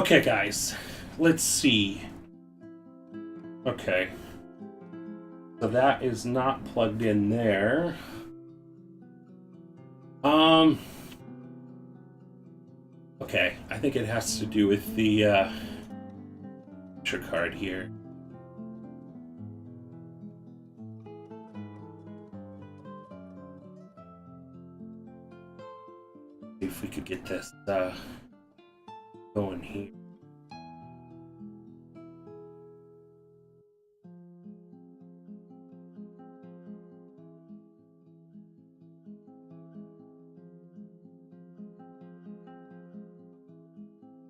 Okay, guys. Let's see. Okay. So that is not plugged in there. Okay, I think it has to do with the picture card here. See if we could get this going here.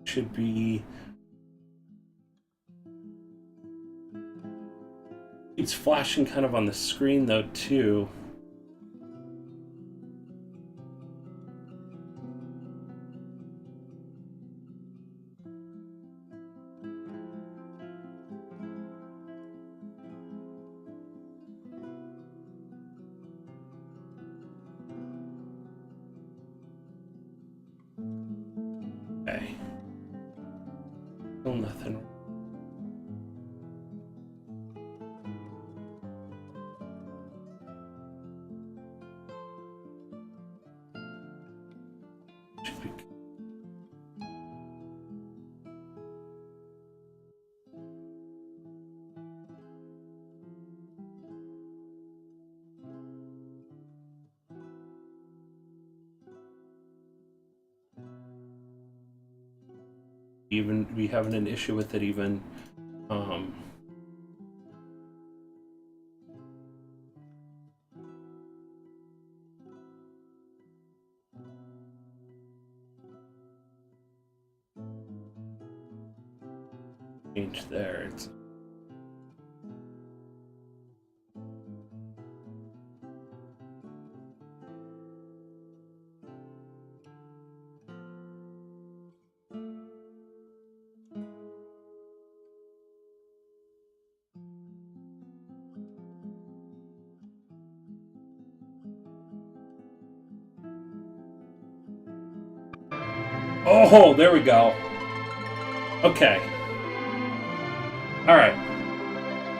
Should be. It's flashing kind of on the screen though too. Okay. Still nothing. Should be. Even we having an issue with it even. Change there. It's. Oh, there we go. Okay. Alright.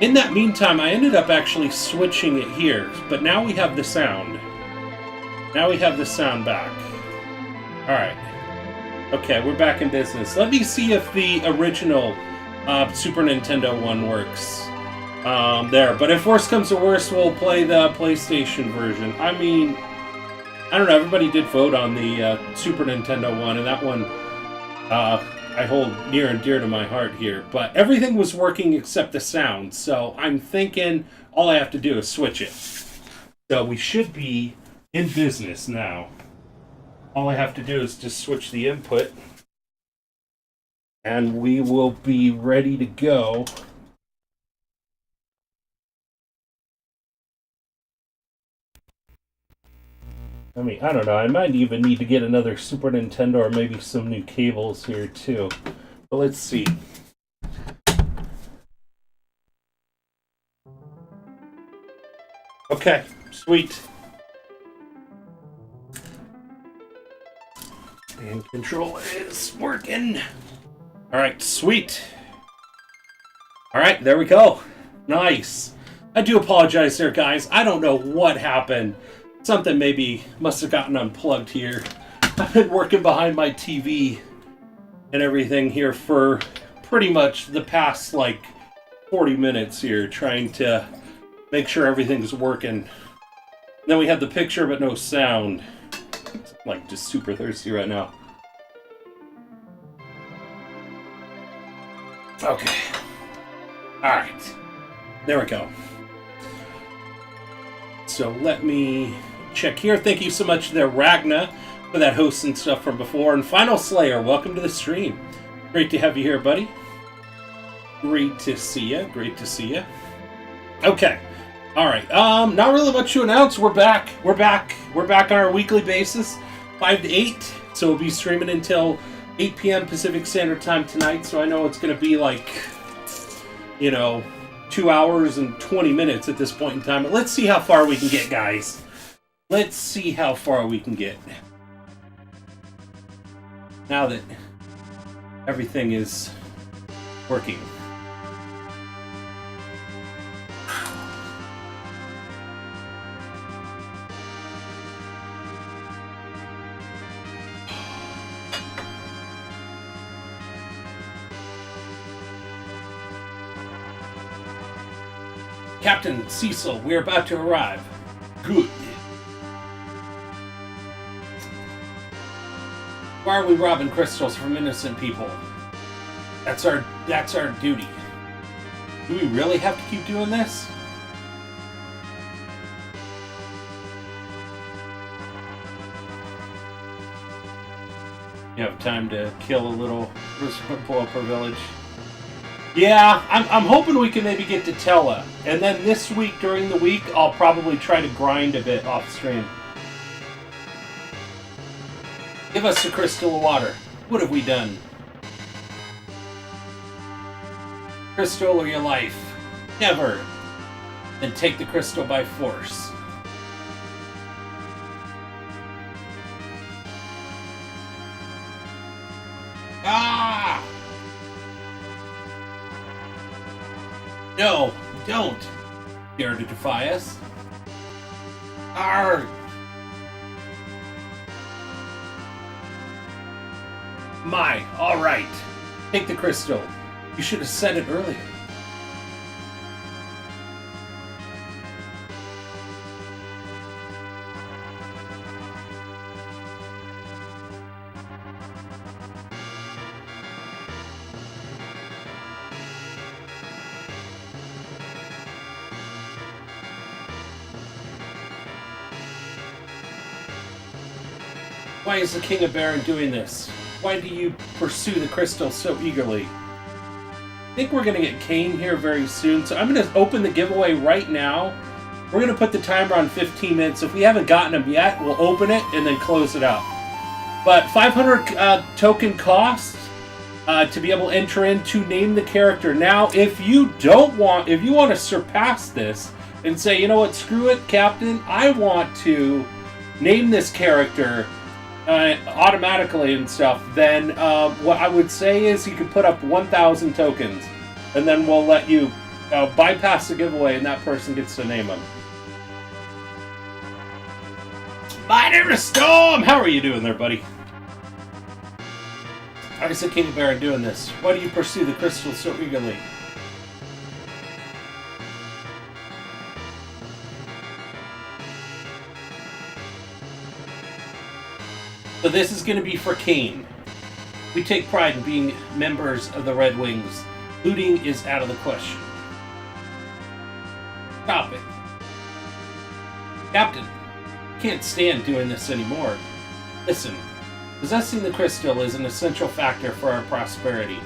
In that meantime, I ended up actually switching it here, but now we have the sound. Now we have the sound back. Alright. Okay, we're back in business. Let me see if the original Super Nintendo one works there. But if worse comes to worse, we'll play the PlayStation version. I mean, I don't know, everybody did vote on the Super Nintendo one, and that one I hold near and dear to my heart here. But everything was working except the sound, so I'm thinking all I have to do is switch it. So we should be in business now. All I have to do is just switch the input, and we will be ready to go. I mean, I don't know. I might even need to get another Super Nintendo or maybe some new cables here too. But let's see. Okay, sweet. And control is working. Alright, sweet. Alright, there we go. Nice. I do apologize there, guys. I don't know what happened. Something maybe must have gotten unplugged here. I've been working behind my TV and everything here for pretty much the past, 40 minutes here, trying to make sure everything's working. Then we have the picture but no sound. I'm just super thirsty right now. Okay. Alright. There we go. So let me check here. Thank you so much there, Ragna, for that host and stuff from before. And Final Slayer, welcome to the stream. Great to have you here, buddy. Great to see you. Great to see you. Okay. Alright. Not really much to announce. We're back. We're back on our weekly basis. 5 to 8. So we'll be streaming until 8 p.m. Pacific Standard Time tonight. So I know it's going to be 2 hours and 20 minutes at this point in time. But let's see how far we can get, guys. Let's see how far we can get. Now that everything is working. Captain Cecil, we're about to arrive. Good. Why are we robbing crystals from innocent people? That's our duty. Do we really have to keep doing this? You have time to kill a little blow up her village. Yeah, I'm hoping we can maybe get to Tella. And then this week, during the week, I'll probably try to grind a bit off stream. Give us a crystal of water. What have we done? Crystal or your life? Never. Then take the crystal by force. Ah! No, don't dare to defy us. Arrgh! My, alright. Take the crystal. You should have said it earlier. Why is the King of Baron doing this? Why do you pursue the crystal so eagerly? I think we're going to get Kane here very soon, so I'm going to open the giveaway right now. We're going to put the timer on 15 minutes. If we haven't gotten him yet, we'll open it and then close it out. But 500 token cost to be able to enter in to name the character. Now, if you want to surpass this and say, you know what, screw it, Captain, I want to name this character automatically and stuff, then what I would say is you could put up 1,000 tokens, and then we'll let you bypass the giveaway, and that person gets to name them. Miner Storm! How are you doing there, buddy? How is the King of Baron doing this? Why do you pursue the crystal so eagerly? So this is going to be for Kane. We take pride in being members of the Red Wings. Looting is out of the question. Stop it. Captain, can't stand doing this anymore. Listen, possessing the crystal is an essential factor for our prosperity.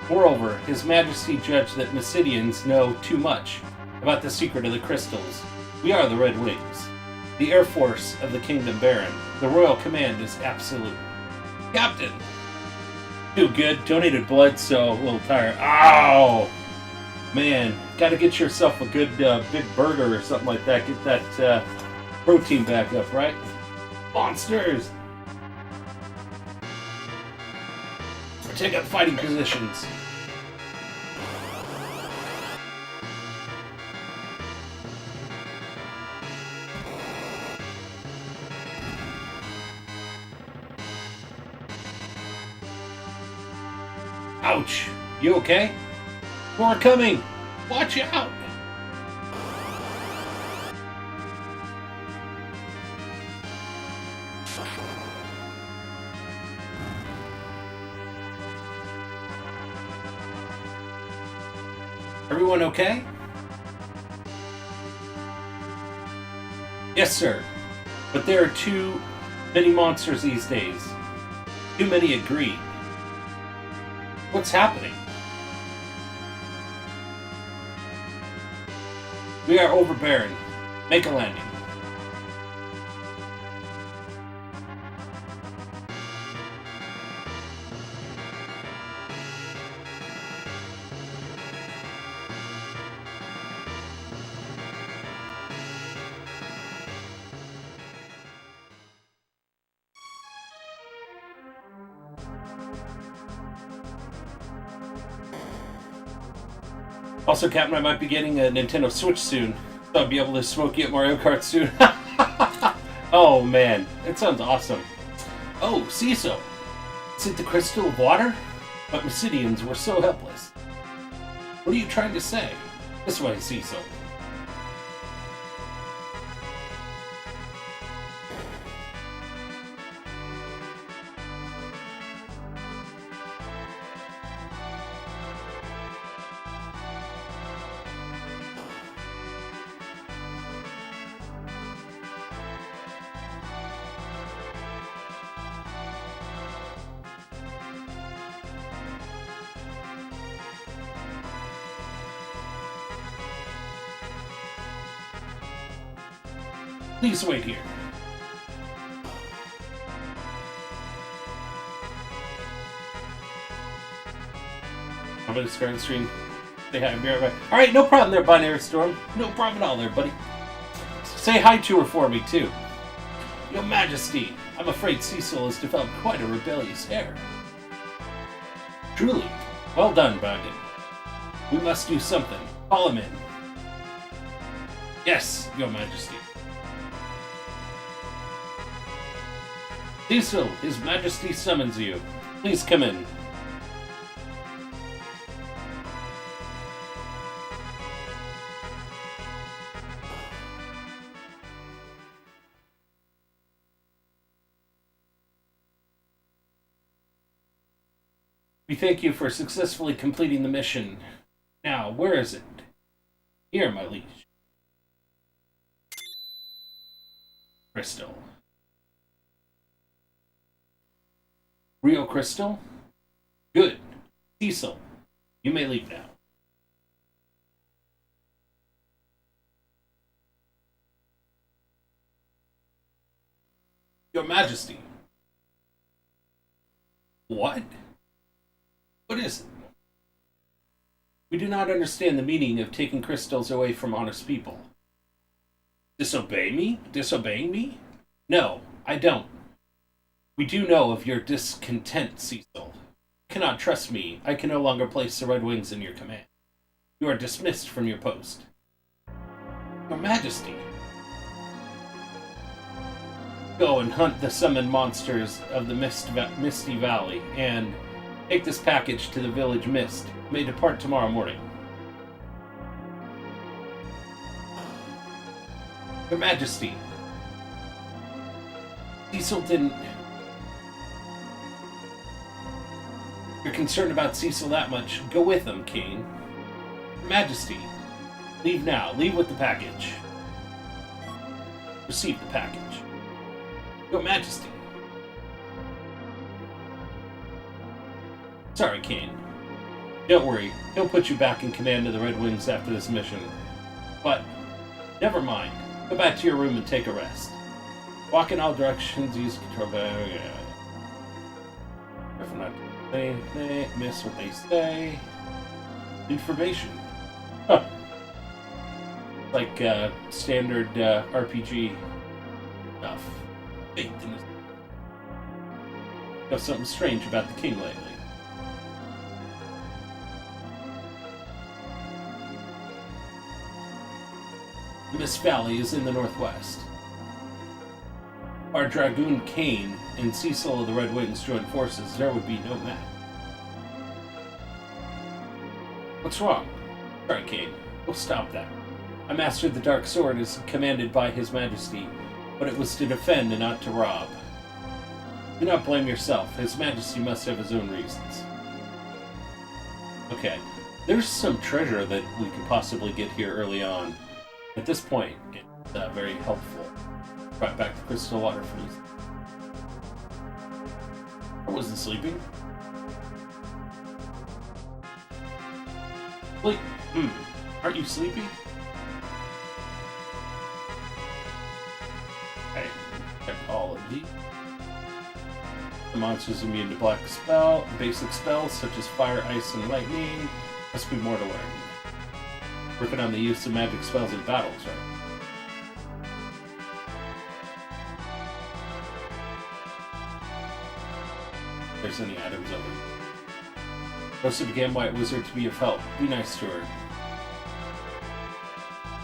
Moreover, His Majesty judged that Mysidians know too much about the secret of the crystals. We are the Red Wings, the Air Force of the Kingdom Baron. The Royal Command is absolute. Captain! Too good. Donated blood, so a little tired. Ow! Man, gotta get yourself a good big burger or something like that. Get that protein back up, right? Monsters! Take up fighting positions. Ouch! You okay? More coming! Watch out! Everyone okay? Yes, sir. But there are too many monsters these days. Too many agreed. What's happening? We are over Baron. Make a landing. Also, Captain, I might be getting a Nintendo Switch soon, so I'll be able to smoke you at Mario Kart soon. Oh man, that sounds awesome. Oh, Cecil, is it the crystal of water? But Mysidians were so helpless. What are you trying to say? This way, Cecil. Please wait here. I'm gonna start the stream. Say hi, be right back. Alright, no problem there, Binary Storm. No problem at all there, buddy. Say hi to her for me, too. Your Majesty, I'm afraid Cecil has developed quite a rebellious air. Truly. Well done, Baggin. We must do something. Call him in. Yes, Your Majesty. Cecil, His Majesty summons you. Please come in. We thank you for successfully completing the mission. Now, where is it? Here, my liege. Crystal. Real crystal? Good. Cecil, you may leave now. Your Majesty. What? What is it? We do not understand the meaning of taking crystals away from honest people. Disobey me? Disobeying me? No, I don't. We do know of your discontent, Cecil. You cannot trust me. I can no longer place the Red Wings in your command. You are dismissed from your post. Your Majesty. Go and hunt the summoned monsters of the Misty Valley, and take this package to the village Mist. You may depart tomorrow morning. Your Majesty. Cecil didn't... You're concerned about Cecil that much. Go with him, Kane. Your Majesty. Leave now. Leave with the package. Receive the package. Your Majesty. Sorry, Kane. Don't worry. He'll put you back in command of the Red Wings after this mission. But, never mind. Go back to your room and take a rest. Walk in all directions, use control... Careful not to say anything, miss what they say. Information. Huh. Like, standard, RPG stuff. Faith in his... Got something strange about the king lately. The Mist Valley is in the northwest. Our Dragoon Kane and Cecil of the Red Wings joined forces, there would be no match. What's wrong? Sorry, Kane. We'll stop that. I mastered the Dark Sword as commanded by His Majesty, but it was to defend and not to rob. Do not blame yourself. His Majesty must have his own reasons. Okay. There's some treasure that we could possibly get here early on. At this point, it's very helpful. Right back to crystal water freeze. I wasn't sleeping. Sleep. Aren't you sleepy? Okay. Check all of these. The monster's immune to basic spells such as fire, ice, and lightning. Must be more to learn. Working on the use of magic spells in battles, right? If there's any items over here. Rosa began White Wizard to be of help. Be nice to her.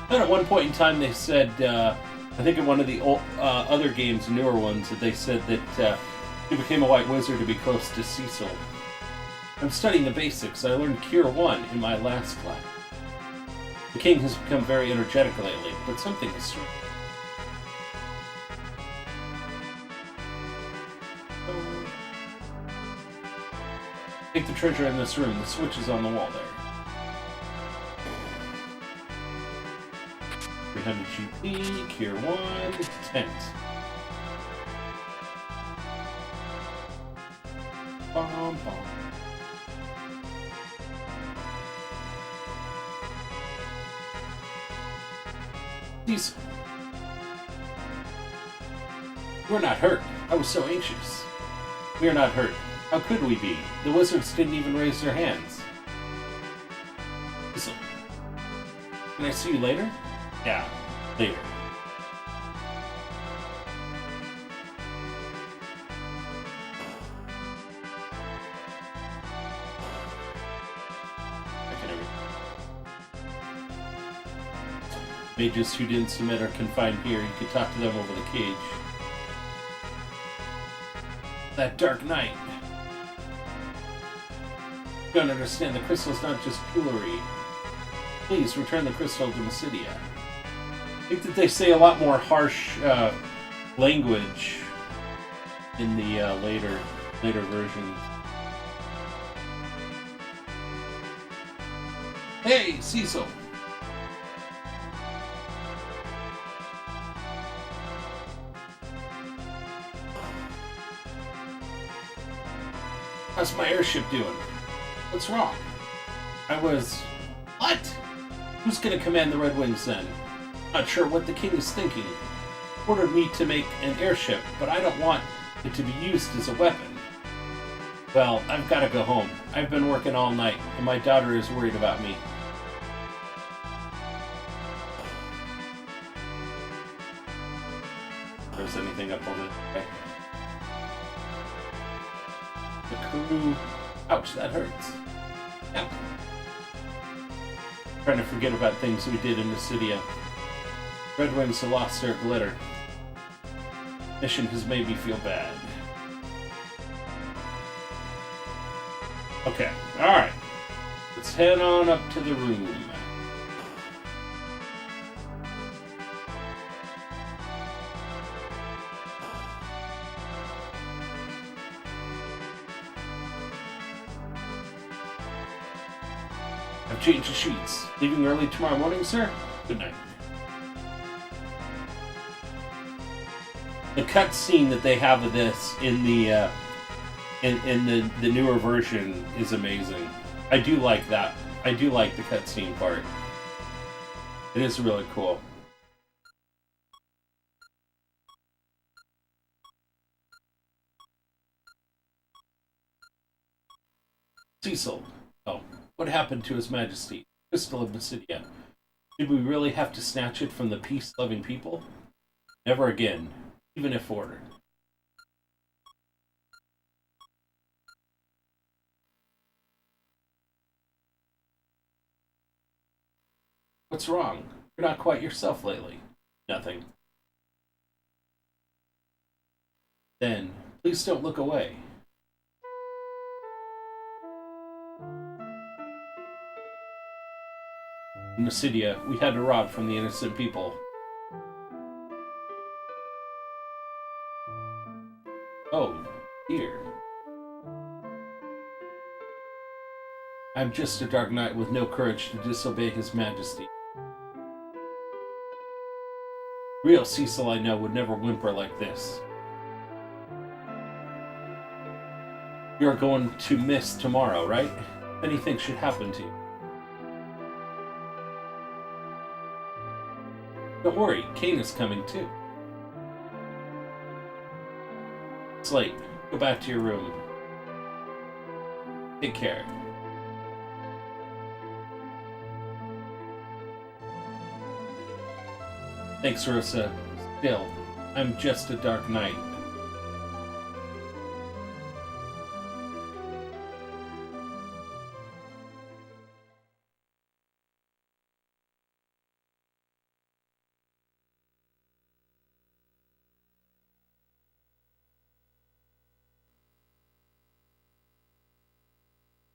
Then at one point in time they said, I think in one of the old, other games, newer ones, that they said that he became a White Wizard to be close to Cecil. I'm studying the basics. I learned Cure 1 in my last class. The king has become very energetic lately, but something is strange. Take the treasure in this room. The switch is on the wall there. 300 GP, Cure 1, tent. Bom, bom. These... We're not hurt. I was so anxious. We are not hurt. How could we be? The wizards didn't even raise their hands. Listen. Can I see you later? Yeah, later. Mages who didn't submit are confined here. You could talk to them over the cage. That dark night. You don't understand, the crystal's not just jewelry. Please return the crystal to Mysidia. I think that they say a lot more harsh language in the later versions. Hey, Cecil! How's my airship doing? What's wrong? What? Who's gonna command the Red Wings then? Not sure what the king is thinking. Ordered me to make an airship, but I don't want it to be used as a weapon. Well, I've gotta go home. I've been working all night, and my daughter is worried about me. If there's anything up over there. The crew... Ouch, that hurts. Yeah. Trying to forget about things we did in Mysidia. Red Wings have lost their glitter. Mission has made me feel bad. Okay, alright. Let's head on up to the room. I've changed the sheets. Leaving early tomorrow morning, sir? Good night. The cut scene that they have of this in the the newer version is amazing. I do like that. I do like the cutscene part. It is really cool. Cecil. Oh, what happened to His Majesty? Crystal of Mysidia. Did we really have to snatch it from the peace-loving people? Never again, even if ordered. What's wrong? You're not quite yourself lately. Nothing. Then, please don't look away. In Mysidia, we had to rob from the innocent people. Oh, dear. I'm just a dark knight with no courage to disobey His Majesty. Real Cecil I know would never whimper like this. You're going to miss tomorrow, right? Anything should happen to you. Don't worry, Kane is coming too. It's late. Go back to your room. Take care. Thanks, Rosa. Still, I'm just a dark knight.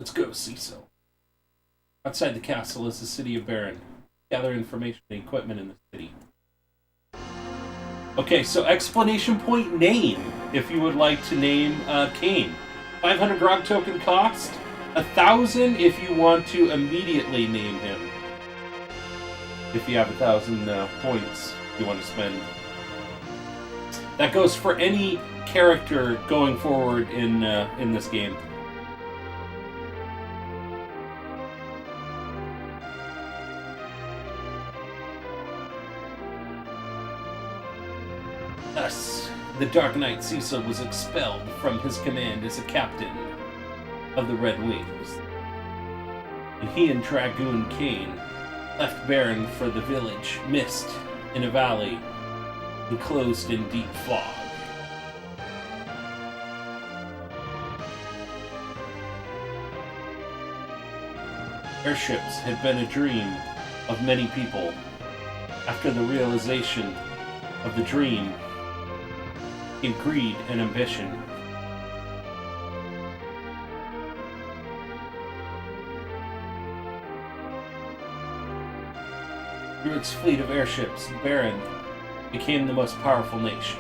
Let's go, Cecil. Outside the castle is the city of Baron. Gather information and equipment in the city. Okay, so explanation point name, if you would like to name Kane. 500 grog token cost. 1,000 if you want to immediately name him. If you have 1,000 points you want to spend. That goes for any character going forward in this game. Thus, the Dark Knight Cecil was expelled from his command as a captain of the Red Wings. And he and Dragoon Kane left Baron for the village Mist in a valley enclosed in deep fog. Airships had been a dream of many people. After the realization of the dream came greed and ambition. Through its fleet of airships, Baron became the most powerful nation.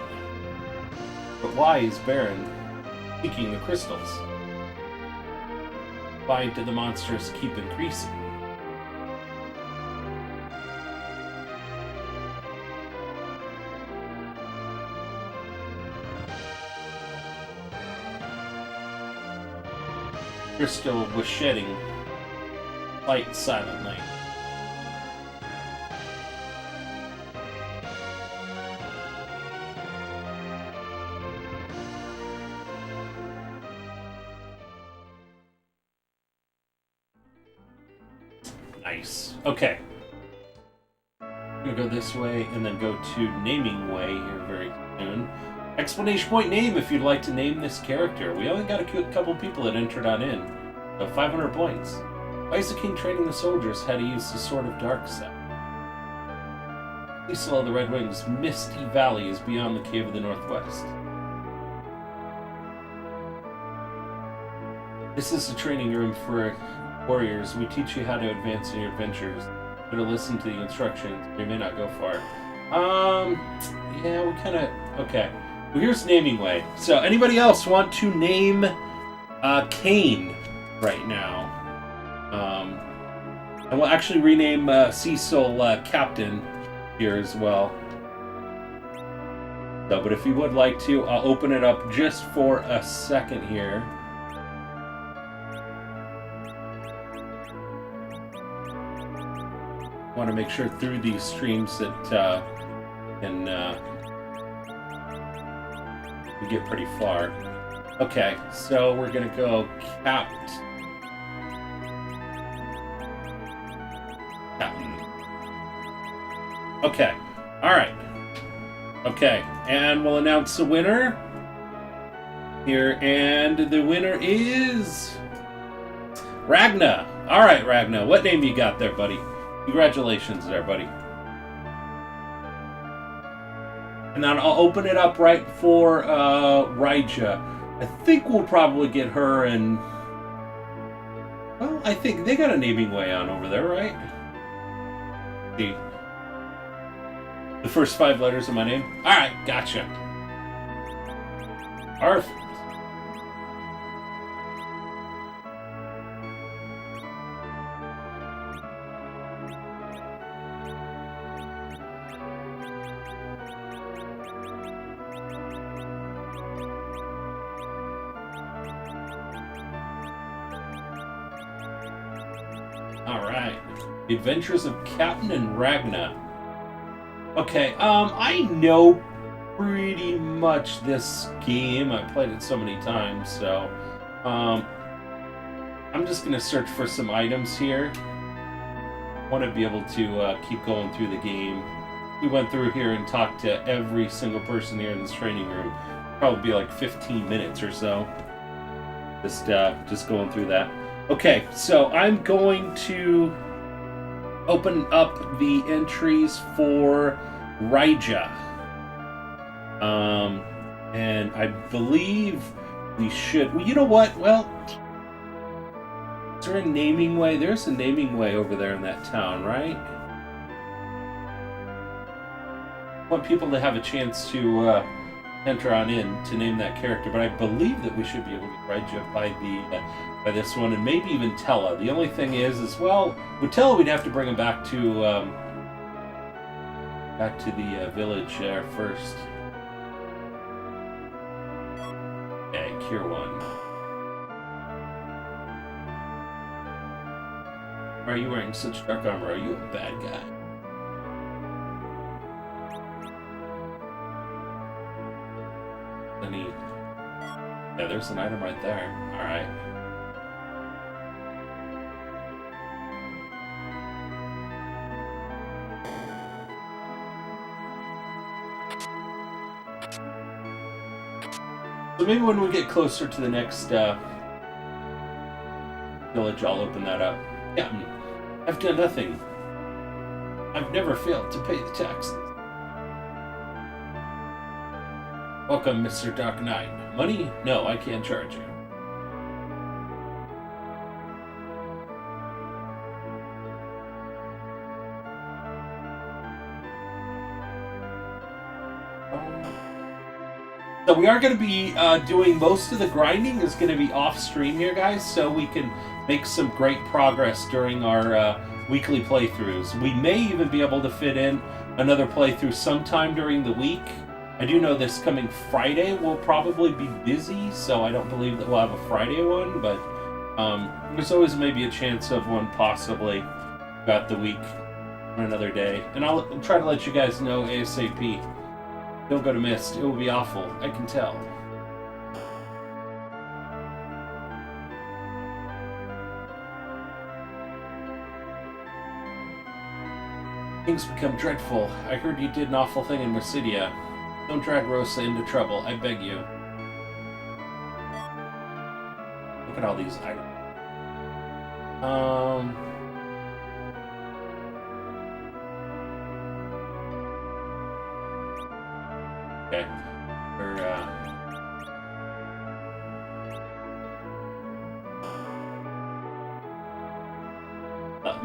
But why is Baron seeking the crystals? Why do the monsters keep increasing? Crystal was shedding light silently. Nice. Okay. I'm gonna go this way and then go to Naming Way here very soon. Explanation point name if you'd like to name this character. We only got a couple people that entered on in. So 500 points. Why is the king training the soldiers how to use the Sword of Dark Side? Cecil of the Red Wings, misty valley is beyond the Cave of the Northwest. This is the training room for warriors. We teach you how to advance in your adventures. Better listen to the instructions. You may not go far. Yeah, we kind of... Okay. Well, here's Naming Way. So, anybody else want to name Kane right now? And we'll actually rename Cecil Captain here as well. So, but if you would like to, I'll open it up just for a second here. Want to make sure through these streams that we get pretty far. Okay, so we're gonna go Captain. Okay, all right. Okay, and we'll announce the winner here, and the winner is Ragna. All right, Ragna, what name you got there, buddy? Congratulations there, buddy. And then I'll open it up right for Raija. I think we'll probably get her and... Well, I think they got a Naming Way on over there, right? See. The first 5 letters of my name? Alright, gotcha. Perfect. Alright. The Adventures of Captain and Ragna. Okay, I know pretty much this game. I've played it so many times, so... I'm just gonna search for some items here. I want to be able to keep going through the game. We went through here and talked to every single person here in this training room. Probably be like 15 minutes or so. Just going through that. Okay, so I'm going to open up the entries for Raija. And I believe we should... Well, you know what? Well, Is there a naming way? There's a naming way over there in that town, right? I want people to have a chance to enter on in to name that character, but I believe that we should be able to guide you by this one, and maybe even Tella. The only thing is well, with Tella we'd have to bring him back to the village there first. Okay, cure one. Why are you wearing such dark armor? Are you a bad guy? Yeah, there's an item right there. Alright. So maybe when we get closer to the next village, I'll open that up. Captain, I've done nothing. I've never failed to pay the taxes. Welcome, Mr. Dark Knight. Money? No, I can't charge you. So we are going to be doing most of the grinding is going to be off stream here, guys, so we can make some great progress during our weekly playthroughs. We may even be able to fit in another playthrough sometime during the week. I do know this coming Friday will probably be busy, so I don't believe that we'll have a Friday one, but there's always maybe a chance of one possibly throughout the week on another day. And I'll try to let you guys know ASAP. Don't go to Mist. It will be awful. I can tell. Things become dreadful. I heard you did an awful thing in Mercedia. Don't drag Rosa into trouble, I beg you. Look at all these items. Okay.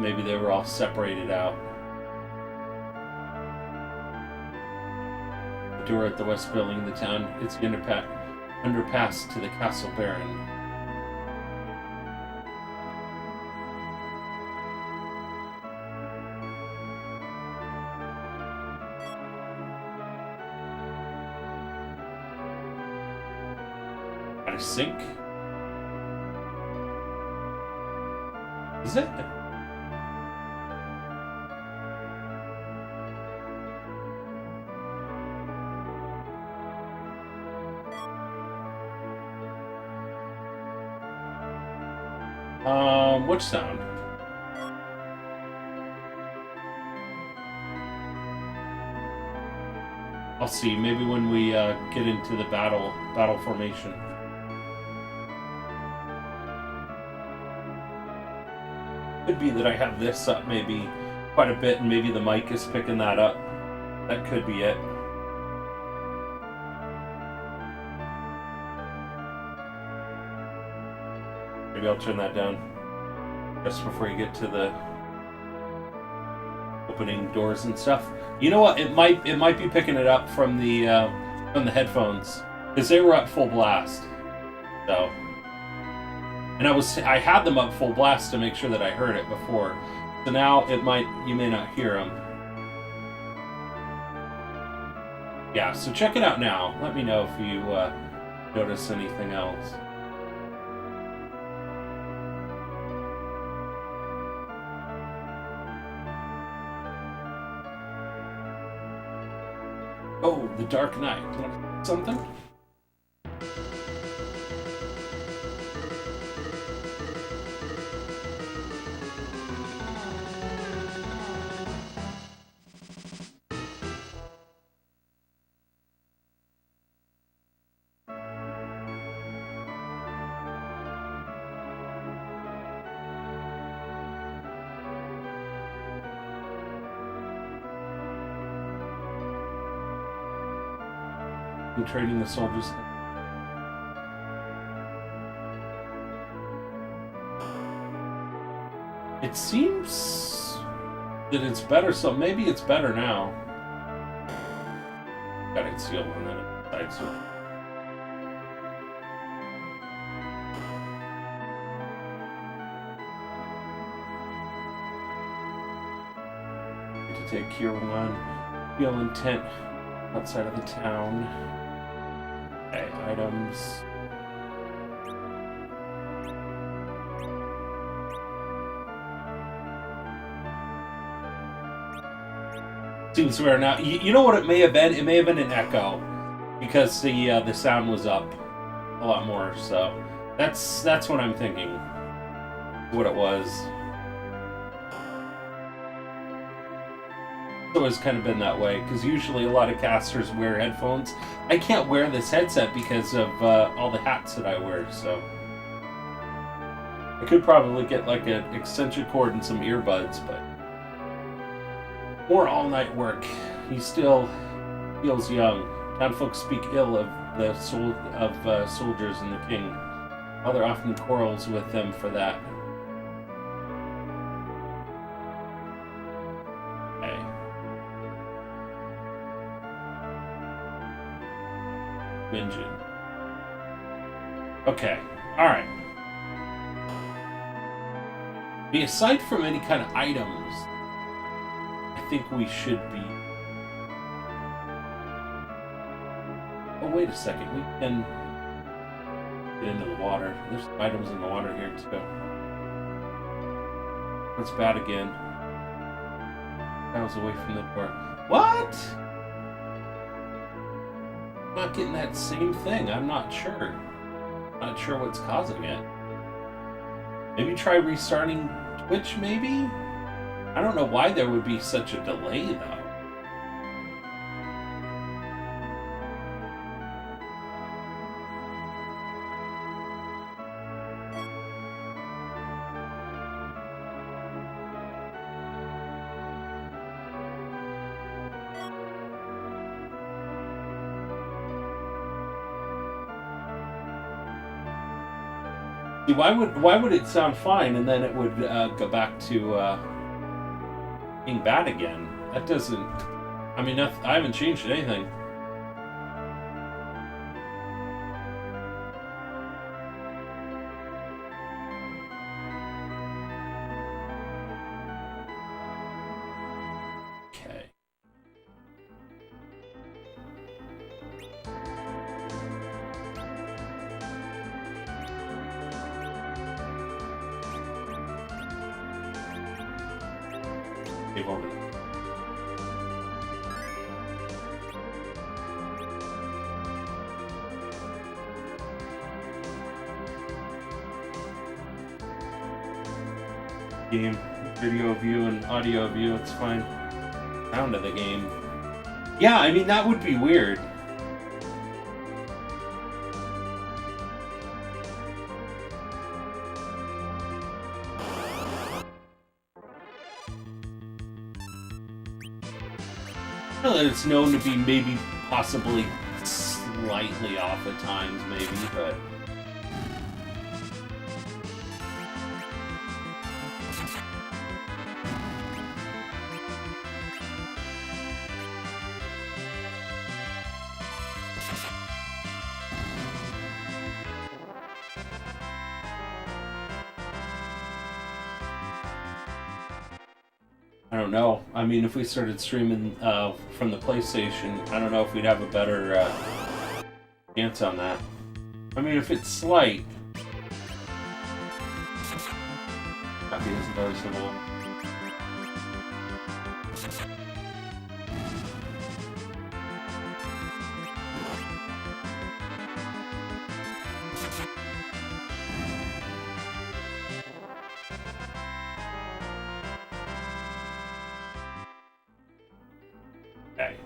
Maybe they were all separated out. Door at the west building of the town. It's the underpass to the Castle Baron. Got a sink? Is it? Which sound? I'll see. Maybe when we get into the battle formation. Could be that I have this up maybe quite a bit, and maybe the mic is picking that up. That could be it. Maybe I'll turn that down just before you get to the opening doors and stuff. You know what? It might be picking it up from the headphones because they were at full blast. So, and I had them up full blast to make sure that I heard it before. So now you may not hear them. Yeah. So check it out now. Let me know if you notice anything else. Oh, the Dark Knight. Want something? And training the soldiers. It seems that it's better, so maybe it's better now. Got it sealed on that side switch. To take Cure 1, feel intent outside of the town. Okay, items. Seems weird now. You know what it may have been? It may have been an echo, because the sound was up a lot more. So that's what I'm thinking. What it was. It's always kind of been that way, because usually a lot of casters wear headphones. I can't wear this headset because of all the hats that I wear. So I could probably get like an extension cord and some earbuds, but. More all-night work. He still feels young. Town folks speak ill of the soldiers and the king. Mother often quarrels with them for that. Okay. Engine. Okay. All right. Aside from any kind of items, I think we should be. Oh, wait a second. We can get into the water. There's some items in the water here, too. That's bad again. I was away from the door. What? I'm not getting that same thing. I'm not sure. Not sure what's causing it. Maybe try restarting Twitch, maybe? I don't know why there would be such a delay, though. See, why would it sound fine and then it would go back to being bad again? That doesn't. I mean, I haven't changed anything. Okay. Save over there. Game, video view and audio view, it's fine. Sound of the game. Yeah, I mean, that would be weird. I know that it's known to be maybe possibly slightly off at times, maybe, but. I don't know. I mean, if we started streaming from the PlayStation, I don't know if we'd have a better chance on that. I mean, if it's slight, that'd be as noticeable. Okay.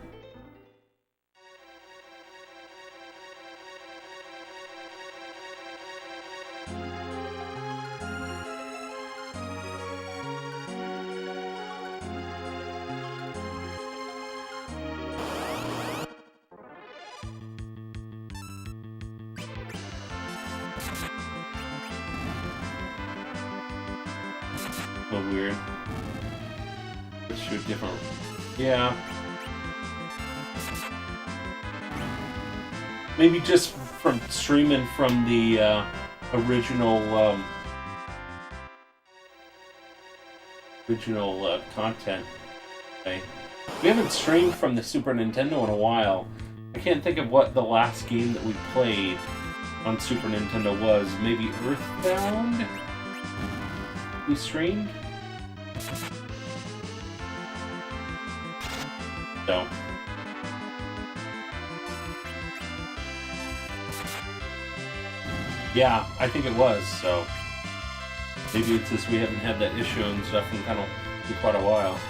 Oh, weird. Let's shoot different. Yeah. Maybe just from streaming from the original content. Okay. We haven't streamed from the Super Nintendo in a while. I can't think of what the last game that we played on Super Nintendo was. Maybe Earthbound? We streamed? No. Yeah, I think it was, so maybe it's just we haven't had that issue and stuff in kind of quite a while.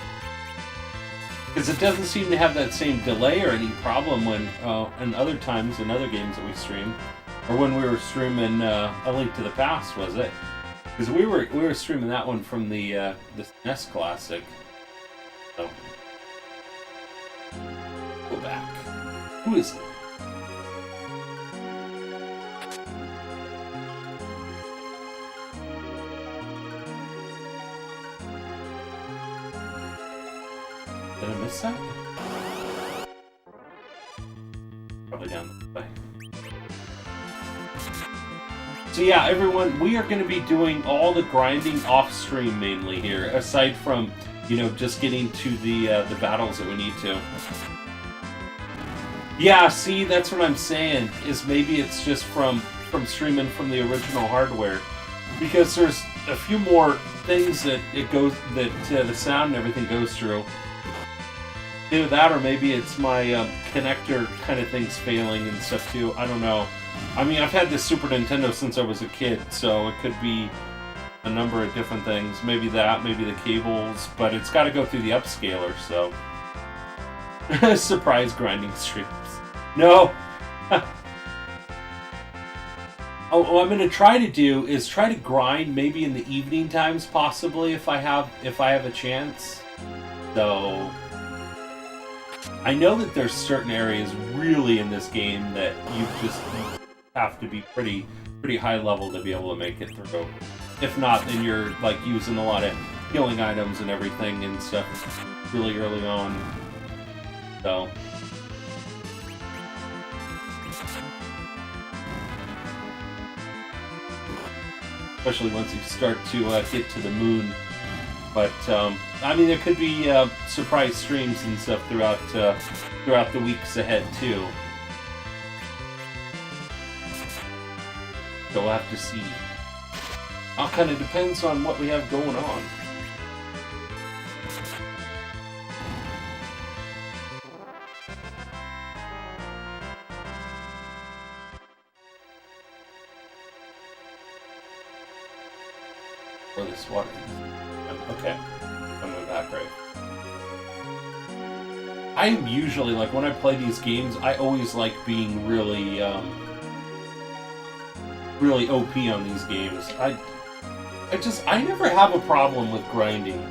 Because it doesn't seem to have that same delay or any problem when, in other times in other games that we stream, or when we were streaming A Link to the Past, was it? Because we were streaming that one from the SNES Classic. So go back. Who is it? Did I miss that? Probably down this way. So yeah, everyone, we are going to be doing all the grinding off-stream mainly here, aside from, you know, just getting to the battles that we need to. Yeah, see, that's what I'm saying, is maybe it's just from streaming from the original hardware. Because there's a few more things that the sound and everything goes through. Either that, or maybe it's my connector kind of things failing and stuff too. I don't know. I mean, I've had this Super Nintendo since I was a kid, so it could be a number of different things. Maybe that, maybe the cables, but it's got to go through the upscaler, so. Surprise grinding streams. No! Oh, what I'm going to try to do is try to grind maybe in the evening times, possibly, if I have a chance. So I know that there's certain areas really in this game that you just have to be pretty high level to be able to make it through. If not, then you're like using a lot of healing items and everything and stuff really early on. So especially once you start to get to the moon. But I mean, there could be surprise streams and stuff throughout the weeks ahead too. So we'll have to see. All kind of depends on what we have going on. Or this water. Okay, coming back right. I'm usually, like, when I play these games, I always like being really, really OP on these games. I never have a problem with grinding.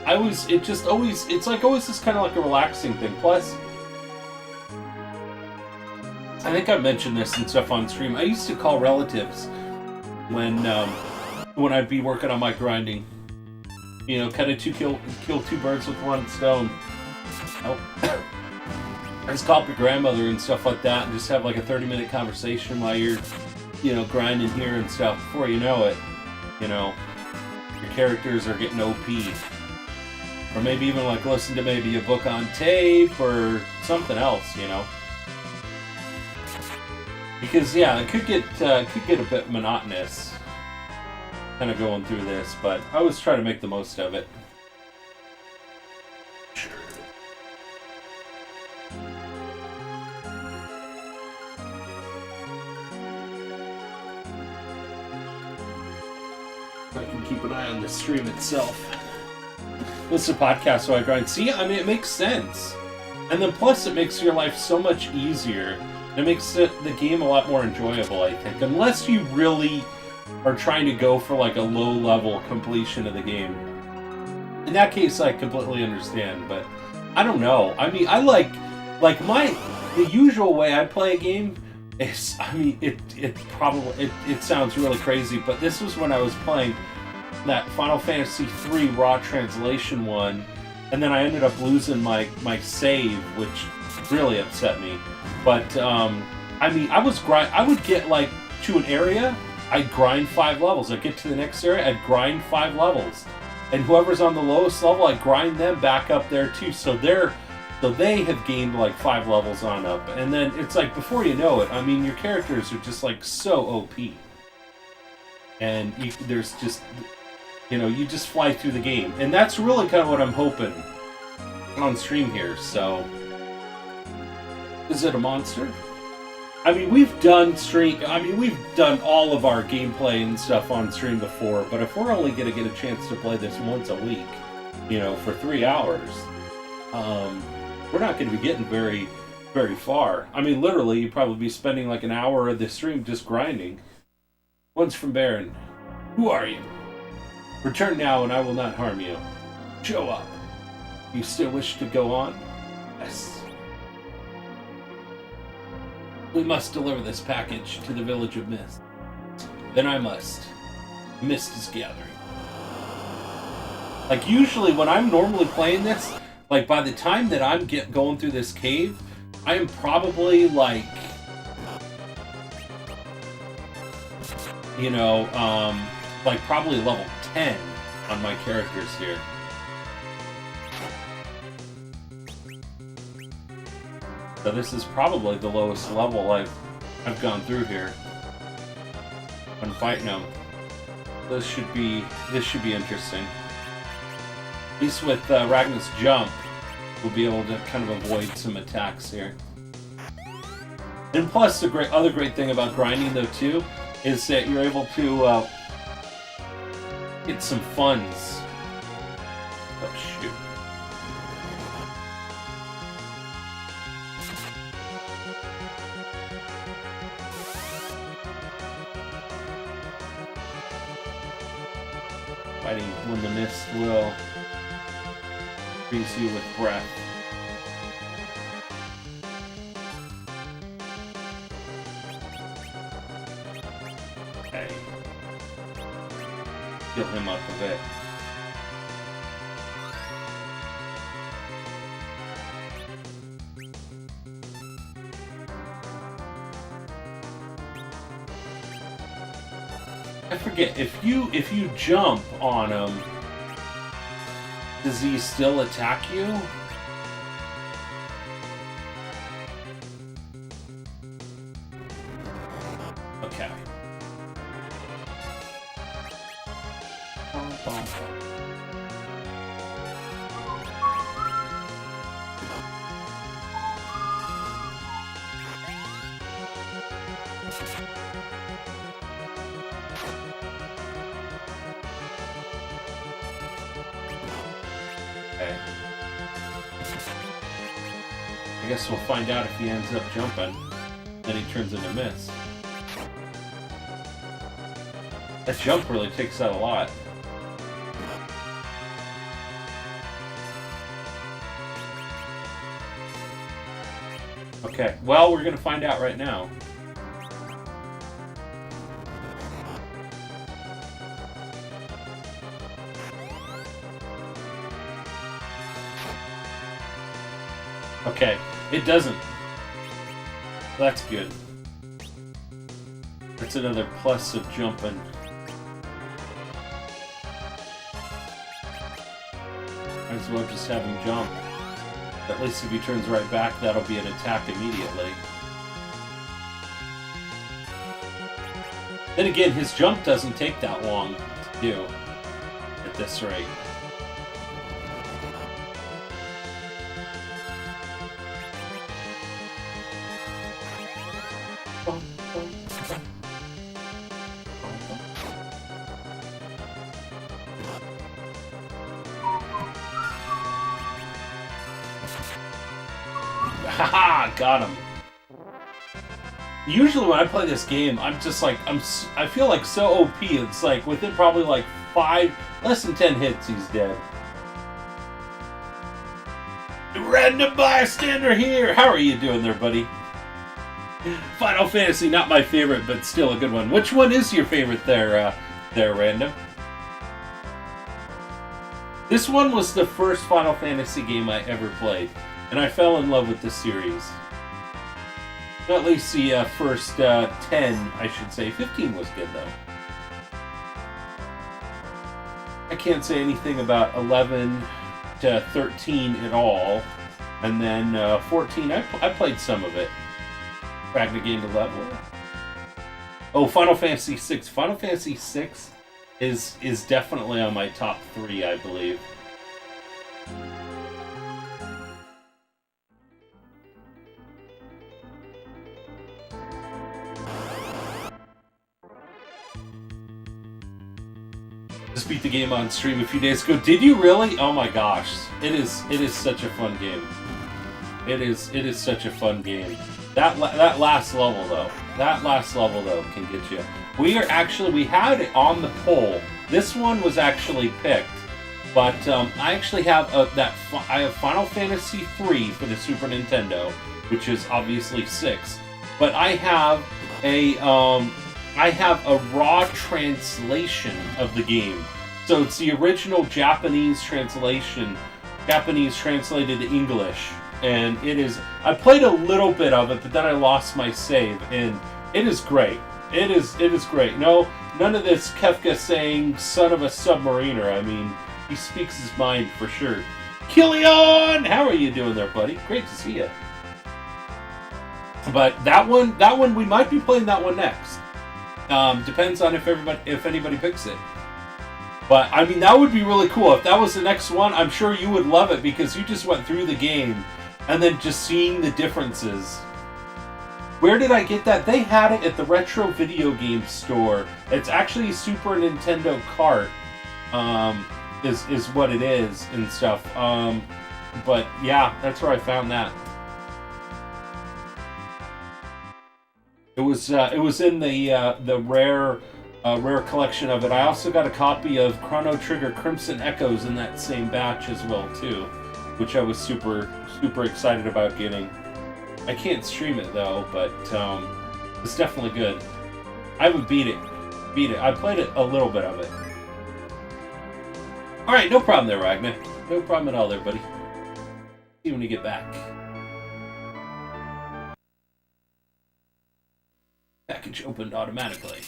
It's always just kind of like a relaxing thing. Plus, I think I mentioned this and stuff on stream. I used to call relatives when I'd be working on my grinding. You know, kind of kill two birds with one stone. Oh. I just call up your grandmother and stuff like that and just have like a 30-minute conversation while you're, you know, grinding here and stuff. Before you know it, you know, your characters are getting OP. Or maybe even like listen to maybe a book on tape or something else, you know. Because yeah, it could get a bit monotonous kind of going through this, but I always try to make the most of it. Sure. I can keep an eye on the stream itself. Listen to podcasts so I grind. See, I mean, it makes sense. And then plus it makes your life so much easier. It makes the game a lot more enjoyable, I think. Unless you really are trying to go for like a low-level completion of the game. In that case, I completely understand, but I don't know. I mean, I like the usual way I play a game is, I mean, it sounds really crazy, but this was when I was playing that Final Fantasy III raw translation one, and then I ended up losing my save, which really upset me. But I mean, I would get like to an area, I'd grind 5 levels. I'd get to the next area, I'd grind 5 levels, and whoever's on the lowest level, I'd grind them back up there too. So they have gained like 5 levels on up, and then it's like before you know it, I mean, your characters are just like so OP, and there's just, you know, you just fly through the game, and that's really kind of what I'm hoping on stream here. So, is it a monster? I mean, we've done all of our gameplay and stuff on stream before, but if we're only going to get a chance to play this once a week, you know, for 3 hours, we're not going to be getting very, very far. I mean, literally, you'd probably be spending like an hour of the stream just grinding. One's from Baron. Who are you? Return now and I will not harm you. Show up. You still wish to go on? Yes. We must deliver this package to the village of Mist. Then I must. Mist is gathering. Like, usually when I'm normally playing this, like, by the time that I'm going through this cave, I am probably, like, you know, like, probably level 10 on my characters here. So this is probably the lowest level I've gone through here. I'm fighting them. This should be interesting. At least with Ragnar's jump, we'll be able to kind of avoid some attacks here. And plus, the other great thing about grinding though too is that you're able to get some funds. Oh shoot. Fighting when the mist will freeze you with breath. Okay. Heal him up a bit. I forget, if you jump on him, does he still attack you? Okay. I guess we'll find out if he ends up jumping. Then he turns into Mist. That jump really takes out a lot. Okay, well, we're gonna find out right now. Okay, it doesn't. That's good. That's another plus of jumping. Might as well just have him jump. At least if he turns right back, that'll be an attack immediately. Then again, his jump doesn't take that long to do at this rate. Haha, got him. Usually when I play this game, I'm just like, I feel like so OP, it's like within probably like less than 10 hits, he's dead. Random bystander here! How are you doing there, buddy? Final Fantasy, not my favorite, but still a good one. Which one is your favorite there, Random? This one was the first Final Fantasy game I ever played, and I fell in love with this series. At least the first 10, I should say. 15 was good, though. I can't say anything about 11 to 13 at all. And then 14, I played some of it. Ragnar gained a level. Oh, Final Fantasy 6. Final Fantasy 6 is definitely on my top 3, I believe. Just beat the game on stream a few days ago. Did you really? Oh my gosh. It is such a fun game. It is such a fun game. That last level though can get you. We had it on the poll. This one was actually picked, but I actually have I have Final Fantasy 3 for the Super Nintendo, which is obviously 6. But I have a raw translation of the game. So it's the original Japanese translation, Japanese translated to English. And it is, I played a little bit of it, but then I lost my save, and it is great. It is great. No, none of this Kefka saying son of a submariner. I mean, he speaks his mind for sure. Killian! How are you doing there, buddy? Great to see you. But that one, we might be playing that one next. Depends on if anybody picks it. But, I mean, that would be really cool. If that was the next one, I'm sure you would love it, because you just went through the game and then just seeing the differences. Where did I get that? They had it at the Retro Video Game Store. It's actually a Super Nintendo cart, is what it is and stuff. But yeah, that's where I found that. It was in the rare collection of it. I also got a copy of Chrono Trigger Crimson Echoes in that same batch as well too, which I was super excited about getting. I can't stream it though, but it's definitely good. I would beat it. I played it a little bit of it. All right, no problem there, Ragnar. No problem at all there, buddy. See you when you get back. Package opened automatically.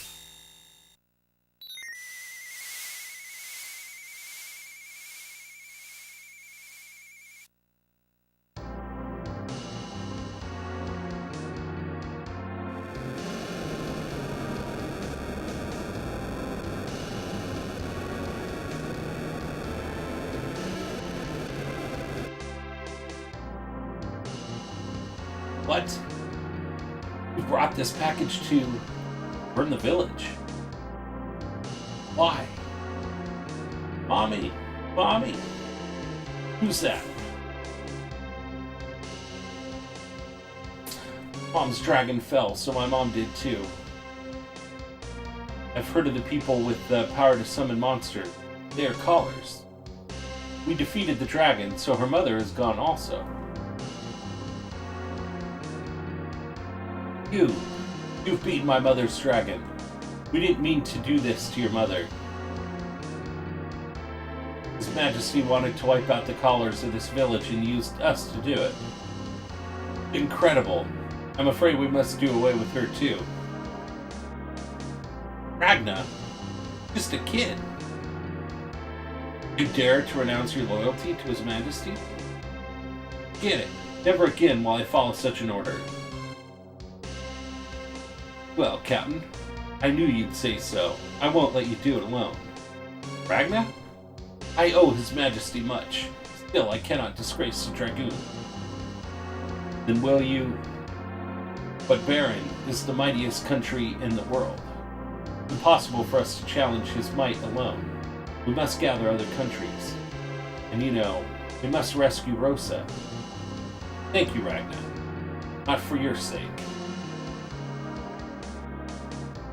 What? You brought this package to burn the village? Why? Mommy! Mommy! Who's that? Mom's dragon fell, so my mom did too. I've heard of the people with the power to summon monsters. They are callers. We defeated the dragon, so her mother is gone also. You've beaten my mother's dragon. We didn't mean to do this to your mother. His Majesty wanted to wipe out the callers of this village and used us to do it. Incredible. I'm afraid we must do away with her too. Ragna? Just a kid. You dare to renounce your loyalty to His Majesty? Get it. Never again will I follow such an order. Well, Captain, I knew you'd say so. I won't let you do it alone. Ragna? I owe His Majesty much. Still, I cannot disgrace the Dragoon. Then will you... But Baron is the mightiest country in the world. Impossible for us to challenge his might alone. We must gather other countries. And you know, we must rescue Rosa. Thank you, Ragna. Not for your sake.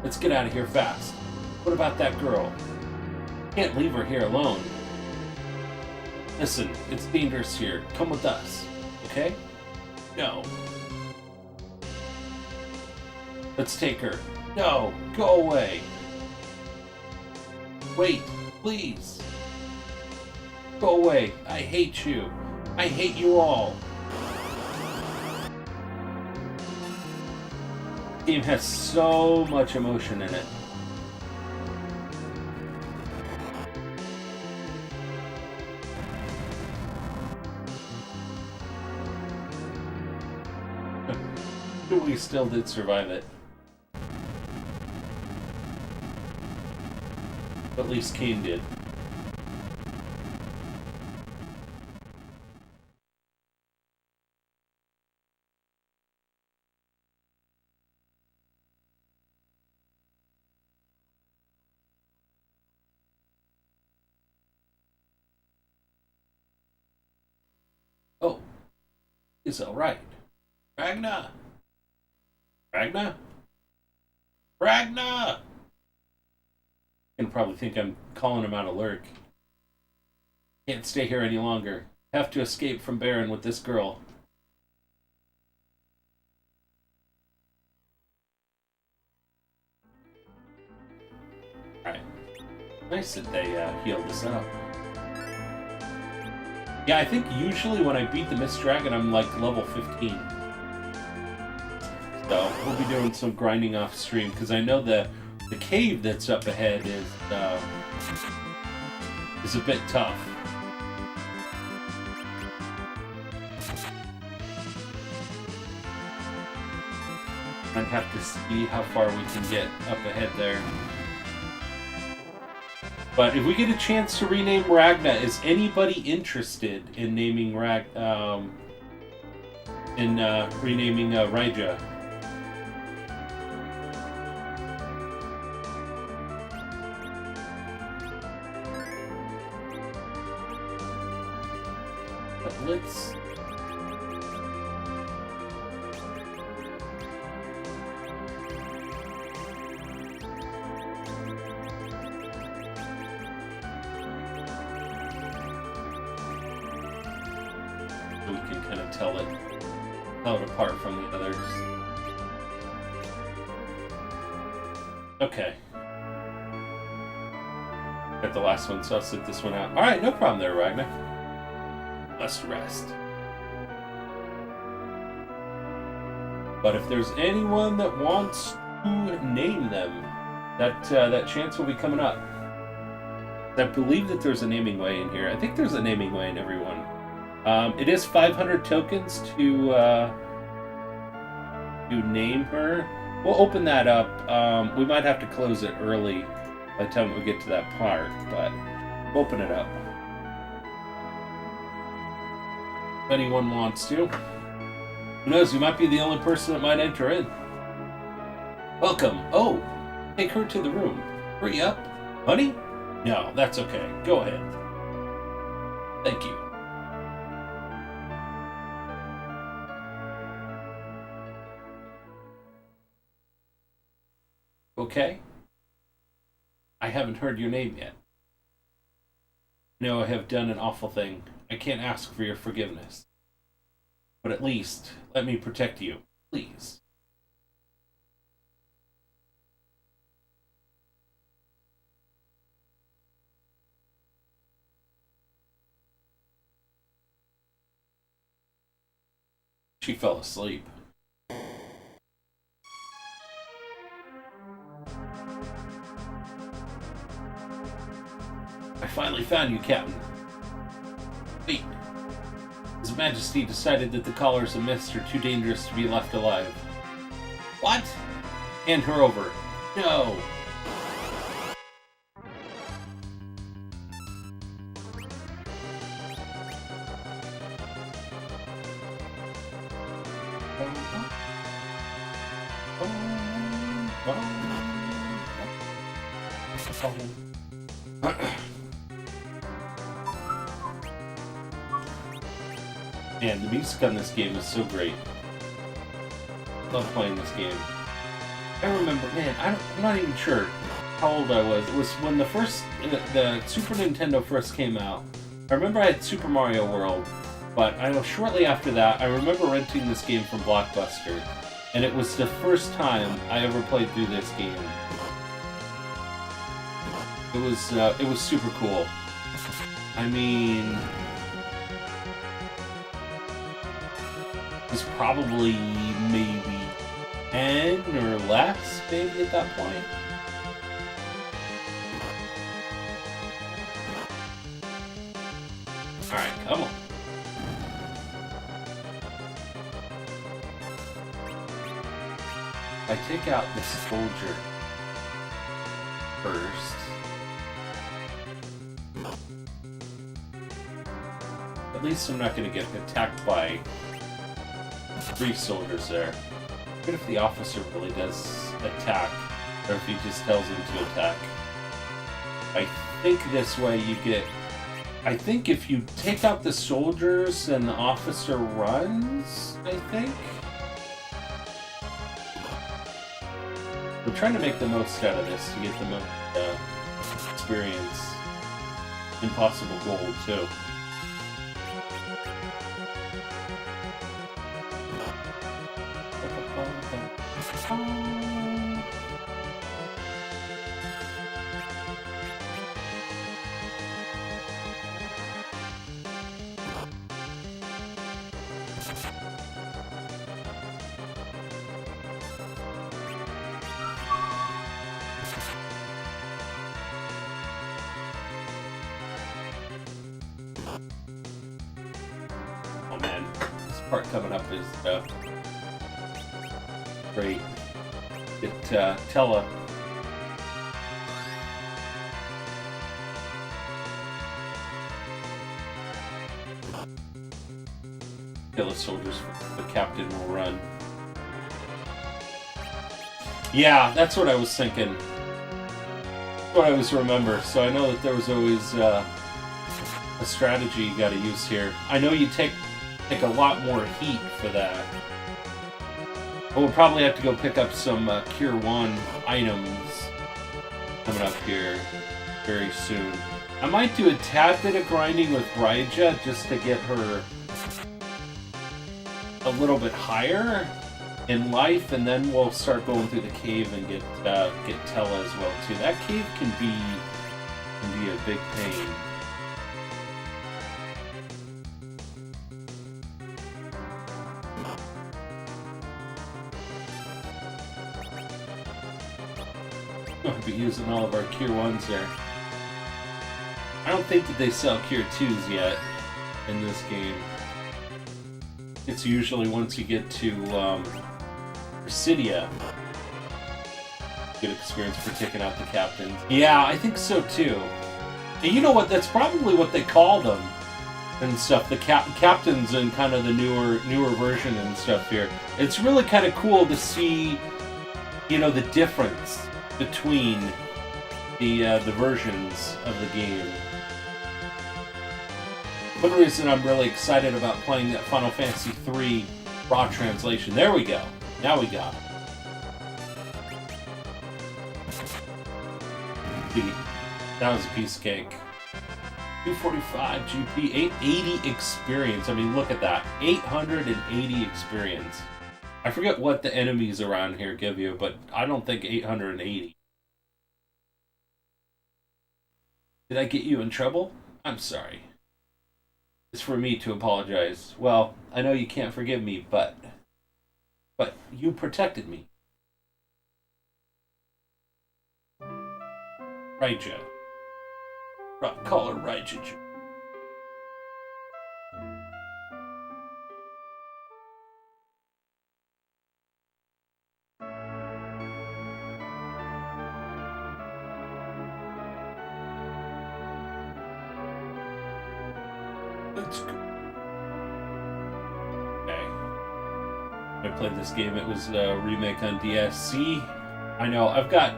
Let's get out of here fast. What about that girl? Can't leave her here alone. Listen, it's dangerous here. Come with us, okay? No. Let's take her. No, go away. Wait, please. Go away. I hate you. I hate you all. The game has so much emotion in it. We still did survive it. At least Kane did. Oh, it's all right. Ragna! Ragna? Ragna! You can probably think I'm calling him out of lurk. Can't stay here any longer. Have to escape from Baron with this girl. Alright. Nice that they healed us up. Yeah, I think usually when I beat the Mist Dragon, I'm like level 15. So we'll be doing some grinding off stream because I know the cave that's up ahead is a bit tough. I'd have to see how far we can get up ahead there. But if we get a chance to rename Ragna, is anybody interested in naming renaming Raija? But let's. We can kind of tell it apart from the others. Okay. Got the last one, so I'll sit this one out. Alright, no problem there, Ragnar. Must rest. But if there's anyone that wants to name them, that chance will be coming up. I believe that there's a naming way in here. I think there's a naming way in everyone. It is 500 tokens to name her. We'll open that up. We might have to close it early by the time we get to that part, but we'll open it up. If anyone wants to. Who knows, you might be the only person that might enter in. Welcome. Oh, take her to the room. Hurry up. Honey? No, that's okay. Go ahead. Thank you. Okay? I haven't heard your name yet. No, I have done an awful thing. I can't ask for your forgiveness. But at least, let me protect you. Please. She fell asleep. I finally found you, Captain. Wait. His Majesty decided that the Callers of Mist are too dangerous to be left alive. What? Hand her over. No. Man, the music on this game is so great. Love playing this game. I remember, man, I'm not even sure how old I was. It was when the Super Nintendo first came out. I remember I had Super Mario World, but I know shortly after that, I remember renting this game from Blockbuster, and it was the first time I ever played through this game. It was super cool. I mean, it's probably maybe 10 or less, maybe at that point. Alright, come on. If I take out the soldier first, at least I'm not going to get attacked by 3 soldiers there. What if the officer really does attack, or if he just tells him to attack? I think this way you get... I think if you take out the soldiers and the officer runs, I think? We're trying to make the most out of this to get the most experience. Impossible gold, too. Oh man, this part coming up is great. Tella. Kill the soldiers, the captain will run. Yeah, that's what I was thinking. That's what I always remember. So I know that there was always a strategy you gotta use here. I know you take a lot more heat for that. But we'll probably have to go pick up some Cure 1 items coming up here very soon. I might do a tad bit of grinding with Raija just to get her a little bit higher in life, and then we'll start going through the cave and get Tella as well too. That cave can be a big pain. I'll be using all of our Cure 1s there. I don't think that they sell Cure 2s yet in this game. It's usually once you get to Presidia. Good experience for taking out the captains. Yeah, I think so too. And you know what? That's probably what they call them and stuff. The captains in kind of the newer version and stuff here. It's really kind of cool to see, you know, the difference between the versions of the game. One reason I'm really excited about playing that Final Fantasy III raw translation. There we go. Now we got it. That was a piece of cake. 245 GP, 880 experience. I mean, look at that. 880 experience. I forget what the enemies around here give you, but I don't think 880. Did I get you in trouble? I'm sorry. It's for me to apologize. Well, I know you can't forgive me, but you protected me. Raija. Call her Raija. Let's go. Okay. I played this game. It was a remake on DSC. I know. I've got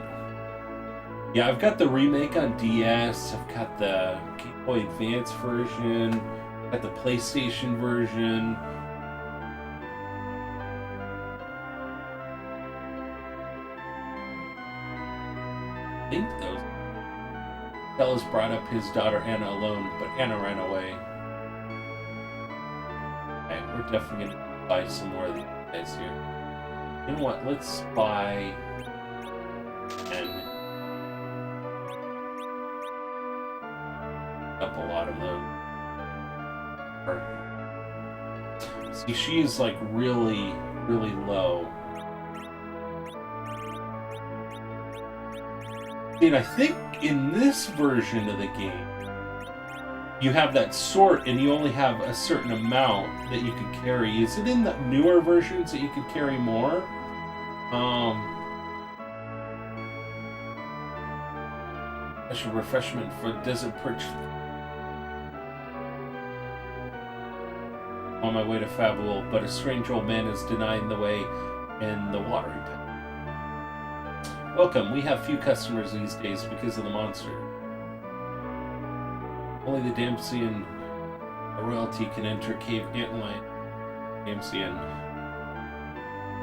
the remake on DS. I've got the Game Boy Advance version. I've got the PlayStation version. I think those. Fellas brought up his daughter Anna alone, but Anna ran away. Okay, we're definitely gonna buy some more of these guys here. You know what? Let's buy 10. Up a lot of those. See, she is like really, really low. And I think in this version of the game, you have that sort and you only have a certain amount that you can carry. Is it in the newer versions that you can carry more? Special refreshment for desert perch. On my way to Fabul, but a strange old man is denying the way in the watering pen. Welcome, we have few customers these days because of the monster. Only the Damsian royalty can enter Cave Antlion. Damsian.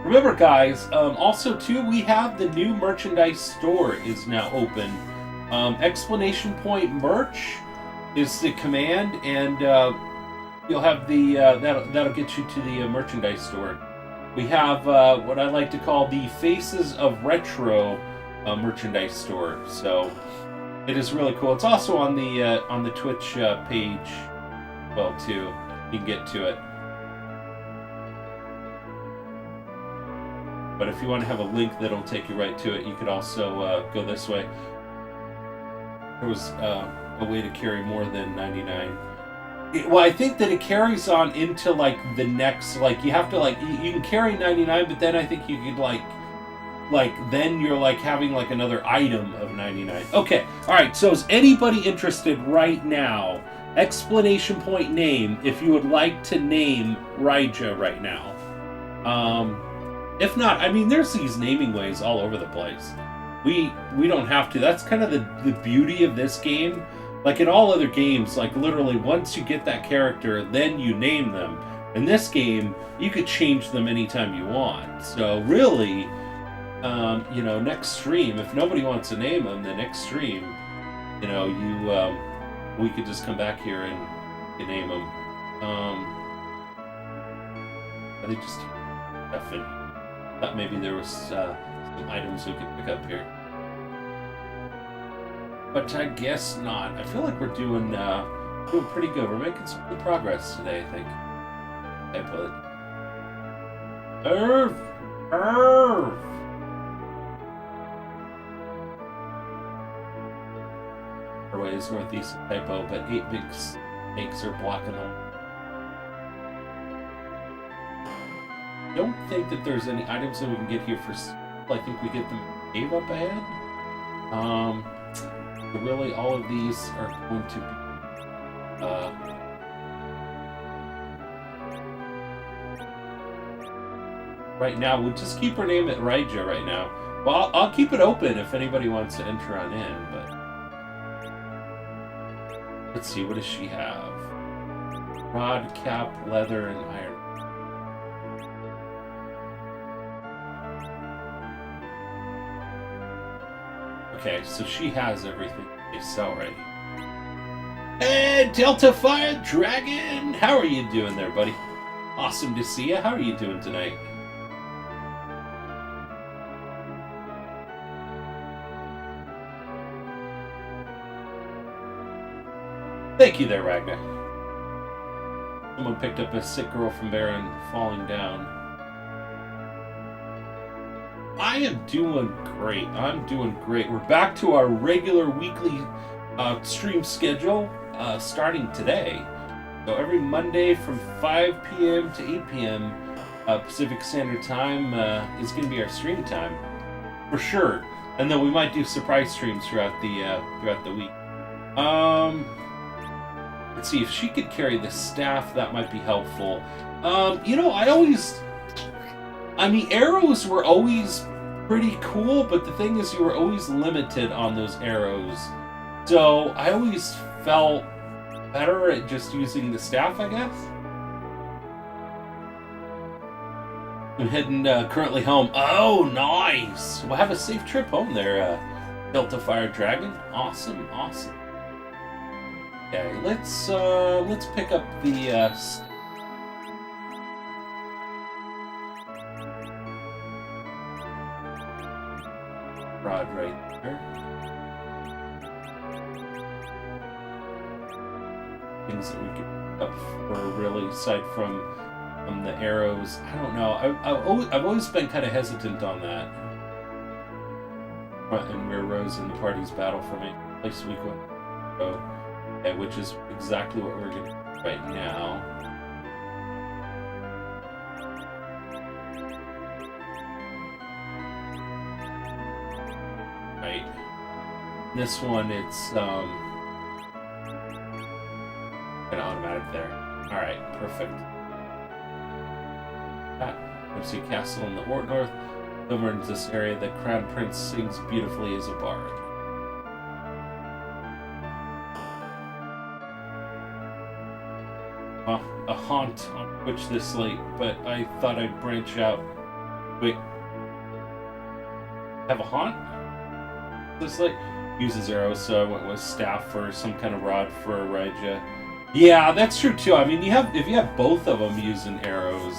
Remember, guys, also, too, we have the new merchandise store is now open. Exclamation point merch is the command, and you'll have the that'll get you to the merchandise store. We have what I like to call the Faces of Retro merchandise store. So it is really cool. It's also on the Twitch page, well, too. You can get to it. But if you want to have a link that'll take you right to it, you could also go this way. There was a way to carry more than 99. Well, I think that it carries on into like the next, like you have to like you can carry 99, but then I think you could like then you're like having like another item of 99. Okay, all right. So is anybody interested right now? Exclamation point name if you would like to name Raija right now. If not, I mean, there's these naming ways all over the place. We don't have to. That's kind of the beauty of this game. Like in all other games, like literally once you get that character, then you name them. In this game, you could change them anytime you want. So really, next stream, if nobody wants to name them, the next stream, we could just come back here and name them. I think just definitely. Thought maybe there was some items we could pick up here. But I guess not. I feel like we're doing pretty good. We're making some good progress today, I think. I put Irv! Our way is northeast of Typo, but 8 big snakes are blocking them. I don't think that there's any items that we can get here for. I think we get them cave up ahead. Really, all of these are going to be. Right now, we'll just keep her name at Raija right now. Well, I'll keep it open if anybody wants to enter on in, but let's see, what does she have? Rod, cap, leather, and iron. Okay, so she has everything they sell right here. Hey, Delta Fire Dragon! How are you doing there, buddy? Awesome to see you. How are you doing tonight? Thank you there, Ragnar. Someone picked up a sick girl from Baron falling down. I am doing great. I'm doing great. We're back to our regular weekly stream schedule starting today. So every Monday from 5 p.m. to 8 p.m. Pacific Standard Time is going to be our stream time for sure. And then we might do surprise streams throughout the week. Let's see if she could carry the staff. That might be helpful. Arrows were always pretty cool, but the thing is you were always limited on those arrows. So I always felt better at just using the staff, I guess. I'm heading currently home. Oh, nice! Well, have a safe trip home there, Delta Fire Dragon. Awesome. Okay, let's pick up the rod right there. Things that we can pick up for really, aside from the arrows. I don't know. I've always been kind of hesitant on that. Front and rear rows in the party's battle for me. Place weak one. Okay, which is exactly what we're going to do right now. Right. This one, it's an automatic there. Alright, perfect. There's a castle in the north. Over into this area, the Crown Prince sings beautifully as a bard. A haunt on which this late, but I thought I'd branch out. Wait. Have a haunt? This late? Uses arrows, so I went with staff or some kind of rod for Raija. Yeah, that's true too. I mean, if you have both of them using arrows.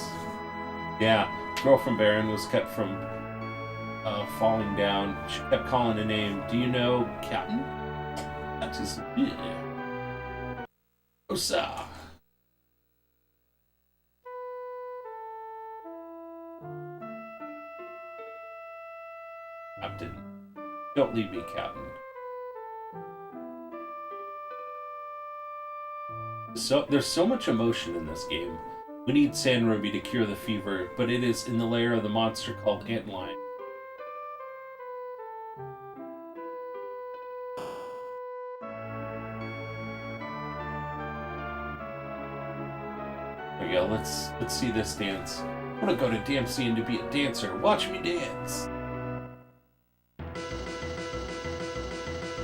Yeah, girl from Baron was kept from falling down. She kept calling a name. Do you know Captain? That's his name. Osa. Captain. Don't leave me, Captain. So there's so much emotion in this game. We need Sand Ruby to cure the fever, but it is in the lair of the monster called Antlion. There we go. Let's see this dance. I want to go to Dempsey and to be a dancer. Watch me dance.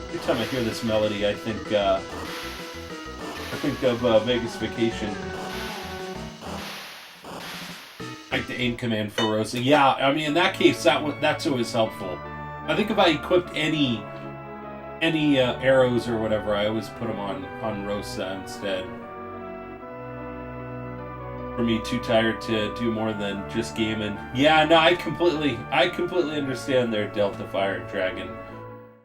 Every time I hear this melody, I think of Vegas Vacation. Like the aim command for Rosa. Yeah, I mean in that case, that's always helpful. I think if I equipped any arrows or whatever, I always put them on Rosa instead. For me, too tired to do more than just gaming. Yeah, no, I completely understand their Delta Fire Dragon.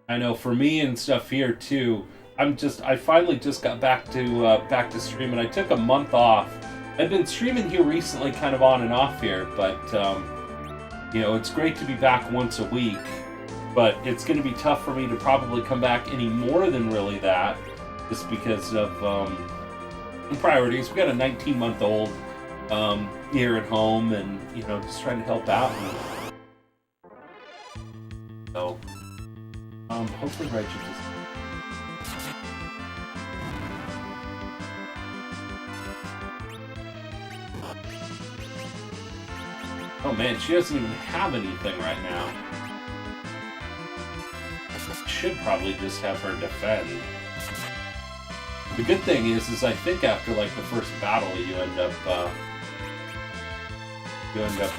I know for me and stuff here too. I finally just got back to streaming. I took a month off. I've been streaming here recently, kind of on and off here, but you know, it's great to be back once a week. But it's going to be tough for me to probably come back any more than really that, just because of priorities. We got a 19-month-old here at home, and you know, just trying to help out. So, hopefully, Rachel just. Oh man, she doesn't even have anything right now. Should probably just have her defend. The good thing is I think after like the first battle, you end up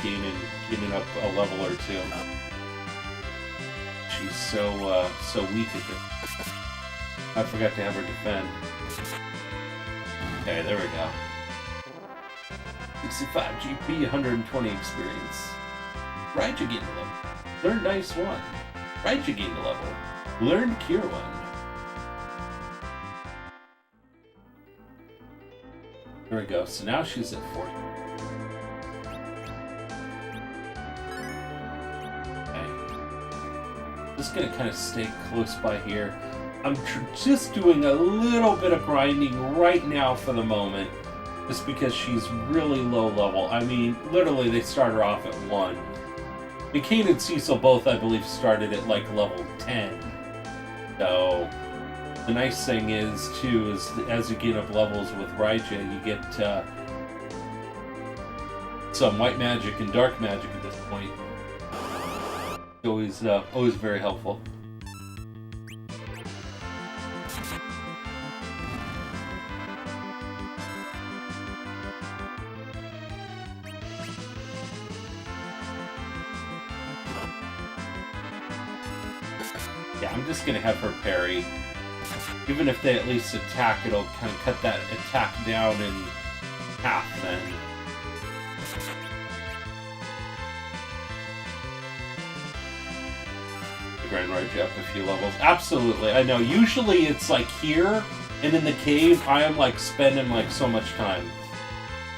gaining up a level or two. She's so weak at this. I forgot to have her defend. Okay, there we go. 65 GP, 120 experience. Raija gained a level. Learn Nice 1. Raija gained a level. Learn Cure 1. There we go. So now she's at 40. Okay. Just gonna kind of stay close by here. I'm just doing a little bit of grinding right now for the moment. Just because she's really low level. I mean, literally they start her off at 1. And Kane and Cecil both, I believe, started at like level 10. So, the nice thing is, too, is as you get up levels with Raija, you get some white magic and dark magic at this point. Always very helpful. Yeah, I'm just gonna have her parry. Even if they at least attack, it'll kind of cut that attack down in half then. Grind Raija up a few levels. Absolutely, I know. Usually it's like here, and in the cave, I am like spending like so much time.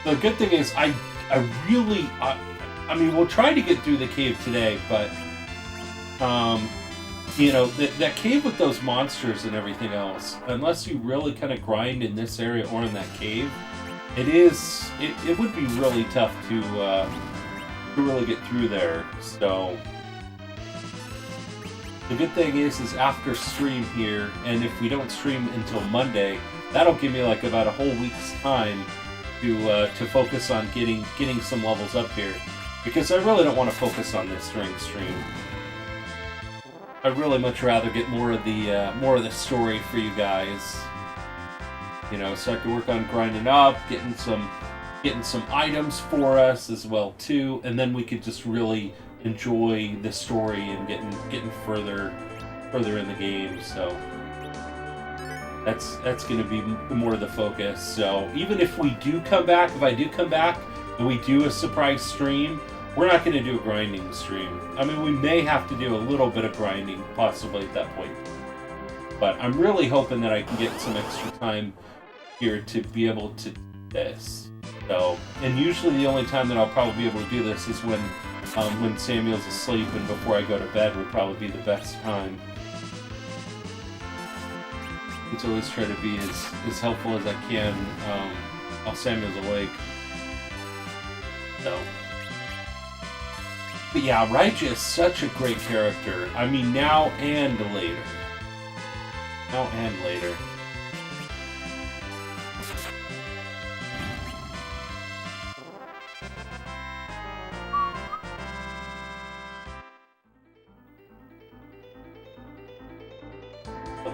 The good thing is I I mean, we'll try to get through the cave today, but you know, that cave with those monsters and everything else, unless you really kind of grind in this area or in that cave, it would be really tough to really get through there. So the good thing is after stream here, and if we don't stream until Monday, that'll give me like about a whole week's time to focus on getting some levels up here, because I really don't want to focus on this during stream. I'd really much rather get more of the story for you guys, you know, so I can work on grinding up, getting some items for us as well too, and then we could just really enjoy the story and getting further in the game. So that's going to be more of the focus. So even if I do come back and we do a surprise stream, we're not going to do a grinding stream. I mean, we may have to do a little bit of grinding possibly at that point, but I'm really hoping that I can get some extra time here to be able to do this. So, and usually the only time that I'll probably be able to do this is when Samuel's asleep and before I go to bed would probably be the best time. It's always try to be as helpful as I can while Samuel's awake. So, but yeah, Raija is such a great character. I mean, now and later. Now and later.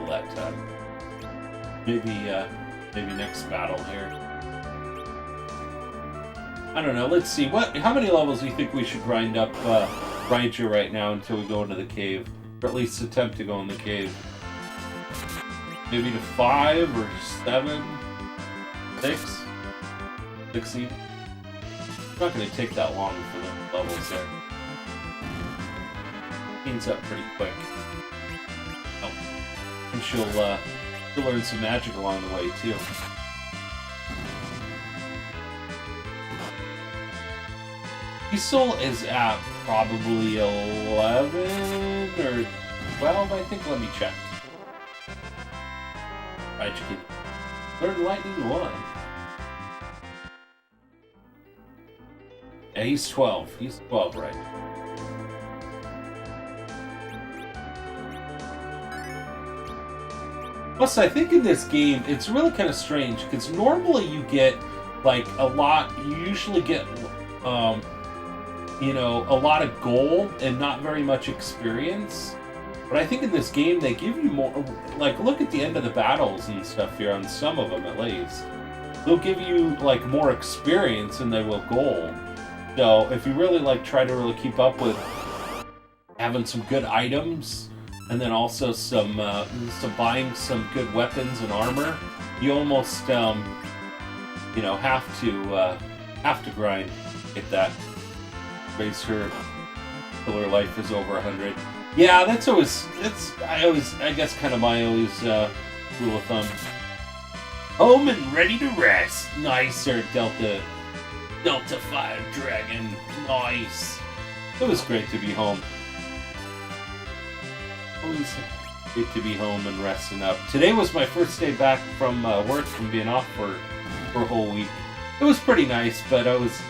That time. Maybe next battle here. I don't know. Let's see. How many levels do you think we should grind up Raija right now until we go into the cave, or at least attempt to go in the cave? Maybe to 5 or 7, 6, 6 even. It's not going to take that long for the levels there. Cleans up pretty quick. Oh, and she'll learn some magic along the way too. Diesel is at probably 11 or 12, I think. Let me check. Right, you can learn Lightning 1. Yeah, he's 12. He's 12, right? Plus, I think in this game, it's really kind of strange, because normally you get, like, you usually get, you know, a lot of gold and not very much experience. But I think in this game, they give you more, like, look at the end of the battles and stuff here, on some of them at least. They'll give you, like, more experience than they will gold. So, if you really, like, try to really keep up with having some good items, and then also some buying some good weapons and armor, you almost you know, have to grind to get that. Raise her till her life is over 100. Yeah, I guess kind of my rule of thumb. Home and ready to rest. Nice, sir, Delta 5 Dragon. Nice. It was great to be home. Always great to be home and resting up. Today was my first day back from work, from being off for a whole week. It was pretty nice, but I was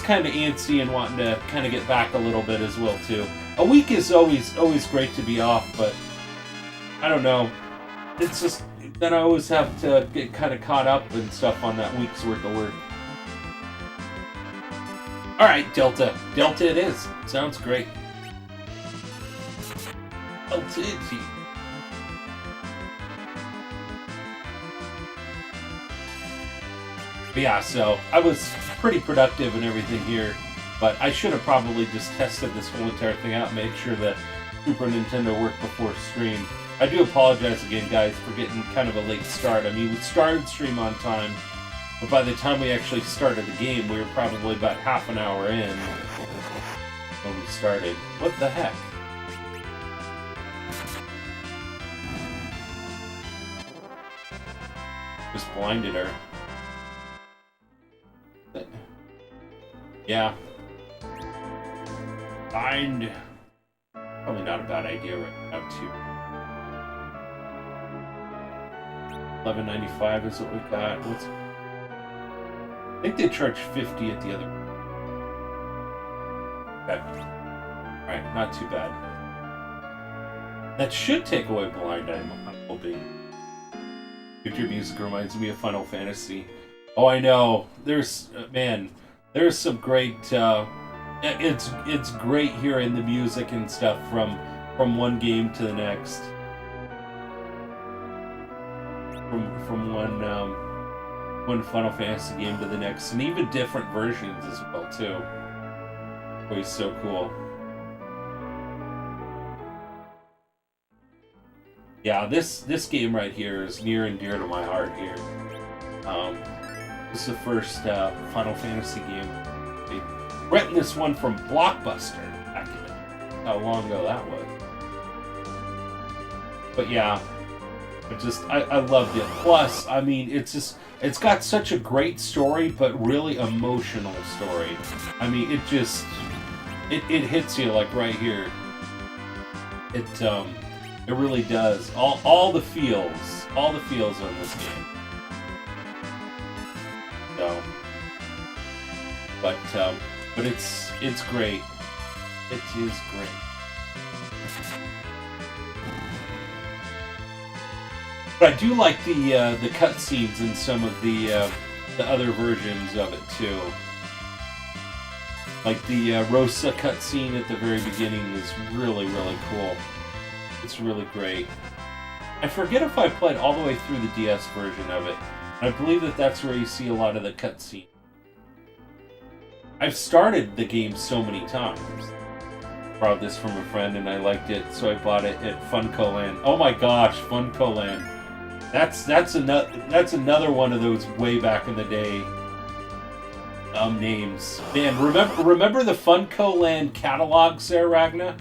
kind of antsy and wanting to kind of get back a little bit as well too. A week is always great to be off, but I don't know. It's just then I always have to get kind of caught up and stuff on that week's worth of work. All right, Delta it is. Sounds great. Delta it. But yeah, so I was pretty productive and everything here, but I should have probably just tested this whole entire thing out, made sure that Super Nintendo worked before stream. I do apologize again, guys, for getting kind of a late start. I mean, we started stream on time, but by the time we actually started the game, we were probably about half an hour in when we started. What the heck? Just blinded her. Yeah. Find. Probably not a bad idea right now, too. $11.95 is what we got. I think they charge $50 at the other. Okay. Alright, not too bad. That should take away blind, I'm hoping. Future music reminds me of Final Fantasy. Oh, I know. There's some great. It's great hearing the music and stuff from one game to the next. From one Final Fantasy game to the next, and even different versions as well too. Always so cool. Yeah, this game right here is near and dear to my heart here. This is the first Final Fantasy game. They rented this one from Blockbuster back in how long ago that was. But yeah, I loved it. Plus, I mean, it's got such a great story, but really emotional story. I mean, it hits you like right here. It really does. All the feels on this game. So, but it's great. It is great. But I do like the cutscenes in some of the other versions of it too. Like the Rosa cutscene at the very beginning is really, really cool. It's really great. I forget if I played all the way through the DS version of it. I believe that's where you see a lot of the cutscene. I've started the game so many times. Borrowed this from a friend and I liked it, so I bought it at Funko Land. Oh my gosh, Funko Land. That's another one of those way back in the day names. Man, remember the Funko Land catalogs there, Ragna?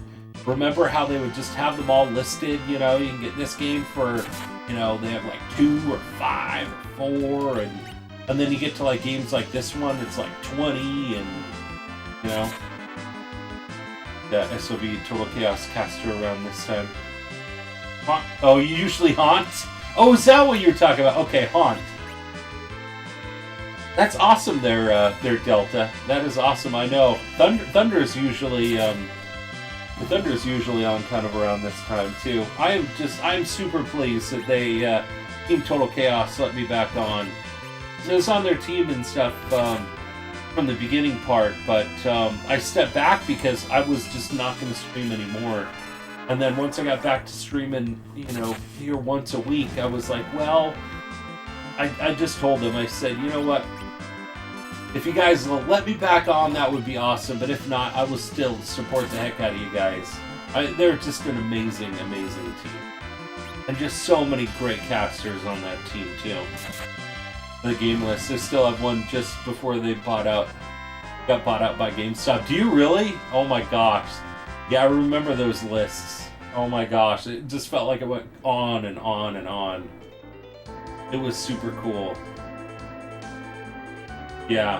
Remember how they would just have them all listed? You know, you can get this game for, you know, they have like 2 or 5 or 4, and then you get to like games like this one, it's like 20, and you know, the SOB Total Chaos caster around this time. Oh, you usually haunt? Oh, is that what you were talking about? Okay, haunt. That's awesome there, Delta. That is awesome. I know. Thunder's usually Thunder's usually on kind of around this time too. I'm super pleased that they Team Total Chaos let me back on. So I was on their team and stuff from the beginning part, but I stepped back because I was just not going to stream anymore. And then once I got back to streaming, you know, here once a week, I was like, well, I just told them, I said, you know what? If you guys will let me back on, that would be awesome. But if not, I will still support the heck out of you guys. They're just an amazing, amazing team. And just so many great casters on that team, too. The game list. They still have one just before they got bought out by GameStop. Do you really? Oh my gosh. Yeah, I remember those lists. Oh my gosh. It just felt like it went on and on and on. It was super cool. Yeah,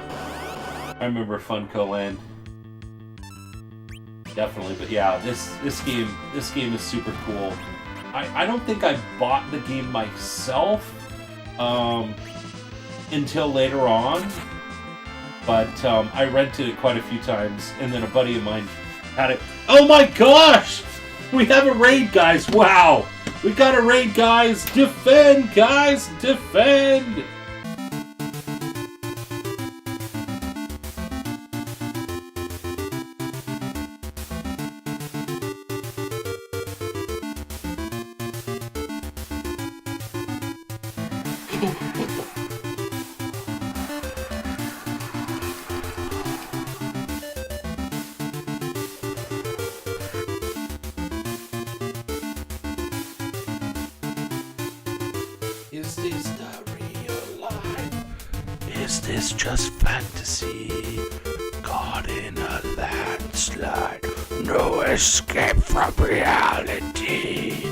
I remember Funko Land. Definitely, but yeah, this game is super cool. I don't think I bought the game myself until later on, but I rented it quite a few times, and then a buddy of mine had it. Oh my gosh! We have a raid, guys! Wow! We got a raid, guys! Defend, guys! Defend! Is this the real life? Is this just fantasy? Caught in a landslide, no escape from reality.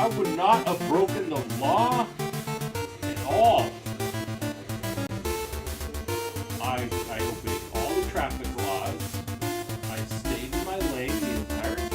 I would not have broken the law at all. I obeyed all the traffic laws. I stayed in my lane the entire time.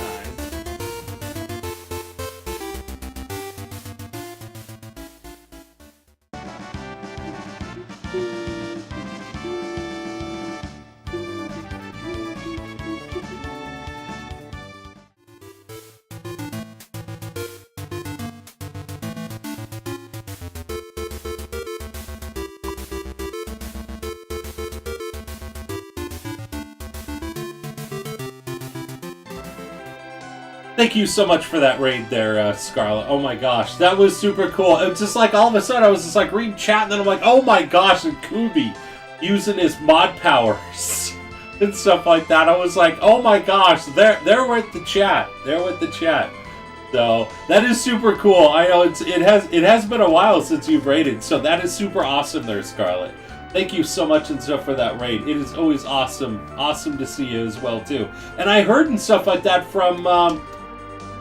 Thank you so much for that raid there, Scarlett. Oh my gosh, that was super cool. It was just like all of a sudden I was just like reading chat and then I'm like, oh my gosh, and Kubi using his mod powers and stuff like that. I was like, oh my gosh, they're with the chat. They're with the chat. So that is super cool. I know it has been a while since you've raided, so that is super awesome there, Scarlett. Thank you so much and stuff for that raid. It is always awesome to see you as well too. And I heard and stuff like that from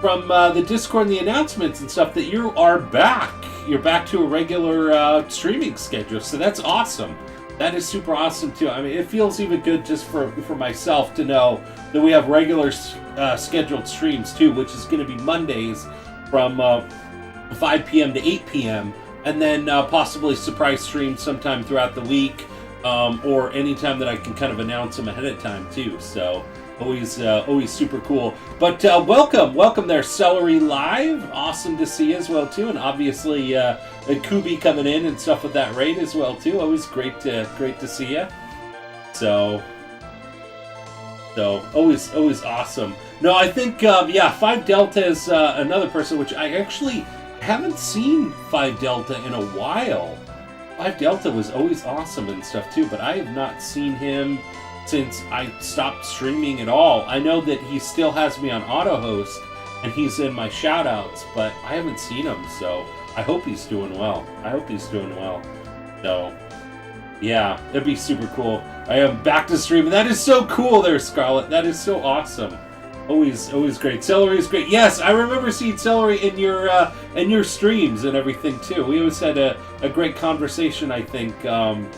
the Discord and the announcements and stuff that you are back. You're back to a regular streaming schedule, so that's awesome. That is super awesome too. I mean, it feels even good just for myself to know that we have regular scheduled streams too, which is going to be Mondays from 5 p.m. to 8 p.m. and then possibly surprise streams sometime throughout the week, or anytime that I can kind of announce them ahead of time too. So always super cool. But welcome there, Celery Live. Awesome to see you as well too, and obviously Kubi coming in and stuff with that raid as well too. Always great to see you. So always awesome. No, I think 5 Delta is another person which I actually haven't seen 5 Delta in a while. 5 Delta was always awesome and stuff too, but I have not seen him since I stopped streaming at all. I know that he still has me on auto host and he's in my shoutouts, but I haven't seen him, so I hope he's doing well. So yeah, that'd be super cool. I am back to streaming. That is so cool there, Scarlett. That is so awesome. Always great. Celery is great. Yes, I remember seeing Celery in your streams and everything too. We always had a great conversation, I think, and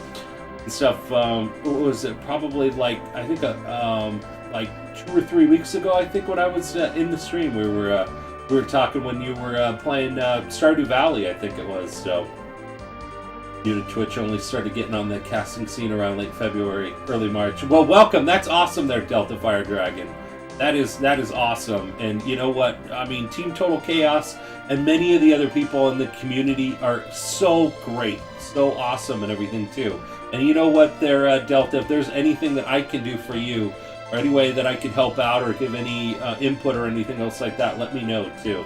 stuff. What was it? Probably like 2 or 3 weeks ago, I think, when I was in the stream. We were talking when you were playing Stardew Valley, I think it was. So you to Twitch only started getting on the casting scene around late February, early March. Well, welcome. That's awesome there, Delta Fire Dragon. That is awesome. And you know what? I mean, Team Total Chaos and many of the other people in the community are so great, so awesome and everything too. And you know what there, Delta, if there's anything that I can do for you, or any way that I can help out or give any input or anything else like that, let me know too.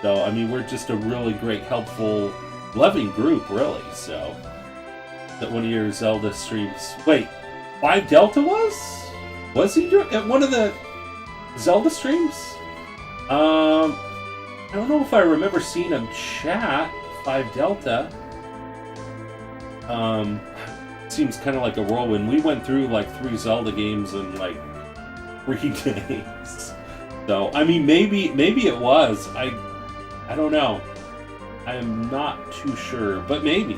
So, I mean, we're just a really great, helpful, loving group, really. So, that one of your Zelda streams. Wait, 5 Delta was? Was he at one of the Zelda streams? I don't know if I remember seeing him chat 5 Delta. Seems kind of like a whirlwind. We went through like 3 Zelda games in like 3 days. So, I mean, maybe it was. I don't know. I am not too sure, but maybe.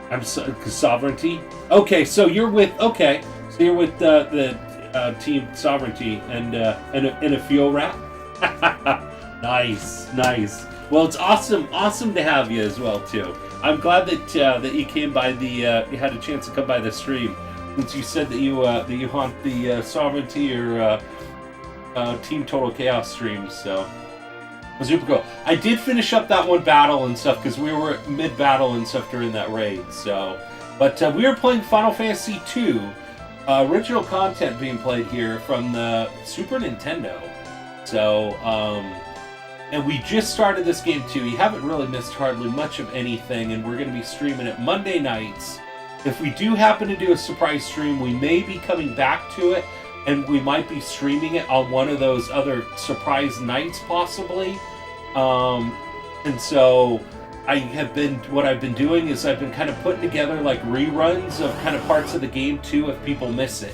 I'm Sovereignty. Okay, so you're with the Team Sovereignty and a fuel wrap. Nice. Well, it's awesome to have you as well too. I'm glad that you came by you had a chance to come by the stream, since you said that you haunt the Sovereignty or Team Total Chaos streams. So it was super cool. I did finish up that one battle and stuff because we were mid battle and stuff during that raid. So, but we were playing Final Fantasy II. Original content being played here from the Super Nintendo. So, and we just started this game too. You haven't really missed hardly much of anything, and we're going to be streaming it Monday nights. If we do happen to do a surprise stream, we may be coming back to it, and we might be streaming it on one of those other surprise nights, possibly. And so what I've been doing is I've been kind of putting together like reruns of kind of parts of the game too, if people miss it.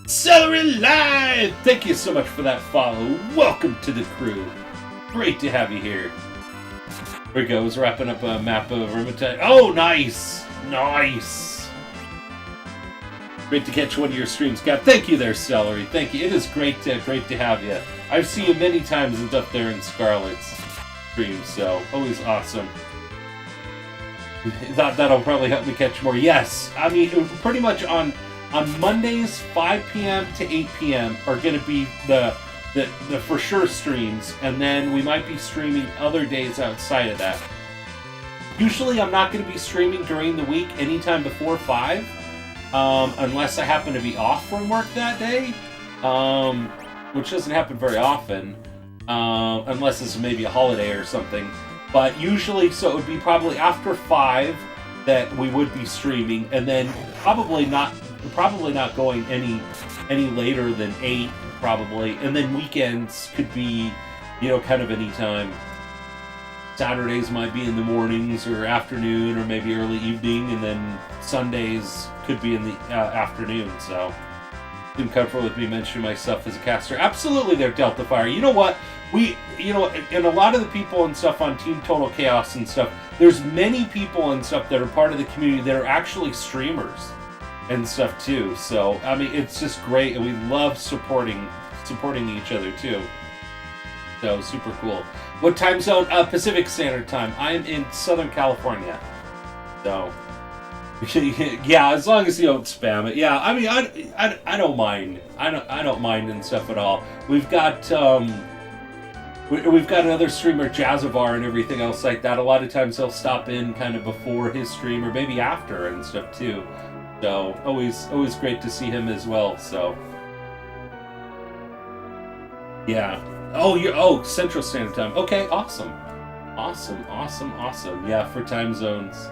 Celery Live! Thank you so much for that follow. Welcome to the crew. Great to have you here. Here we go. I was wrapping up a map of Vermintide. Oh, nice! Nice! Great to catch one of your streams, Cap. Thank you there, Celery. Thank you. It is great to have you. I've seen you many times and up there in Scarlet's streams, so always awesome. That'll probably help me catch more. Yes, I mean, pretty much on Mondays, 5 p.m. to 8 p.m. are going to be the for sure streams, and then we might be streaming other days outside of that. Usually I'm not going to be streaming during the week anytime before 5, unless I happen to be off from work that day, which doesn't happen very often, unless it's maybe a holiday or something. But usually, so it would be probably after 5 that we would be streaming, and then probably not going any later than 8, probably. And then weekends could be, kind of any time. Saturdays might be in the mornings or afternoon or maybe early evening, and then Sundays could be in the afternoon. So, I'm comfortable with me mentioning myself as a caster. Absolutely, there, Delta Fire. You know what? And a lot of the people and stuff on Team Total Chaos and stuff, there's many people and stuff that are part of the community that are actually streamers and stuff too. So, I mean, it's just great, and we love supporting each other too. So, super cool. What time zone? Pacific Standard Time. I am in Southern California. So, yeah, as long as you don't spam it. Yeah, I mean, I don't mind. I don't mind and stuff at all. We've got another streamer, Jazzavar, and everything else like that. A lot of times he'll stop in kind of before his stream or maybe after and stuff too. So always great to see him as well. So yeah. Oh, Central Standard Time. Okay, awesome. Yeah, for time zones.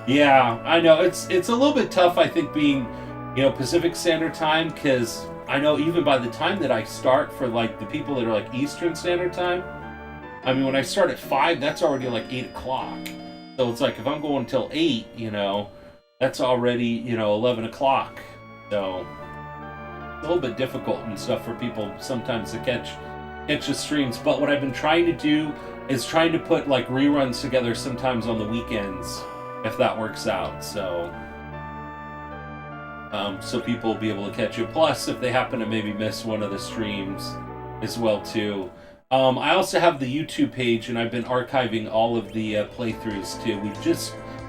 Yeah, I know it's a little bit tough. I think being Pacific Standard Time, because I know even by the time that I start for like the people that are like Eastern Standard Time, I mean when I start at 5, that's already like 8 o'clock. So it's like if I'm going till 8, that's already 11 o'clock. So it's a little bit difficult and stuff for people sometimes to catch the streams. But what I've been trying to do is trying to put like reruns together sometimes on the weekends, if that works out. So people will be able to catch it. Plus, if they happen to maybe miss one of the streams as well too. I also have the YouTube page, and I've been archiving all of the playthroughs too.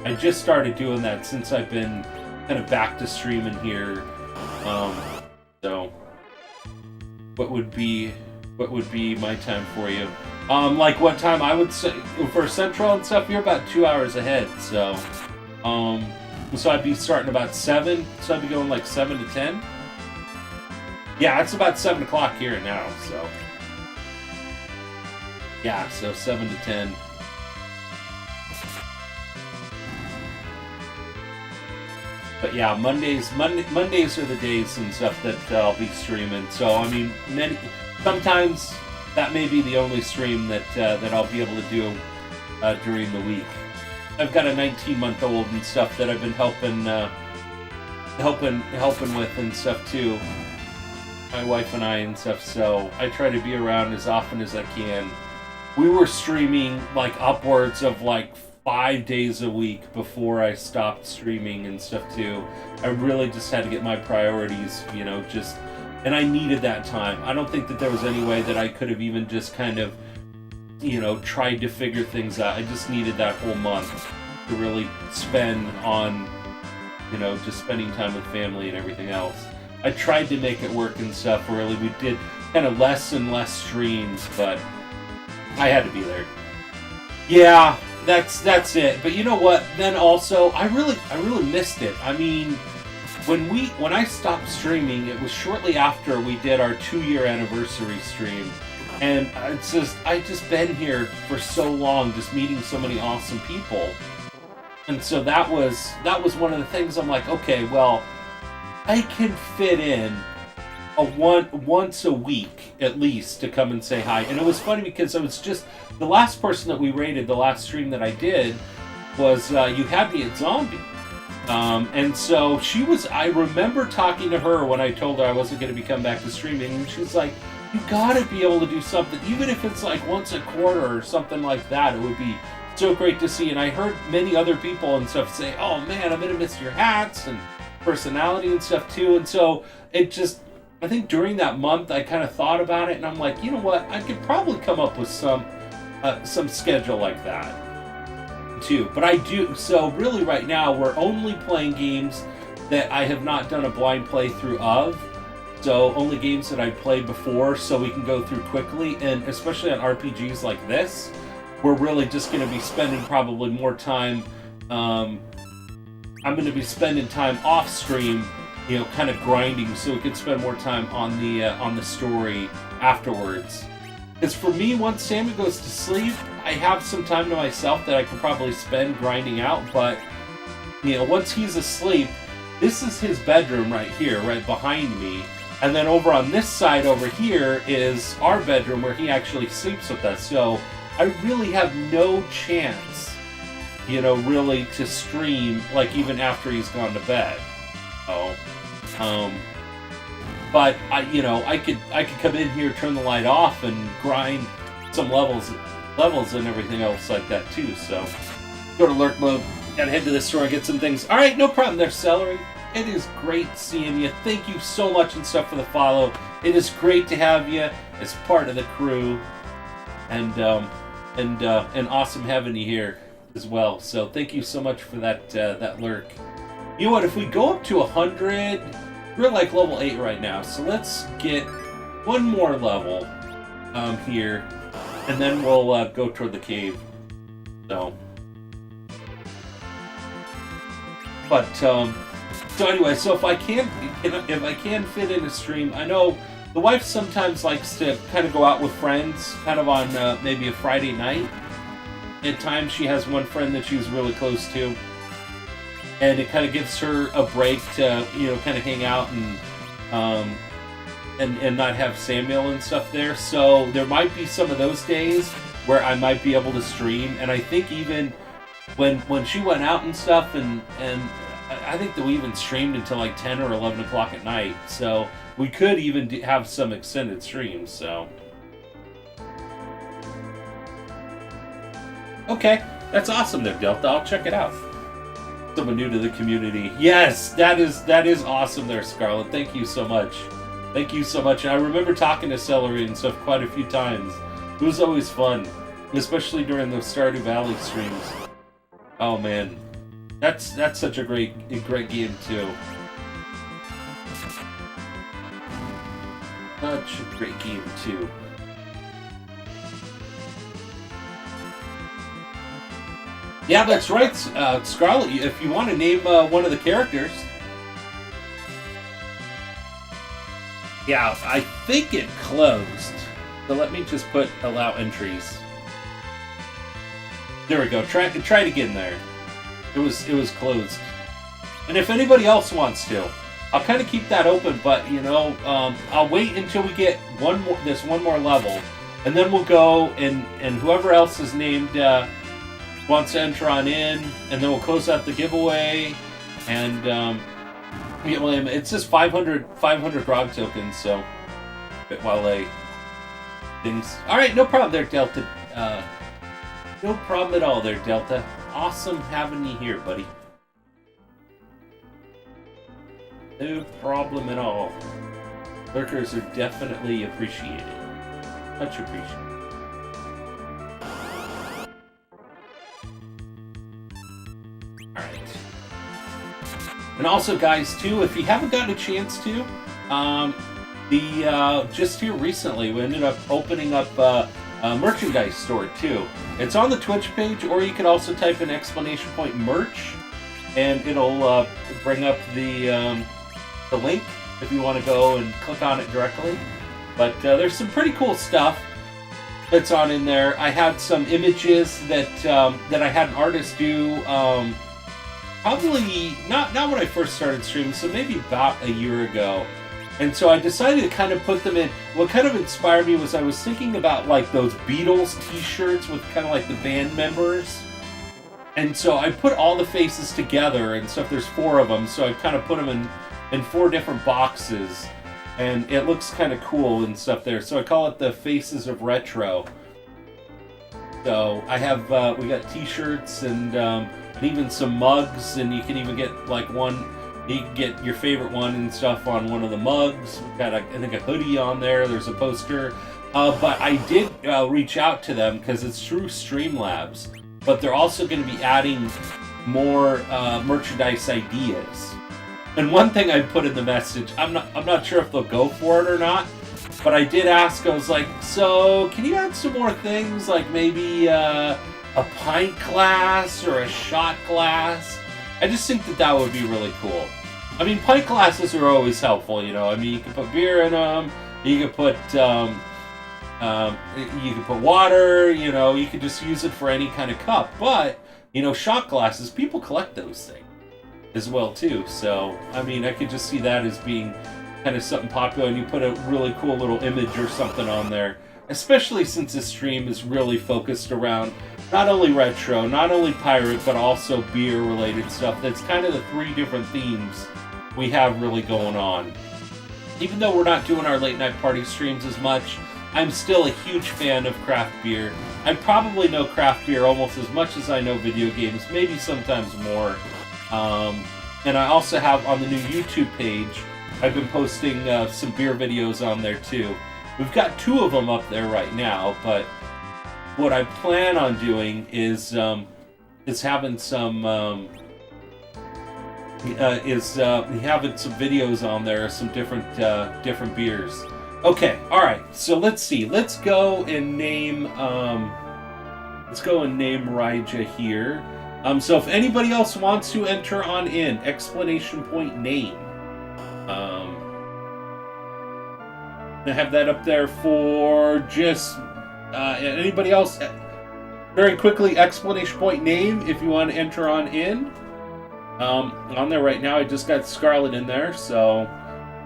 I just started doing that since I've been kind of back to streaming here. So what would be my time for you? Like what time? I would say for Central and stuff, you're about 2 hours ahead. So so I'd be starting about 7. So I'd be going like 7 to 10. Yeah, it's about 7 o'clock here now. So yeah, so 7 to 10. But yeah, Mondays are the days and stuff that I'll be streaming. So I mean, sometimes that may be the only stream that I'll be able to do during the week. I've got a 19-month-old and stuff that I've been helping with and stuff too. My wife and I and stuff. So I try to be around as often as I can. We were streaming like upwards of like 5 days a week before I stopped streaming and stuff too. I really just had to get my priorities, and I needed that time. I don't think that there was any way that I could have even just kind of, tried to figure things out. I just needed that whole month to really spend on, just spending time with family and everything else. I tried to make it work and stuff. Really, we did kind of less and less streams, but I had to be there. Yeah. That's it. But you know what? Then also, I really missed it. I mean, when I stopped streaming, it was shortly after we did our 2-year anniversary stream, and I just been here for so long, just meeting so many awesome people, and so that was one of the things. I'm like, okay, well, I can fit in once a week at least to come and say hi. And it was funny because I was just the last person that we rated, the last stream that I did was You Had Me at Zombie. And so I remember talking to her when I told her I wasn't going to be coming back to streaming, and she's like, you gotta be able to do something, even if it's like once a quarter or something like that. It would be so great to see. And I heard many other people and stuff say, oh man, I'm gonna miss your hats and personality and stuff too. And so it just, I think during that month I kind of thought about it, and I'm like, you know what, I could probably come up with some schedule like that too. But I do, so really right now we're only playing games that I have not done a blind playthrough of. So only games that I played before, so we can go through quickly. And especially on RPGs like this, we're really just going to be spending probably more time. I'm going to be spending time off stream, you know, kind of grinding, so we can spend more time on the story afterwards. Because for me, once Sammy goes to sleep, I have some time to myself that I can probably spend grinding out. But you know, once he's asleep, this is his bedroom right here, right behind me. And then over on this side over here is our bedroom where he actually sleeps with us. So I really have no chance, you know, really to stream, like even after he's gone to bed. So, but I could come in here, turn the light off, and grind some levels and everything else like that too. So go to lurk mode, gotta head to the store and get some things. All right, no problem there, Celery. It is great seeing you. Thank you so much and stuff for the follow. It is great to have you as part of the crew, and awesome having you here as well. So thank you so much for that lurk. You know what? If we go up to 100, we're like level 8 right now. So let's get one more level here, and then we'll go toward the cave. So, but so anyway, so if I can fit in a stream, I know the wife sometimes likes to kind of go out with friends, kind of on maybe a Friday night. At times she has one friend that she's really close to, and it kind of gives her a break to, you know, kind of hang out and not have Samuel and stuff there. So there might be some of those days where I might be able to stream, and I think even when she went out and stuff, and I think that we even streamed until like 10 or 11 o'clock at night, so we could even have some extended streams, so. Okay, that's awesome there, Delta. I'll check it out. Someone new to the community. Yes, that is awesome there, Scarlett. Thank you so much. Thank you so much. And I remember talking to Celery and stuff quite a few times. It was always fun, especially during those Stardew Valley streams. Oh man. That's such a great game too. Such a great game too. Yeah, that's right, Scarlett. If you want to name one of the characters. Yeah, I think it closed. So let me just put allow entries. There we go. Try it again there. It was closed. And if anybody else wants to, I'll kind of keep that open, but you know, I'll wait until we get one more level, and then we'll go and whoever else is named wants to enter on in, and then we'll close out the giveaway, and it's just 500 grog tokens, so while things. All right, no problem there, Delta. No problem at all there, Delta. Awesome having you here, buddy. No problem at all. Lurkers are definitely appreciated. Much appreciated. Alright. And also, guys, too, if you haven't gotten a chance to, just here recently, we ended up opening up a merchandise store, too. It's on the Twitch page, or you can also type in ! merch, and it'll bring up the link if you want to go and click on it directly. But there's some pretty cool stuff that's on in there. I had some images that I had an artist do, probably not when I first started streaming, so maybe about a year ago. And so I decided to kind of put them in. What kind of inspired me was I was thinking about like those Beatles t-shirts with kind of like the band members. And so I put all the faces together and stuff. There's 4 of them, so I kind of put them in 4 different boxes. and it looks kind of cool and stuff there. So I call it the Faces of Retro. So I have we got T-shirts and even some mugs, and you can even get like one. You can get your favorite one and stuff on one of the mugs. We've got I think a hoodie on there. There's a poster. But I did reach out to them because it's through Streamlabs. But they're also going to be adding more merchandise ideas. And one thing I put in the message, I'm not sure if they'll go for it or not. But I did ask. I was like, so can you add some more things, like maybe a pint glass or a shot glass? I just think that would be really cool. I mean, pint glasses are always helpful, you know. I mean, you can put beer in them. You can put water. You know, you can just use it for any kind of cup. But you know, shot glasses, people collect those things as well too. So I mean, I could just see that as being kind of something popular, and you put a really cool little image or something on there. Especially since this stream is really focused around not only retro, not only pirate, but also beer-related stuff. That's kind of the three different themes we have really going on. Even though we're not doing our late-night party streams as much, I'm still a huge fan of craft beer. I probably know craft beer almost as much as I know video games, maybe sometimes more. And I also have on the new YouTube page, I've been posting some beer videos on there too. We've got 2 of them up there right now, but what I plan on doing is having some having some videos on there, some different beers. Okay, all right. So let's see. Let's go and name Raija here. So if anybody else wants to enter on in, exclamation point name. I have that up there for just anybody else. Very quickly, exclamation point name if you want to enter on in. On there right now, I just got Scarlet in there, so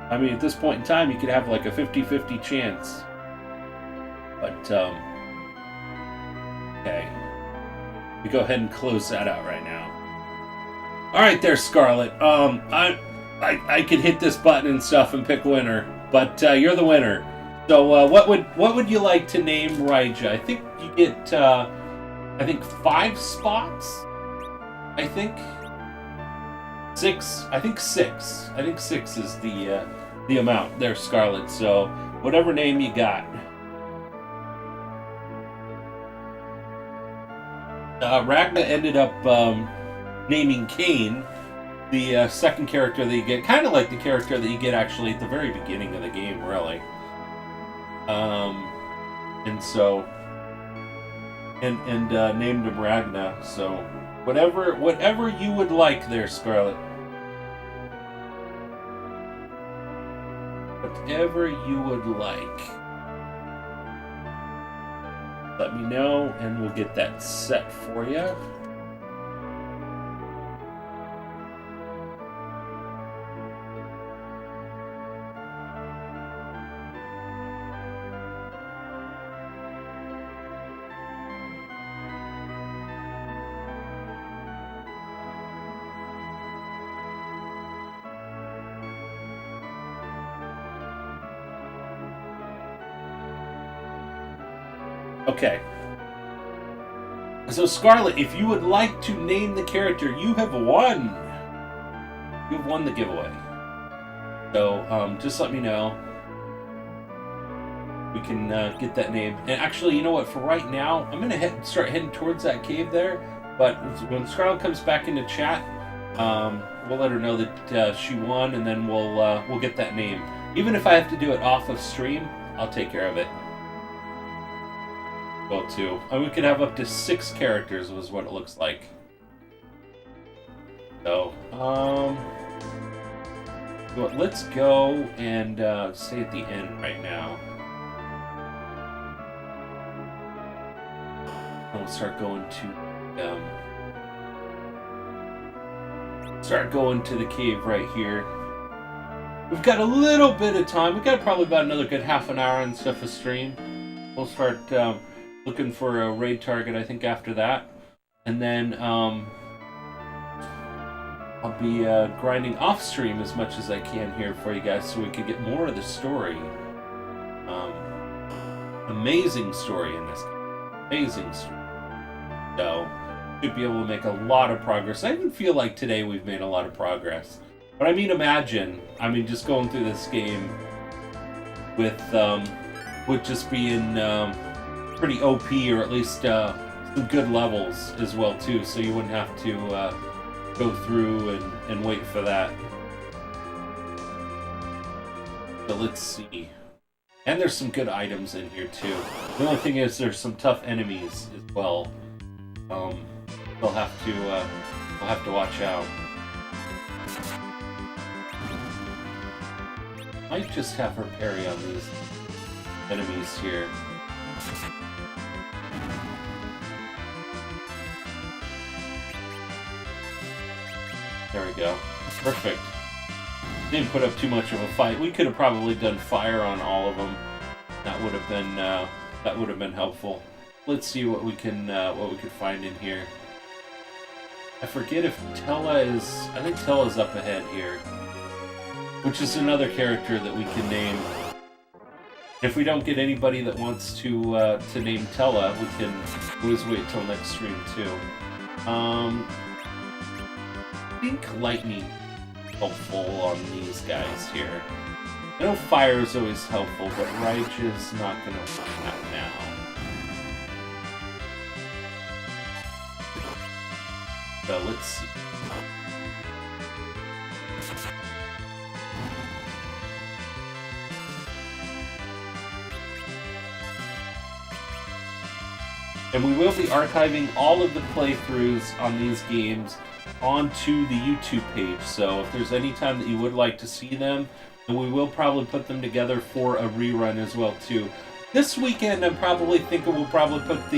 I mean, at this point in time, you could have like a 50-50 chance. But okay, we go ahead and close that out right now. All right, there, Scarlet. I could hit this button and stuff and pick winner. But you're the winner. So what would you like to name Raija? I think you get 5 spots. I think 6. I think 6. I think 6 is the amount there, Scarlet. So whatever name you got. Ragna ended up naming Kane, the second character that you get, kind of like the character that you get actually at the very beginning of the game, really. And so, and named him Ragna. So, whatever you would like there, Scarlet. Whatever you would like. Let me know, and we'll get that set for you. Okay. So Scarlet, if you would like to name the character, you have won. You've won the giveaway. So just let me know. We can get that name. And actually, you know what? For right now, I'm gonna start heading towards that cave there. But when Scarlet comes back into chat, we'll let her know that she won, and then we'll get that name. Even if I have to do it off of stream, I'll take care of it. Well, too. And we could have up to 6 characters, was what it looks like. So, let's go and say at the end right now. We'll start going to the cave right here. We've got a little bit of time. We've got probably about another good half an hour and stuff of stream. We'll start looking for a raid target, I think, after that. And then I'll be grinding off stream as much as I can here for you guys so we can get more of the story. Amazing story in this game. Amazing story. So, should be able to make a lot of progress. I even feel like today we've made a lot of progress. But I mean, imagine, just going through this game with just being pretty OP, or at least some good levels as well too, so you wouldn't have to go through and wait for that. So let's see. And there's some good items in here too. The only thing is there's some tough enemies as well. We'll have to watch out. Might just have her parry on these enemies here. There we go. Perfect. Didn't put up too much of a fight. We could have probably done fire on all of them. That would have been helpful. Let's see what we can find in here. I forget if Tella is. I think Tella's up ahead here, which is another character that we can name. If we don't get anybody that wants to name Tella, we can always wait till next stream too. I think lightning is helpful on these guys here. I know fire is always helpful, but Rage is not going to work out now. So let's see. And we will be archiving all of the playthroughs on these games onto the YouTube page. So if there's any time that you would like to see them, and we will probably put them together for a rerun as well too. This weekend I'm probably thinking we'll probably put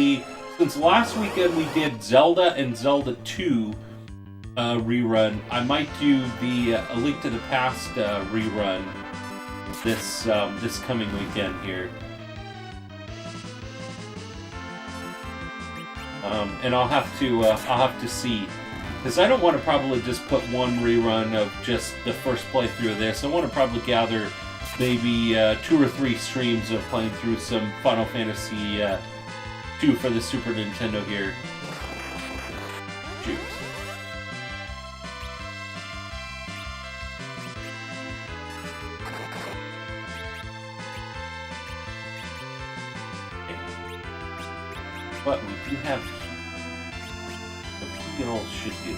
since last weekend we did Zelda and Zelda 2 rerun, I might do the A Link to the Past rerun this coming weekend here. And I'll have to see, because I don't want to probably just put one rerun of just the first playthrough of this. I want to probably gather maybe 2 or 3 streams of playing through some Final Fantasy 2 for the Super Nintendo here. Shoot. But we do have the heal should do.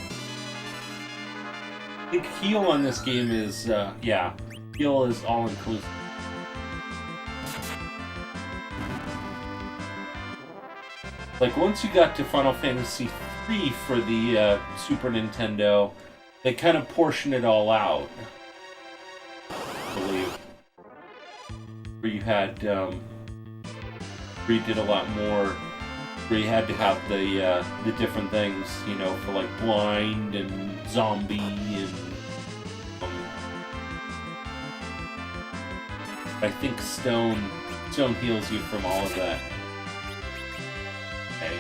I think heal on this game is heal is all inclusive. Like once you got to Final Fantasy 3 for the Super Nintendo, they kind of portion it all out. I believe. Where you had where you did a lot more. Where you had to have the different things, you know, for like blind and zombie and I think stone heals you from all of that. Okay.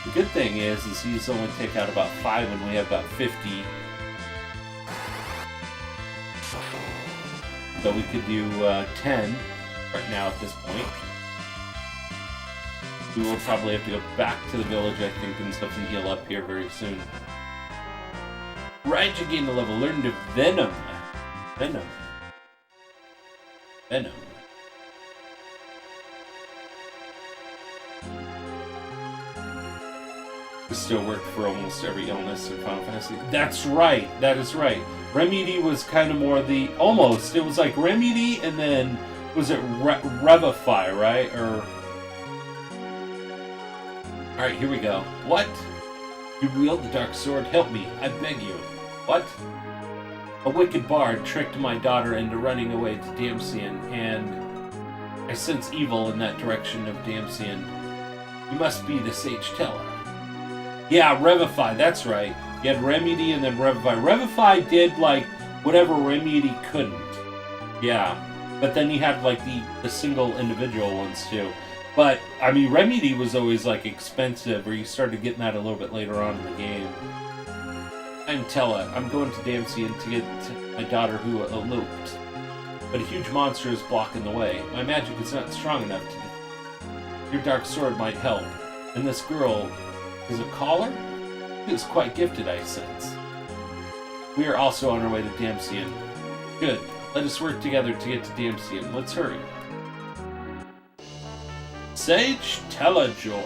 The good thing is these only take out about 5 when we have about 50. So we could do 10 right now at this point. We will probably have to go back to the village, I think, and stuff and heal up here very soon. Right, you gain the level. Learn to Venom. Venom. It still worked for almost every illness in Final Fantasy. That's right. That is right. Remedy was kind of more the... Almost. It was like Remedy and then... Was it Revify, right? Or... Alright, here we go. What? You wield the dark sword? Help me, I beg you. What? A wicked bard tricked my daughter into running away to Damcyan, and I sense evil in that direction of Damcyan. You must be the Sage Tella. Yeah, Revify, that's right. You had Remedy and then Revify. Revify did, like, whatever Remedy couldn't. Yeah. But then you had, like, the single individual ones, too. But, I mean, Remedy was always, like, expensive, or you started getting that a little bit later on in the game. I'm Tella. I'm going to Damsian to get my daughter who eloped. But a huge monster is blocking the way. My magic is not strong enough to... Your dark sword might help. And this girl is a caller? She is quite gifted, I sense. We are also on our way to Damsian. Good. Let us work together to get to Damsian. Let's hurry. Sage Tella joined.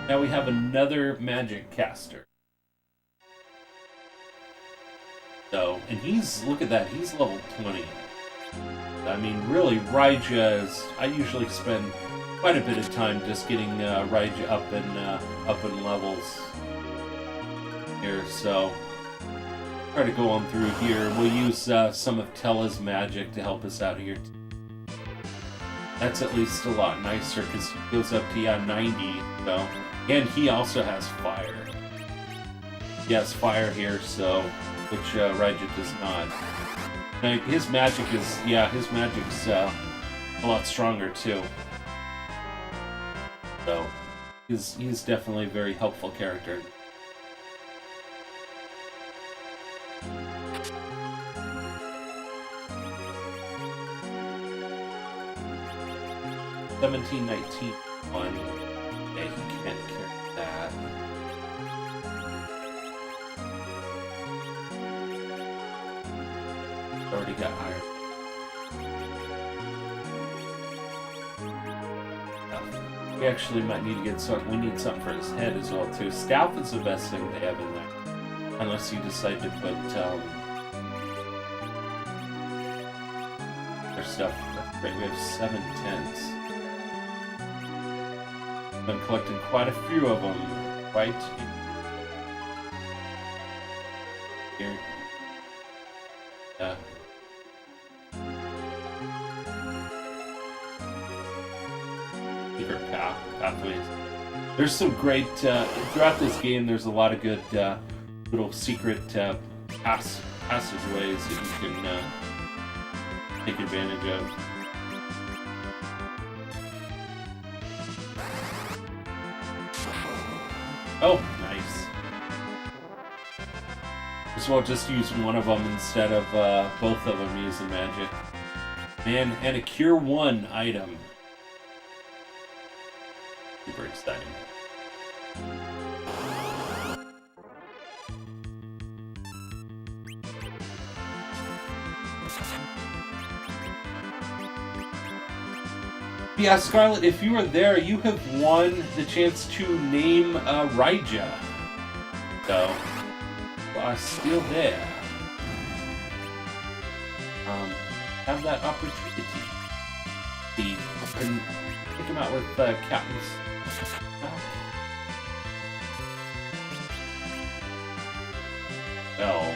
Now we have another magic caster. So, and he's, look at that, he's level 20. I mean, really, Raija is, I usually spend quite a bit of time just getting Raija up in levels here, so try to go on through here. We'll use some of Tella's magic to help us out here. That's at least a lot nicer, because he goes up to, 90, so, and he also has fire. He has fire here, so, which Raija does not. Now, his magic is, his magic's a lot stronger too. So, he's definitely a very helpful character. $17.19 one. Yeah, he can't carry that. Already got iron. We actually might need to get something. We need something for his head as well too. Staff is the best thing they have in there, unless you decide to put their stuff. Right, we have 7 tents. Been collecting quite a few of them, right here. Secret pathways. There's some great throughout this game. There's a lot of good little secret passageways that you can take advantage of. Oh, nice. So I'll just use one of them instead of both of them using magic. Man, and a Cure 1 item. Super exciting. Yeah, Scarlet, if you were there, you have won the chance to name Raija. So, you are still there. Have that opportunity. You can pick him out with Captain's. Well,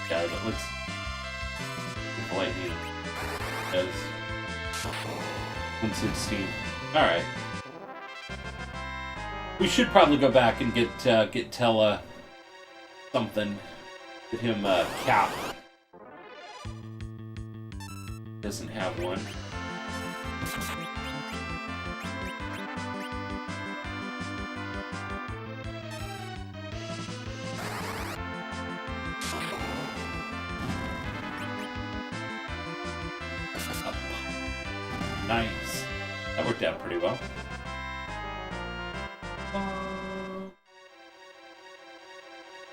yeah, but let's lightning does 116. All right. We should probably go back and get Tella something. Get him a cap. Doesn't have one. Nice. That worked out pretty well.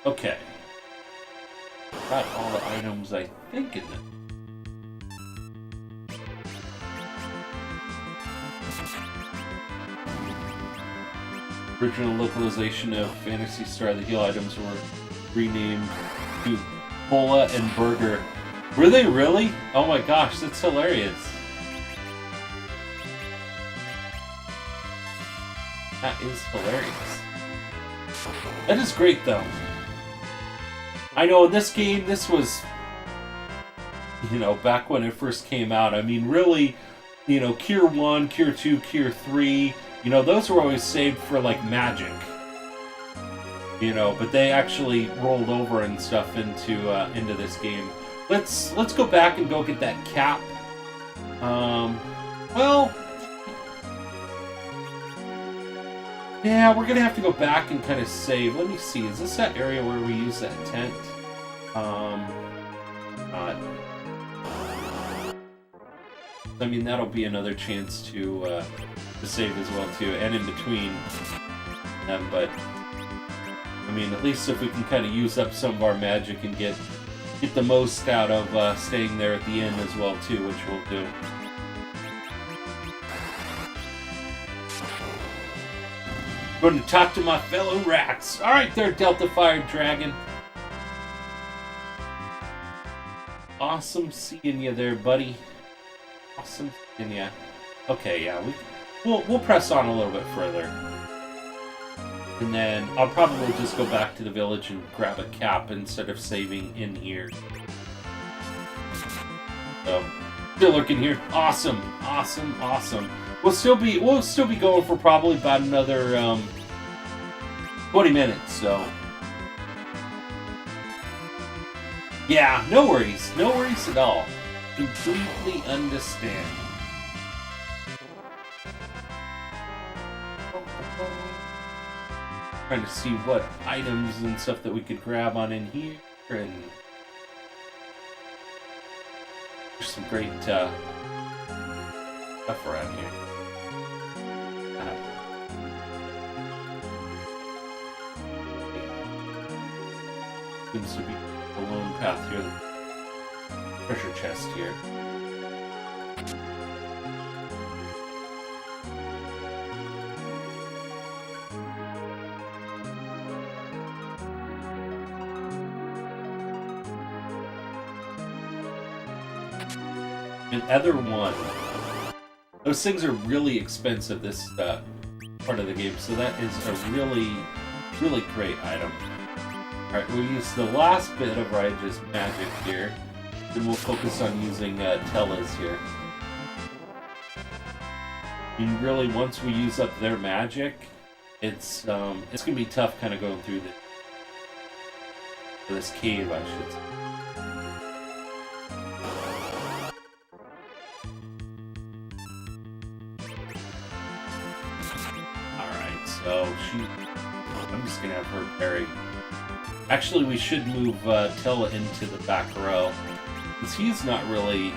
Okay. Got all the items I think in them. Original localization of Phantasy Star, the heal items were renamed to Bola and Burger. Were they really? Oh my gosh, that's hilarious. That is hilarious. That is great, though. I know in this game, this was, back when it first came out. I mean, really, Cure 1, Cure 2, Cure 3, those were always saved for, like, magic. But they actually rolled over and stuff into this game. Let's go back and go get that cap. Yeah, we're gonna have to go back and kind of save. Let me see. Is this that area where we use that tent? Not. I mean, that'll be another chance to save as well too, and in between them. But I mean, at least if we can kind of use up some of our magic and get the most out of staying there at the end as well too, which we'll do. Going to talk to my fellow rats. All right, there, Delta Fire Dragon. Awesome seeing you there, buddy. Awesome seeing you. Okay, yeah, we'll press on a little bit further, and then I'll probably just go back to the village and grab a cap instead of saving in here. So, still looking here. Awesome, awesome, awesome. We'll still be going for probably about another 20 minutes. So, yeah, no worries at all. Completely understand. Trying to see what items and stuff that we could grab on in here, and there's some great stuff around here. Seems to be a lone path here. Treasure chest here. Another one. Those things are really expensive, this part of the game, so that is a really, really great item. Alright, we'll use the last bit of Raja's magic here, then we'll focus on using Tella's here. And really, once we use up their magic, it's going to be tough kind of going through this cave, I should say. So I'm just gonna have her parry. Actually, we should move Tella into the back row, because he's not really.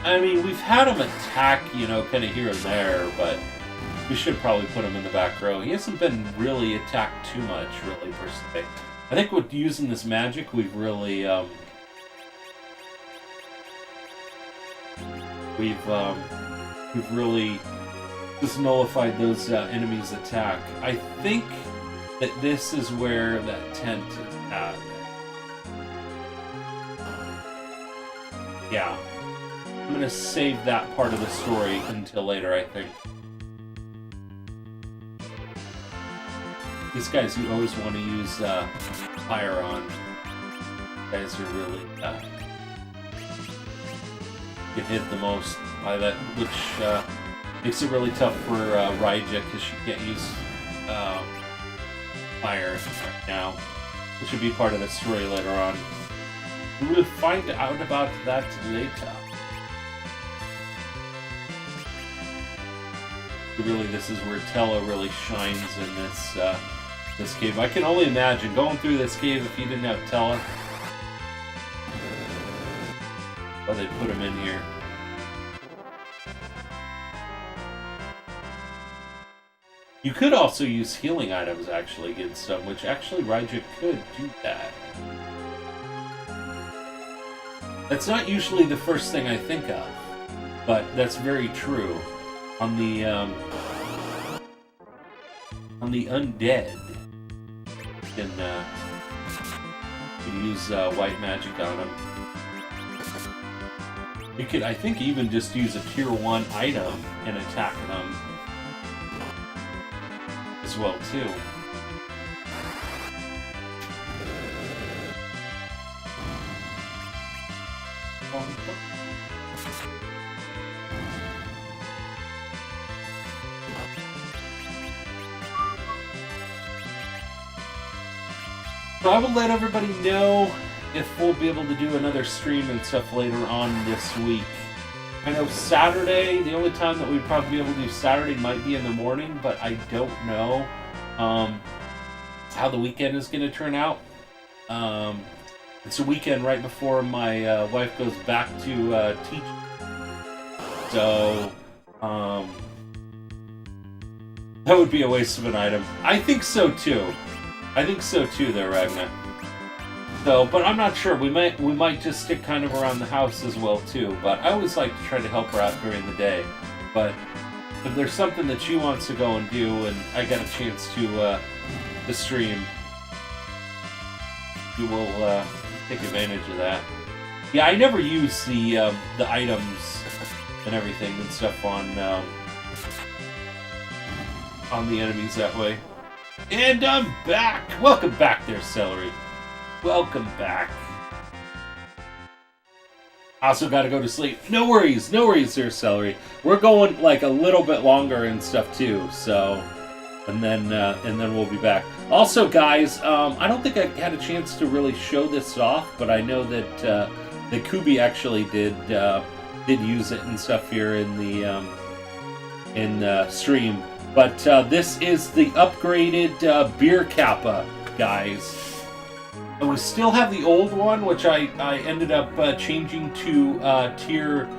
I mean, we've had him attack, you know, kind of here and there, but we should probably put him in the back row. He hasn't been really attacked too much, really, per se. I think with using this magic, we've really we've really just nullified those enemies' attack. I think that this is where that tent is at. Yeah. I'm gonna save that part of the story until later, I think. These guys you always want to use fire on. These guys are really get hit the most by that, which makes it really tough for Raija because she can't use fire right now, which should be part of the story later on. We will find out about that later. Really, this is where Tella really shines in this cave. I can only imagine going through this cave if you didn't have Tella. Oh, they put him in here. You could also use healing items, actually, against them, which actually Raija could do that. That's not usually the first thing I think of, but that's very true. On the undead, you can use white magic on them. You could, I think, even just use a tier 1 item and attack them as well too. So I will let everybody know if we'll be able to do another stream and stuff later on this week. I know Saturday, the only time that we'd probably be able to do Saturday might be in the morning, but I don't know. how the weekend is going to turn out. It's a weekend right before my wife goes back to teach. So, that would be a waste of an item. I think so too. There, Ragnar. So, but I'm not sure. We might just stick kind of around the house as well too. But I always like to try to help her out during the day. But if there's something that she wants to go and do, and I got a chance to stream, we will take advantage of that. Yeah, I never use the items and everything and stuff on the enemies that way. And I'm back! Welcome back there, Celery. Welcome back. Also gotta go to sleep. No worries there, Celery. We're going like a little bit longer and stuff too, so... And then we'll be back. Also, guys, I don't think I had a chance to really show this off, but I know that that Kubi actually did use it and stuff here in the stream. But this is the upgraded beer kappa, guys. And we still have the old one, which I ended up changing to tier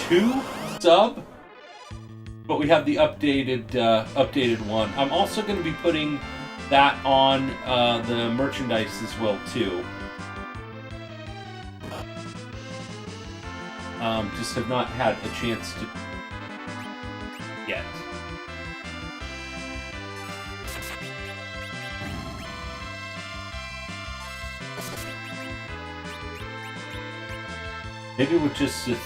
2 sub. But we have the updated one. I'm also going to be putting that on the merchandise as well too. Just have not had a chance to yet. Maybe with just the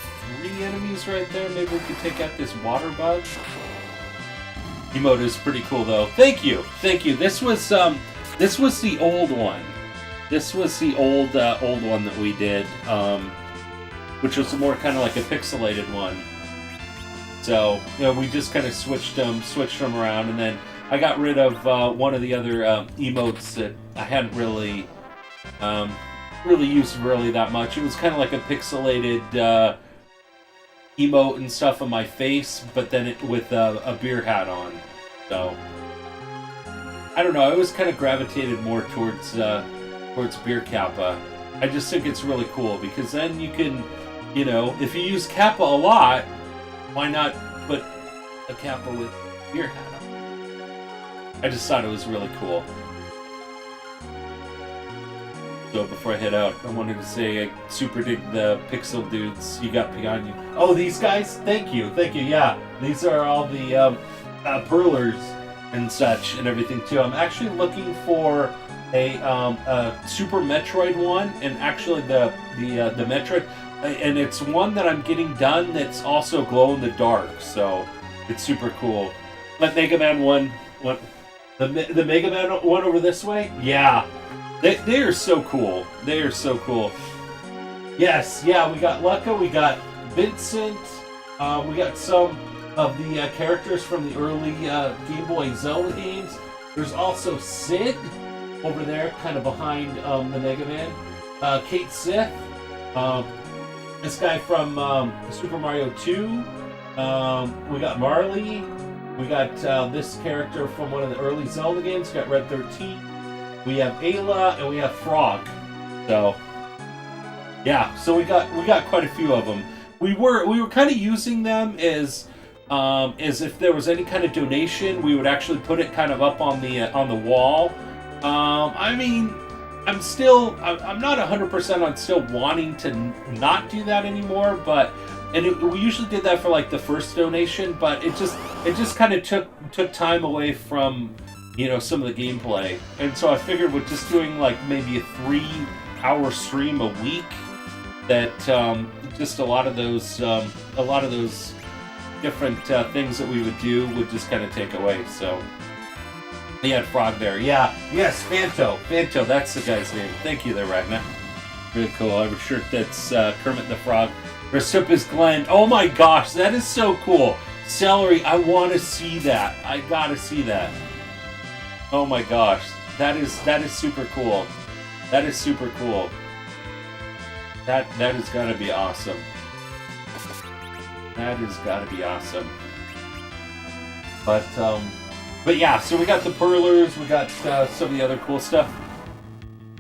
3 enemies right there, maybe we could take out this water bug. Emote is pretty cool though. Thank you. This was the old one. This was the old one that we did, which was more kind of like a pixelated one. So we just kind of switched them around, and then I got rid of one of the other emotes that I hadn't really used that much. It was kind of like a pixelated emote and stuff on my face, but then with a beer hat on. So I don't know. I always kind of gravitated more towards beer kappa. I just think it's really cool because then you can, if you use kappa a lot, why not put a kappa with beer hat on? I just thought it was really cool. So before I head out, I wanted to say I super dig the pixel dudes you got behind you. Oh, these guys? Thank you. Yeah, these are all the Perlers and such and everything too. I'm actually looking for a Super Metroid one, and actually the Metroid, and it's one that I'm getting done that's also glow in the dark. So it's super cool. Let Mega Man one, the Mega Man one over this way. Yeah. They are so cool. Yes, yeah, we got Lucca, we got Vincent, we got some of the characters from the early Game Boy Zelda games. There's also Sid over there, kind of behind the Mega Man. Kate Sith, this guy from Super Mario 2. We got Marley. We got this character from one of the early Zelda games. We got Red 13. We have Ayla and we have Frog. So yeah, so we got quite a few of them. We were kind of using them as if there was any kind of donation, we would actually put it kind of up on the wall. I mean, I'm not 100% on still wanting to not do that anymore, but we usually did that for like the first donation, but it just kind of took time away from some of the gameplay, and so I figured with just doing like maybe a 3-hour stream a week, that just a lot of those different things that we would do would just kind of take away. So we had Frog there. Yeah, yes, Fanto, that's the guy's name. Thank you there, Ragnar. Really cool. I have a shirt that's Kermit the Frog. Dressed up as Glenn. Oh my gosh, that is so cool. Celery, I want to see that. I gotta see that. Oh my gosh, that is super cool. That is super cool. That has got to be awesome. That has got to be awesome. But But yeah, so we got the perlers, we got some of the other cool stuff.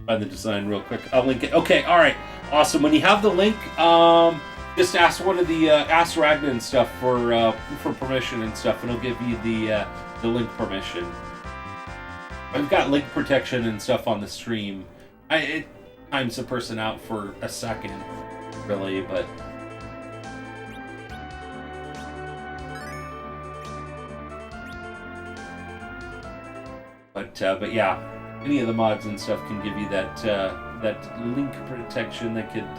Find the design real quick. I'll link it. Okay, all right, awesome. When you have the link, just ask one of the ask Ragnar and stuff for permission and stuff, and it'll give you the link permission. I've got link protection and stuff on the stream. It times a person out for a second, really, but. But yeah, any of the mods and stuff can give you that link protection that could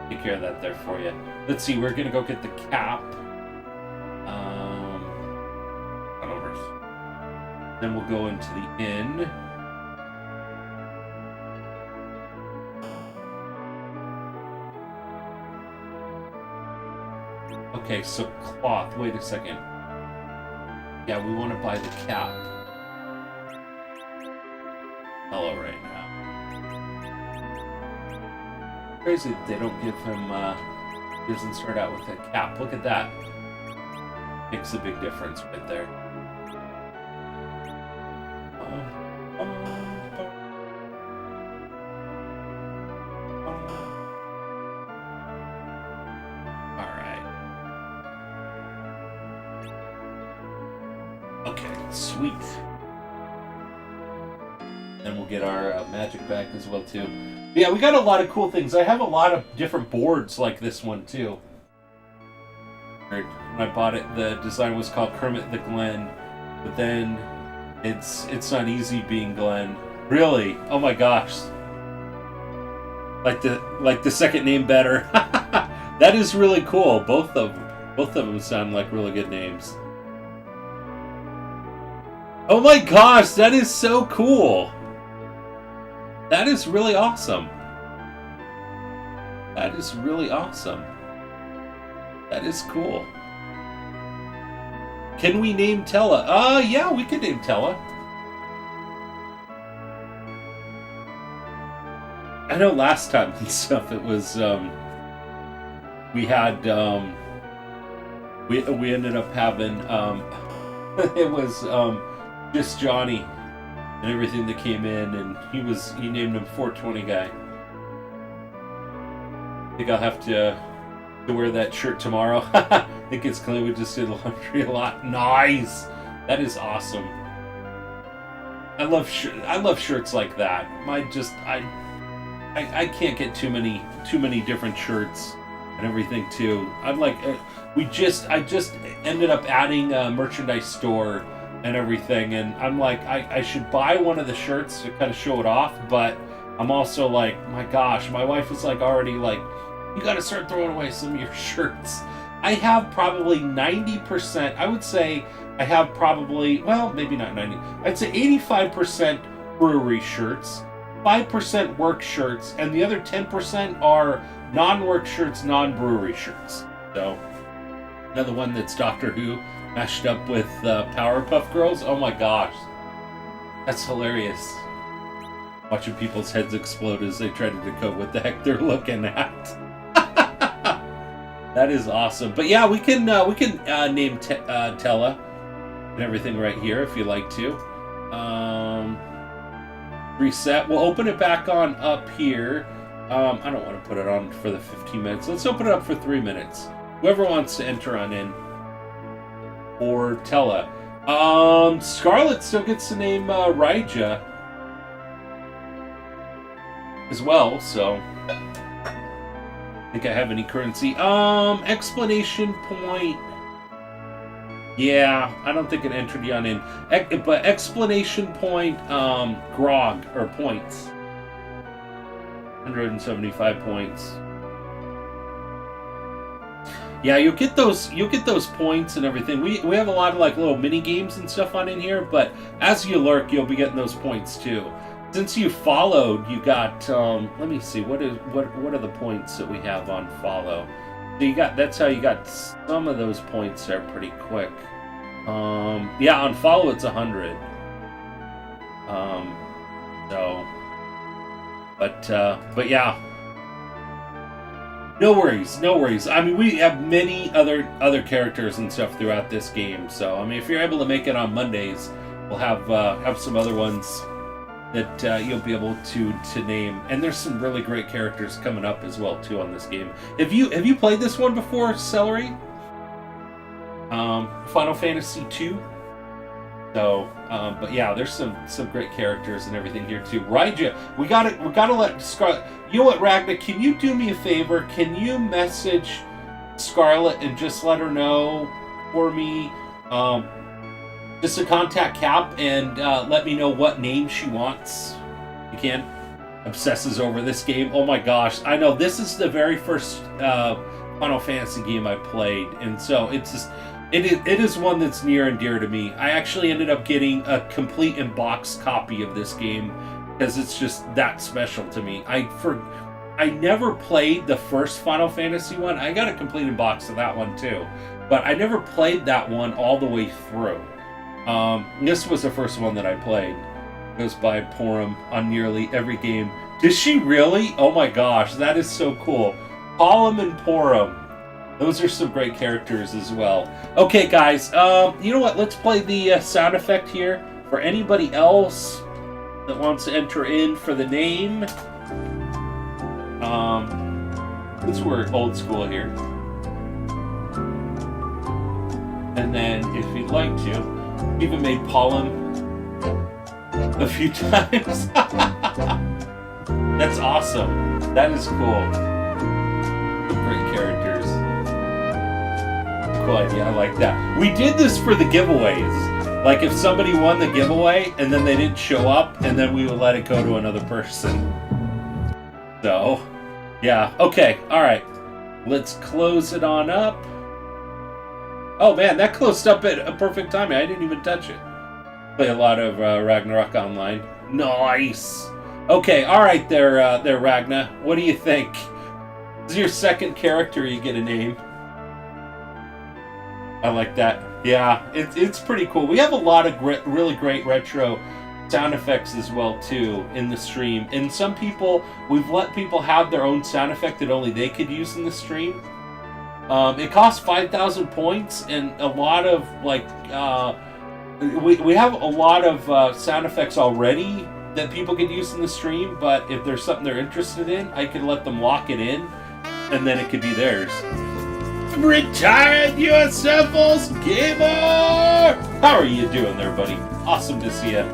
take care of that there for you. Let's see, we're gonna go get the cap. Over. Then we'll go into the inn. Okay, so cloth. Wait a second. Yeah, we want to buy the cap. Hello right now. Crazy that they don't give him, doesn't start out with a cap. Look at that. Makes a big difference right there. Alright. Okay, sweet. Then we'll get our magic back as well too. But yeah, we got a lot of cool things. I have a lot of different boards like this one too. When I bought it, the design was called Kermit the Glen, but then it's not easy being Glenn. Really? Oh my gosh! Like the second name better. That is really cool. Both of them sound like really good names. Oh my gosh, that is so cool. That is really awesome. That is really awesome. That is cool. Can we name Tella? Yeah, we could name Tella. I know last time and stuff it was we had we ended up having it was just Johnny and everything that came in, and he named him 420 guy. I think I'll have to wear that shirt tomorrow. I think it's clean. We just did laundry a lot. Nice. That is awesome. I love shirts like that. I can't get too many different shirts and everything too. I'm like I just ended up adding a merchandise store and everything, and I'm like, I should buy one of the shirts to kind of show it off, but I'm also like, my gosh, my wife is like already like, you gotta start throwing away some of your shirts. I have probably 90%, I would say I have probably, well, maybe not 90, I'd say 85% brewery shirts, 5% work shirts, and the other 10% are non-work shirts, non-brewery shirts. So, another one that's Doctor Who mashed up with Powerpuff Girls. Oh my gosh. That's hilarious. Watching people's heads explode as they try to decode what the heck they're looking at. That is awesome. But yeah, we can name Tella and everything right here if you like to. Reset. We'll open it back on up here. I don't want to put it on for the 15 minutes. Let's open it up for 3 minutes. Whoever wants to enter on in. Or Tella. Scarlet still gets the name Raija as well, so I think I have any currency. Explanation point. Yeah, I don't think it entered you on in. But explanation point, grog, or points. 175 points. Yeah, you'll get those points and everything. We have a lot of like little mini games and stuff on in here, but as you lurk, you'll be getting those points too. Since you followed, you got let me see, what are the points that we have on follow? So that's how you got some of those points there pretty quick. Yeah, on follow it's 100. But yeah. No worries. I mean, we have many other characters and stuff throughout this game. So, I mean, if you're able to make it on Mondays, we'll have some other ones that you'll be able to name. And there's some really great characters coming up as well too on this game. Have you played this one before, Celery? Final Fantasy II. So, but yeah, there's some great characters and everything here too. Raija, we gotta let Scarlet. You know what, Ragnar? Can you do me a favor? Can you message Scarlet and just let her know for me, just to contact Cap and let me know what name she wants. You can. Obsesses over this game. Oh my gosh, I know this is the very first Final Fantasy game I played, and so it's just. It is one that's near and dear to me. I actually ended up getting a complete in-box copy of this game because it's just that special to me. I never played the first Final Fantasy one. I got a complete in-box of that one too, but I never played that one all the way through. This was the first one that I played. It goes by Porum on nearly every game. Does she really? Oh my gosh, that is so cool. Porum and Porum. Those are some great characters as well. Okay, guys, you know what? Let's play the sound effect here for anybody else that wants to enter in for the name. Since we're old school here. And then, if you'd like to, even made Pollum a few times. That's awesome. That is cool. Great characters. Cool idea. I like that. We did this for the giveaways. Like if somebody won the giveaway and then they didn't show up, and then we would let it go to another person. So, yeah. Okay. All right. Let's close it on up. Oh man, that closed up at a perfect timing. I didn't even touch it. Play a lot of Ragnarok Online. Nice. Okay. All right. There, Ragna. What do you think? This is your second character you get a name. I like that. Yeah, it's pretty cool. We have a lot of really great retro sound effects as well too in the stream. And some people, we've let people have their own sound effect that only they could use in the stream. It costs 5,000 points, and a lot of like we have a lot of sound effects already that people could use in the stream. But if there's something they're interested in, I could let them lock it in, and then it could be theirs. Retired USFL's Gamer! How are you doing there, buddy? Awesome to see you.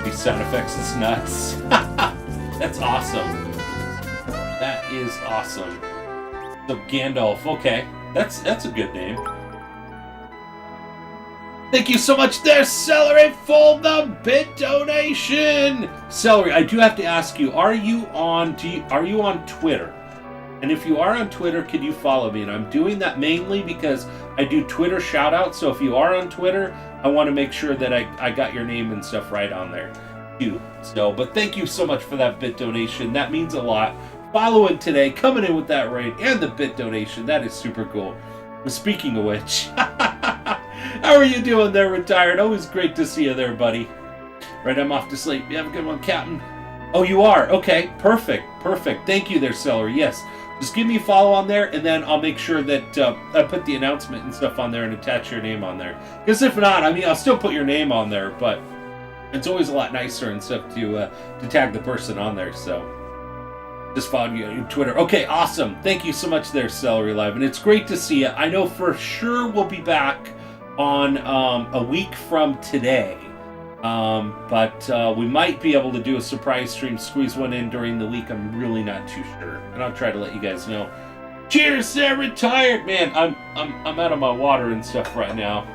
These sound effects is nuts. That's awesome. That is awesome. So Gandalf, okay. That's a good name. Thank you so much there, Celery, for the bit donation! Celery, I do have to ask you, are you on Twitter? And if you are on Twitter, could you follow me? And I'm doing that mainly because I do Twitter shoutouts. So if you are on Twitter, I want to make sure that I got your name and stuff right on there too. So, but thank you so much for that bit donation. That means a lot. Following today, coming in with that raid and the bit donation. That is super cool. Speaking of which, how are you doing there, Retired? Always great to see you there, buddy. Right, I'm off to sleep. You have a good one, Captain. Oh, you are? Okay, perfect. Thank you there, Celery. Yes. Just give me a follow on there, and then I'll make sure that I put the announcement and stuff on there and attach your name on there. Because if not, I mean, I'll still put your name on there, but it's always a lot nicer and stuff to tag the person on there. So just follow you on Twitter. Okay, awesome. Thank you so much there, Celery Live, and it's great to see you. I know for sure we'll be back on a week from today. But we might be able to do a surprise stream, squeeze one in during the week. I'm really not too sure, and I'll try to let you guys know. Cheers, there, Retired man. I'm out of my water and stuff right now,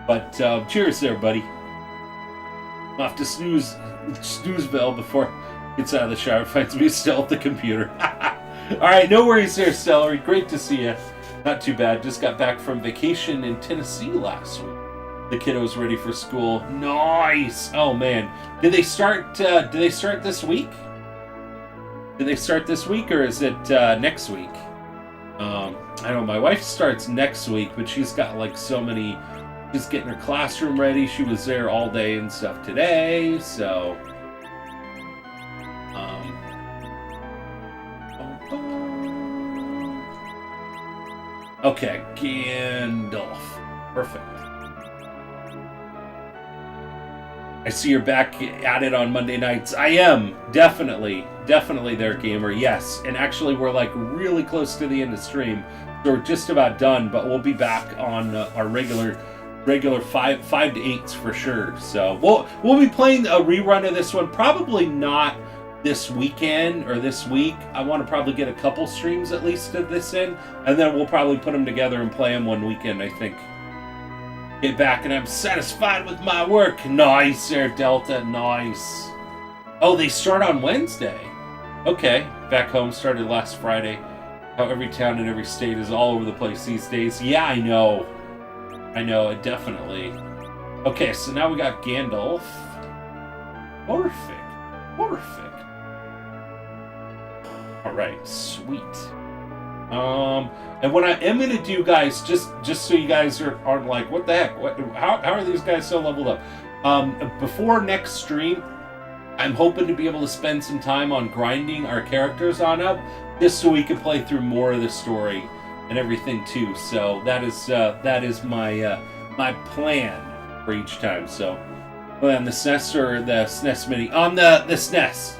but cheers, there, buddy. I'm off to Snoozeville before it gets out of the shower. Finds me still at the computer. All right, no worries there, Celery. Great to see you. Not too bad. Just got back from vacation in Tennessee last week. The kiddos ready for school. Nice. Oh man, did they start? Did they start this week? Did they start this week, or is it next week? I don't know. My wife starts next week, but she's got like so many. She's getting her classroom ready. She was there all day and stuff today. So, okay, Gandalf. Perfect. I see you're back at it on Monday nights. I am. Definitely there, gamer. Yes. And actually, we're like really close to the end of stream. So we're just about done, but we'll be back on our regular 5 to 8s for sure. So we'll be playing a rerun of this one. Probably not this weekend or this week. I want to probably get a couple streams at least of this in, and then we'll probably put them together and play them one weekend, I think. Get back and I'm satisfied with my work. Nice there, Delta. Nice. Oh, they start on Wednesday. Okay. Back home started last Friday. How every town in every state is all over the place these days. Yeah, I know, definitely. Okay, so now we got Gandalf. Perfect. Alright, sweet. And what I am going to do, guys, just so you guys aren't like, what the heck? How are these guys so leveled up? Before next stream, I'm hoping to be able to spend some time on grinding our characters on up, just so we can play through more of the story and everything too. So that is my plan for each time. So play on the SNES or the SNES Mini? On the SNES.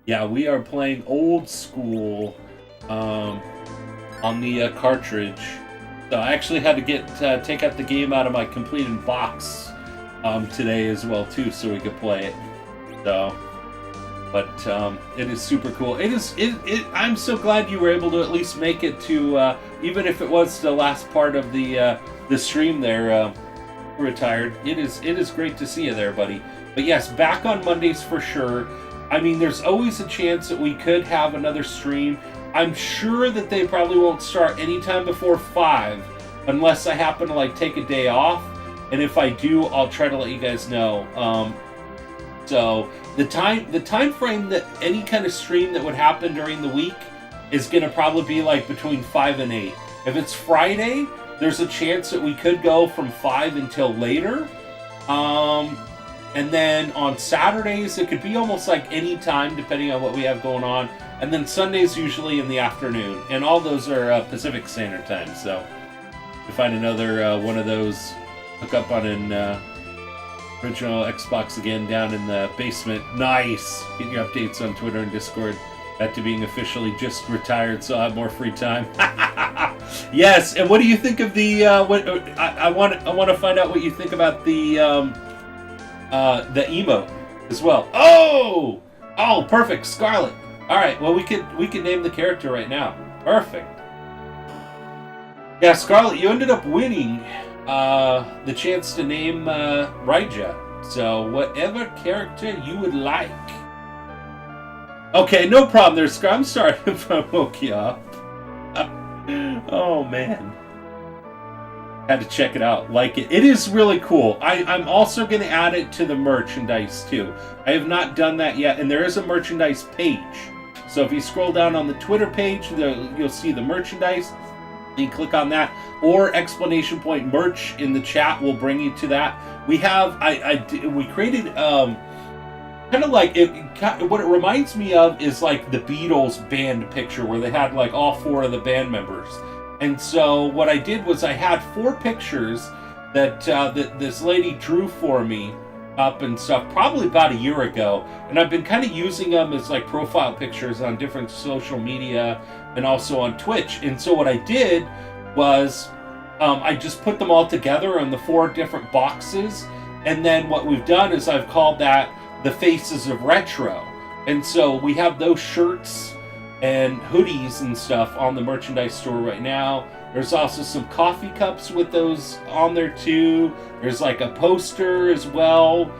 Yeah, we are playing old school on the cartridge. So I actually had to take out the game out of my completed box today as well too, so we could play it. So, but it is super cool. I'm so glad you were able to at least make it to, even if it was the last part of the stream there, retired. It is great to see you there, buddy. But yes, back on Mondays for sure. I mean, there's always a chance that we could have another stream. I'm sure that they probably won't start anytime before 5, unless I happen to like take a day off. And if I do, I'll try to let you guys know. So the time frame that any kind of stream that would happen during the week is going to probably be like between 5 and 8. If it's Friday, there's a chance that we could go from 5 until later. And then on Saturdays, it could be almost like any time, depending on what we have going on. And then Sundays, usually in the afternoon. And all those are Pacific Standard Time. So if you find another one of those, hook up on an original Xbox again down in the basement. Nice! Get your updates on Twitter and Discord. Back to being officially just retired, so I'll have more free time. Yes, and what do you think of the... I want to find out what you think about the emote as well. Oh, perfect, Scarlet. All right, well we could name the character right now. Perfect. Yeah, Scarlet, you ended up winning the chance to name Raija. So whatever character you would like. Okay, no problem there, Scarlet. I'm sorry if I woke you up. Oh man. Had to check it out. Like it. It is really cool. I'm also going to add it to the merchandise too. I have not done that yet, and there is a merchandise page. So if you scroll down on the Twitter page, you'll see the merchandise. You click on that, or exclamation point merch in the chat will bring you to that. We have we created kind of like it. What it reminds me of is like the Beatles band picture where they had like all 4 of the band members. And so what I did was I had 4 pictures that this lady drew for me up and stuff probably about a year ago, and I've been kind of using them as like profile pictures on different social media and also on Twitch. And so what I did was I just put them all together on the 4 different boxes, and then what we've done is I've called that the Faces of Retro. And so we have those shirts and hoodies and stuff on the merchandise store right now. There's also some coffee cups with those on there too. There's like a poster as well.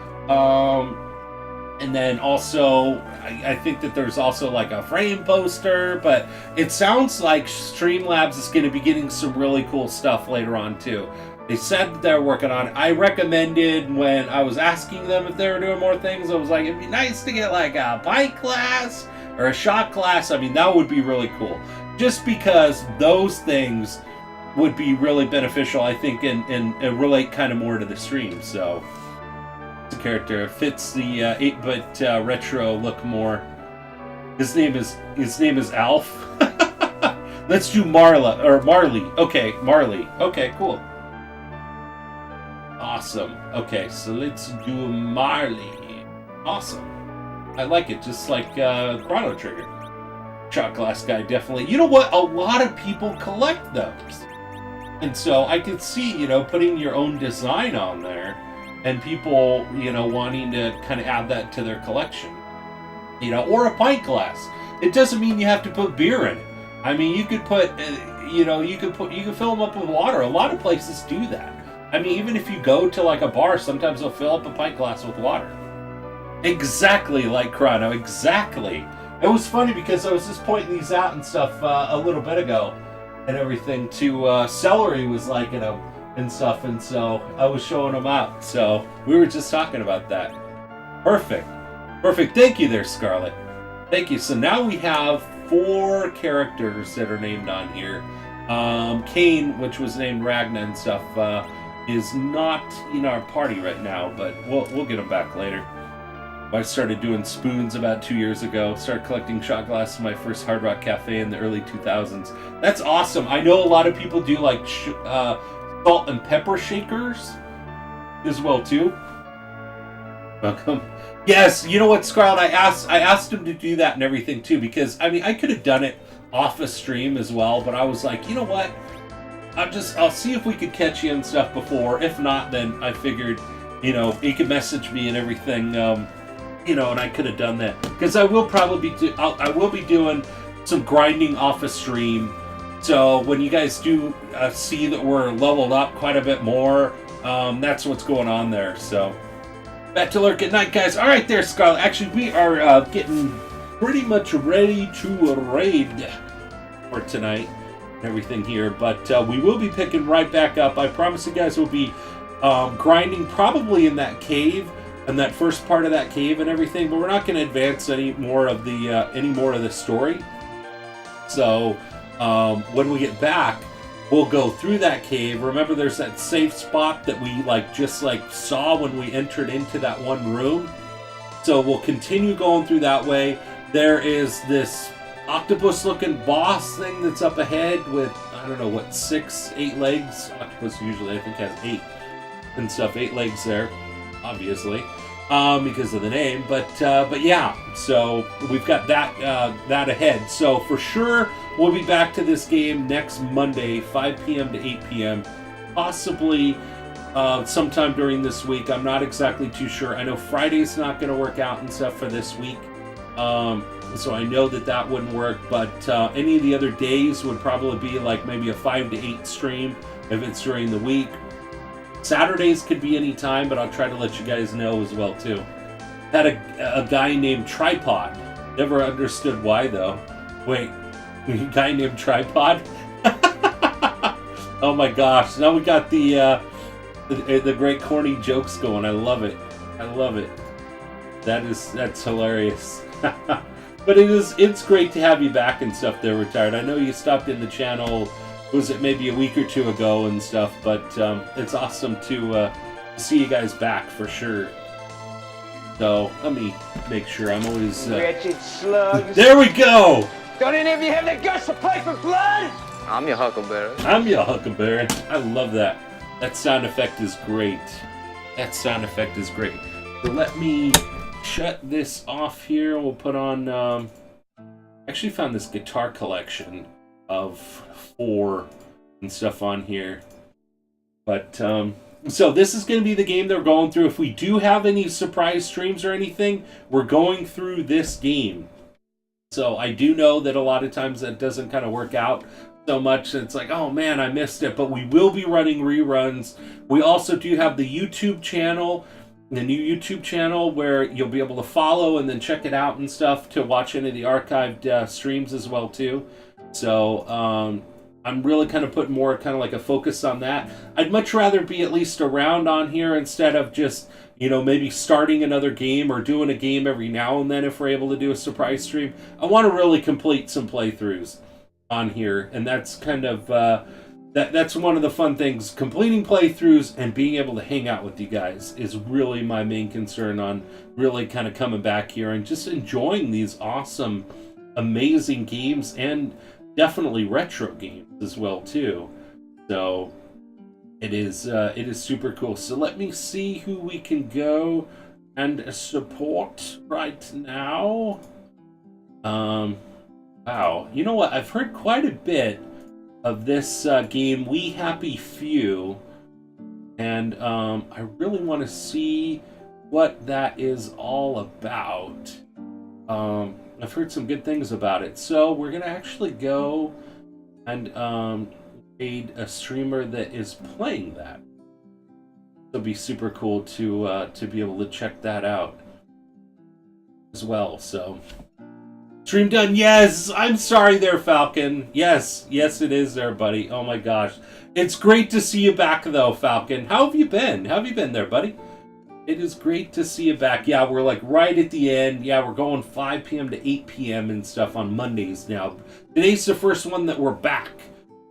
And then also, I think that there's also like a frame poster, but it sounds like Streamlabs is going to be getting some really cool stuff later on too. They said that they're working on it. I recommended when I was asking them if they were doing more things, I was like, it'd be nice to get like a pint glass or a shot glass. I mean, that would be really cool. Just because those things would be really beneficial, I think, and relate kind of more to the stream. So the character fits the 8-bit retro look more. His name is Alf. Let's do Marley. Okay, Marley. Okay, cool. Awesome. Okay, so let's do Marley. Awesome. I like it, just like Chrono Trigger. Shot glass guy, definitely. You know what? A lot of people collect those. And so I could see, putting your own design on there and people, wanting to kind of add that to their collection. Or a pint glass. It doesn't mean you have to put beer in it. I mean, you could put, you can fill them up with water. A lot of places do that. I mean, even if you go to like a bar, sometimes they'll fill up a pint glass with water. Exactly like Chrono, exactly. It was funny because I was just pointing these out and stuff a little bit ago and everything to Celery was liking them and stuff, and so I was showing them out. So we were just talking about that. Perfect. Thank you there, Scarlett. Thank you. So now we have 4 characters that are named on here. Kane, which was named Ragna and stuff, is not in our party right now, but we'll get him back later. I started doing spoons about 2 years ago. Started collecting shot glasses in my first Hard Rock Cafe in the early 2000s. That's awesome. I know a lot of people do like salt and pepper shakers as well too. Welcome. Yes, you know what, Scarlett? I asked him to do that and everything too, because I mean I could have done it off a stream as well, but I was like, you know what? I'll see if we could catch you and stuff before. If not, then I figured, he could message me and everything. And I could have done that because I will probably I will be doing some grinding off a stream. So when you guys do see that we're leveled up quite a bit more, that's what's going on there. So back to lurk at night, guys. All right, there, Scarlett. Actually, we are getting pretty much ready to raid for tonight and everything here, but we will be picking right back up. I promise you guys we'll be grinding probably in that cave. And that first part of that cave and everything, but we're not going to advance any more of the story. So when we get back, we'll go through that cave. Remember, there's that safe spot that we just saw when we entered into that one room. So we'll continue going through that way. There is this octopus-looking boss thing that's up ahead with, I don't know what, 6, 8 legs. Octopus usually I think has 8 and stuff, 8 legs there. Obviously, because of the name, but yeah. So we've got that ahead. So for sure, we'll be back to this game next Monday, 5 p.m. to 8 p.m. Possibly sometime during this week. I'm not exactly too sure. I know Friday's not going to work out and stuff for this week, so I know that wouldn't work. But any of the other days would probably be like maybe a 5 to 8 stream if it's during the week. Saturdays could be any time, but I'll try to let you guys know as well too. Had a guy named Tripod. Never understood why though. Wait, a guy named Tripod? Oh my gosh! Now we got the great corny jokes going. I love it. That's hilarious. But it's great to have you back and stuff there, Retired. I know you stopped in the channel. Was it maybe a week or 2 ago and stuff, but it's awesome to see you guys back for sure. So let me make sure I'm always wretched slugs. There we go. Don't any of you have the guts to play for blood? I'm your Huckleberry. I love that. That sound effect is great. So let me shut this off here. We'll put on actually found this guitar collection of 4 and stuff on here, but so this is going to be the game they're going through. If we do have any surprise streams or anything, we're going through this game. So I do know that a lot of times that doesn't kind of work out so much. It's like, oh man, I missed it, but we will be running reruns. We also do have the YouTube channel, the new YouTube channel, where you'll be able to follow and then check it out and stuff to watch any of the archived streams as well too. So I'm really kind of putting more kind of like a focus on that. I'd much rather be at least around on here instead of just, maybe starting another game or doing a game every now and then if we're able to do a surprise stream. I want to really complete some playthroughs on here, and that's kind of that's one of the fun things. Completing playthroughs and being able to hang out with you guys is really my main concern on really kind of coming back here and just enjoying these awesome, amazing games and definitely retro games as well too. So It is super cool. So let me see who we can go and support right now. Wow. You know what? I've heard quite a bit of this game, We Happy Few, and I really want to see what that is all about. I've heard some good things about it, so we're gonna actually go and aid a streamer that is playing that. It'll be super cool to be able to check that out as well. So, stream done. Yes, I'm sorry there, Falcon. Yes, it is there, buddy. Oh my gosh, it's great to see you back though, Falcon. How have you been? How have you been there, buddy? It is great to see you back. Yeah, we're like right at the end. Yeah, we're going 5 p.m. to 8 p.m. and stuff on Mondays now. Today's the first one that we're back.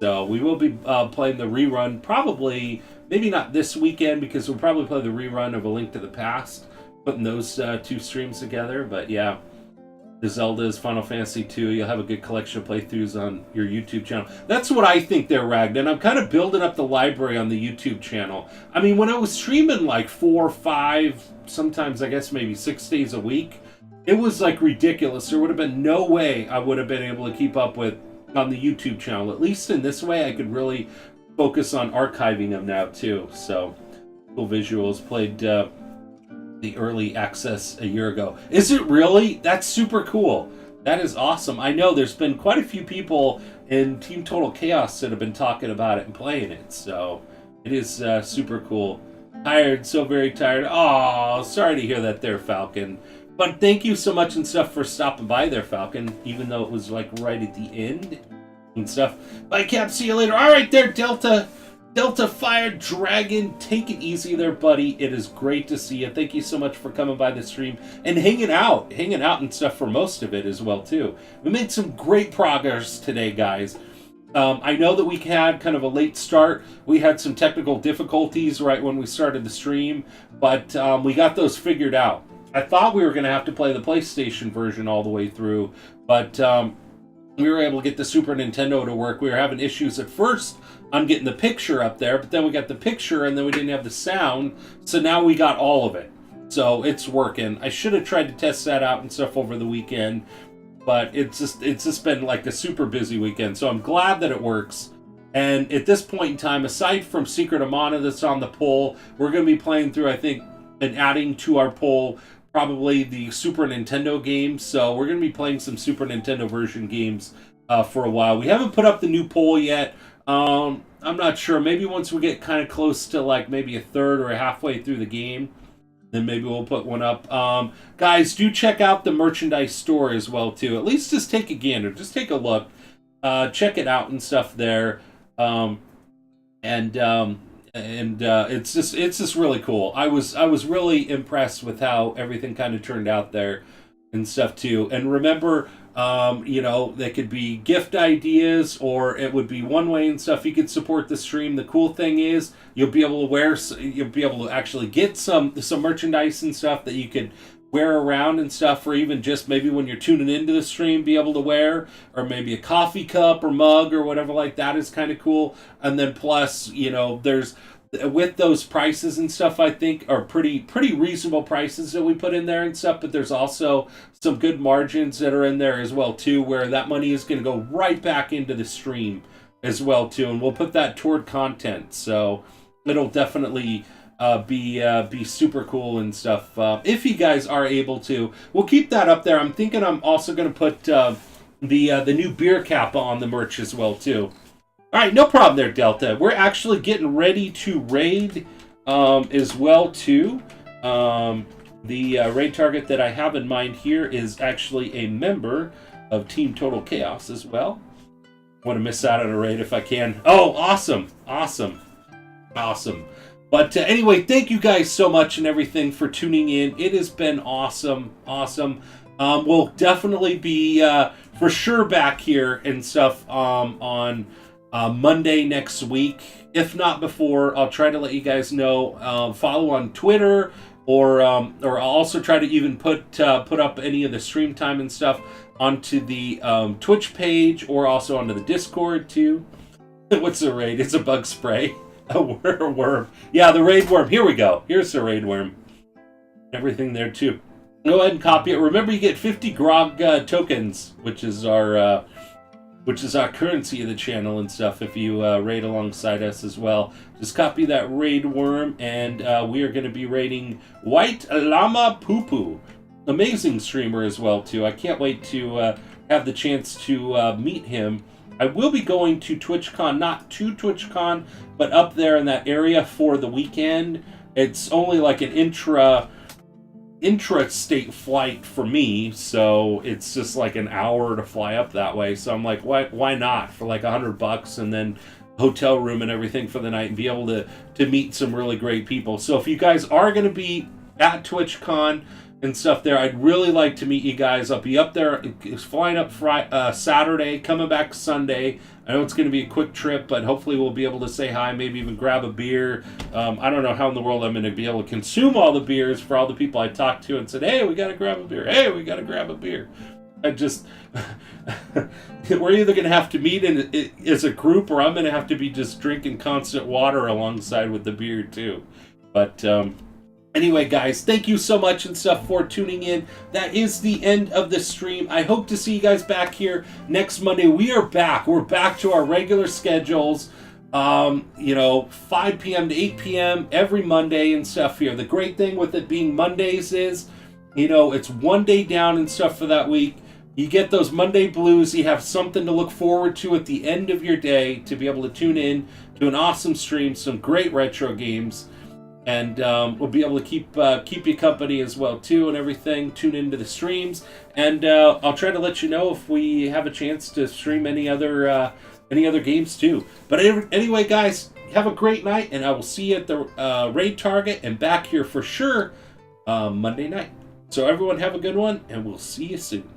So we will be playing the rerun, probably, maybe not this weekend, because we'll probably play the rerun of A Link to the Past, putting those two streams together. But yeah, the Zelda's, Final Fantasy 2, you'll have a good collection of playthroughs on your YouTube channel. That's what I think there, Ragnar. I'm kind of building up the library on the YouTube channel. I mean, when I was streaming like 4 or 5, sometimes I guess maybe 6 days a week, it was like ridiculous. There would have been no way I would have been able to keep up with on the YouTube channel. At least in this way, I could really focus on archiving them now too. So, cool visuals. Played the early access a year ago. Is it really? That's super cool. That is awesome. I know there's been quite a few people in Team Total Chaos that have been talking about it and playing it. So, it is super cool. Tired, so very tired. Oh, sorry to hear that there, Falcon. But thank you so much and stuff for stopping by there, Falcon, even though it was like right at the end and stuff. Bye, Cap. See you later. All right there, Delta. Delta Fire Dragon. Take it easy there, buddy. It is great to see you. Thank you so much for coming by the stream and hanging out and stuff for most of it as well, too. We made some great progress today, guys. I know that we had kind of a late start. We had some technical difficulties right when we started the stream, but we got those figured out. I thought we were going to have to play the PlayStation version all the way through, but we were able to get the Super Nintendo to work. We were having issues at first on getting the picture up there, but then we got the picture and then we didn't have the sound, so now we got all of it. So it's working. I should have tried to test that out and stuff over the weekend, but it's just been like a super busy weekend, so I'm glad that it works. And at this point in time, aside from Secret of Mana that's on the poll, we're going to be playing through, I think, and adding to our poll probably the Super Nintendo games. So we're going to be playing some Super Nintendo version games for a while. We haven't put up the new poll yet. I'm not sure. Maybe once we get kind of close to like maybe a third or a halfway through the game, then maybe we'll put one up. Guys, do check out the merchandise store as well too. At least just take a gander. Just take a look. Check it out and stuff there. It's just really cool. I was really impressed with how everything kind of turned out there and stuff too. And remember, they could be gift ideas, or it would be one way and stuff. You could support the stream. The cool thing is you'll be able to actually get some merchandise and stuff that you could wear around and stuff, or even just maybe when you're tuning into the stream, be able to wear, or maybe a coffee cup or mug or whatever like that is kind of cool. And then plus, there's, with those prices and stuff, I think are pretty reasonable prices that we put in there and stuff, but there's also some good margins that are in there as well too, where that money is going to go right back into the stream as well too, and we'll put that toward content, so it'll definitely be super cool and stuff. If you guys are able to, we'll keep that up there. I'm thinking I'm also going to put the new beer cap on the merch as well too. All right, no problem there, Delta. We're actually getting ready to raid as well too. The raid target that I have in mind here is actually a member of Team Total Chaos as well. Want to miss out on a raid if I can. Oh, awesome. But anyway, thank you guys so much and everything for tuning in. It has been awesome. We'll definitely be for sure back here and stuff on Monday next week. If not before, I'll try to let you guys know. Follow on Twitter, or I'll also try to even put up any of the stream time and stuff onto the Twitch page, or also onto the Discord too. What's the raid? It's a bug spray. A worm. Yeah, the raid worm. Here we go. Here's the raid worm. Everything there too. Go ahead and copy it. Remember, you get 50 grog tokens, which is our currency of the channel and stuff. If you raid alongside us as well, just copy that raid worm, and we are going to be raiding White Llama Poo Poo. Amazing streamer as well too. I can't wait to have the chance to meet him. I will be going to TwitchCon, not to TwitchCon, but up there in that area for the weekend. It's only like an intra-state flight for me, so it's just like an hour to fly up that way. So I'm like, why not for like $100 and then hotel room and everything for the night and be able to meet some really great people. So if you guys are going to be at TwitchCon and stuff there, I'd really like to meet you guys. I'll be up there, flying up Saturday, coming back Sunday. I know it's going to be a quick trip, but hopefully we'll be able to say hi, maybe even grab a beer. I don't know how in the world I'm going to be able to consume all the beers for all the people I talked to and said, hey, we got to grab a beer. Hey, we got to grab a beer. I just, we're either going to have to meet as a group, or I'm going to have to be just drinking constant water alongside with the beer too. But, anyway, guys, thank you so much and stuff for tuning in. That is the end of the stream. I hope to see you guys back here next Monday. We are back. We're back to our regular schedules. 5 p.m. to 8 p.m. every Monday and stuff here. The great thing with it being Mondays is, it's one day down and stuff for that week. You get those Monday blues. You have something to look forward to at the end of your day to be able to tune in to an awesome stream, some great retro games. And we'll be able to keep you company as well too, and everything. Tune into the streams, and I'll try to let you know if we have a chance to stream any other games too. But anyway, guys, have a great night, and I will see you at the raid target and back here for sure Monday night. So everyone have a good one, and we'll see you soon.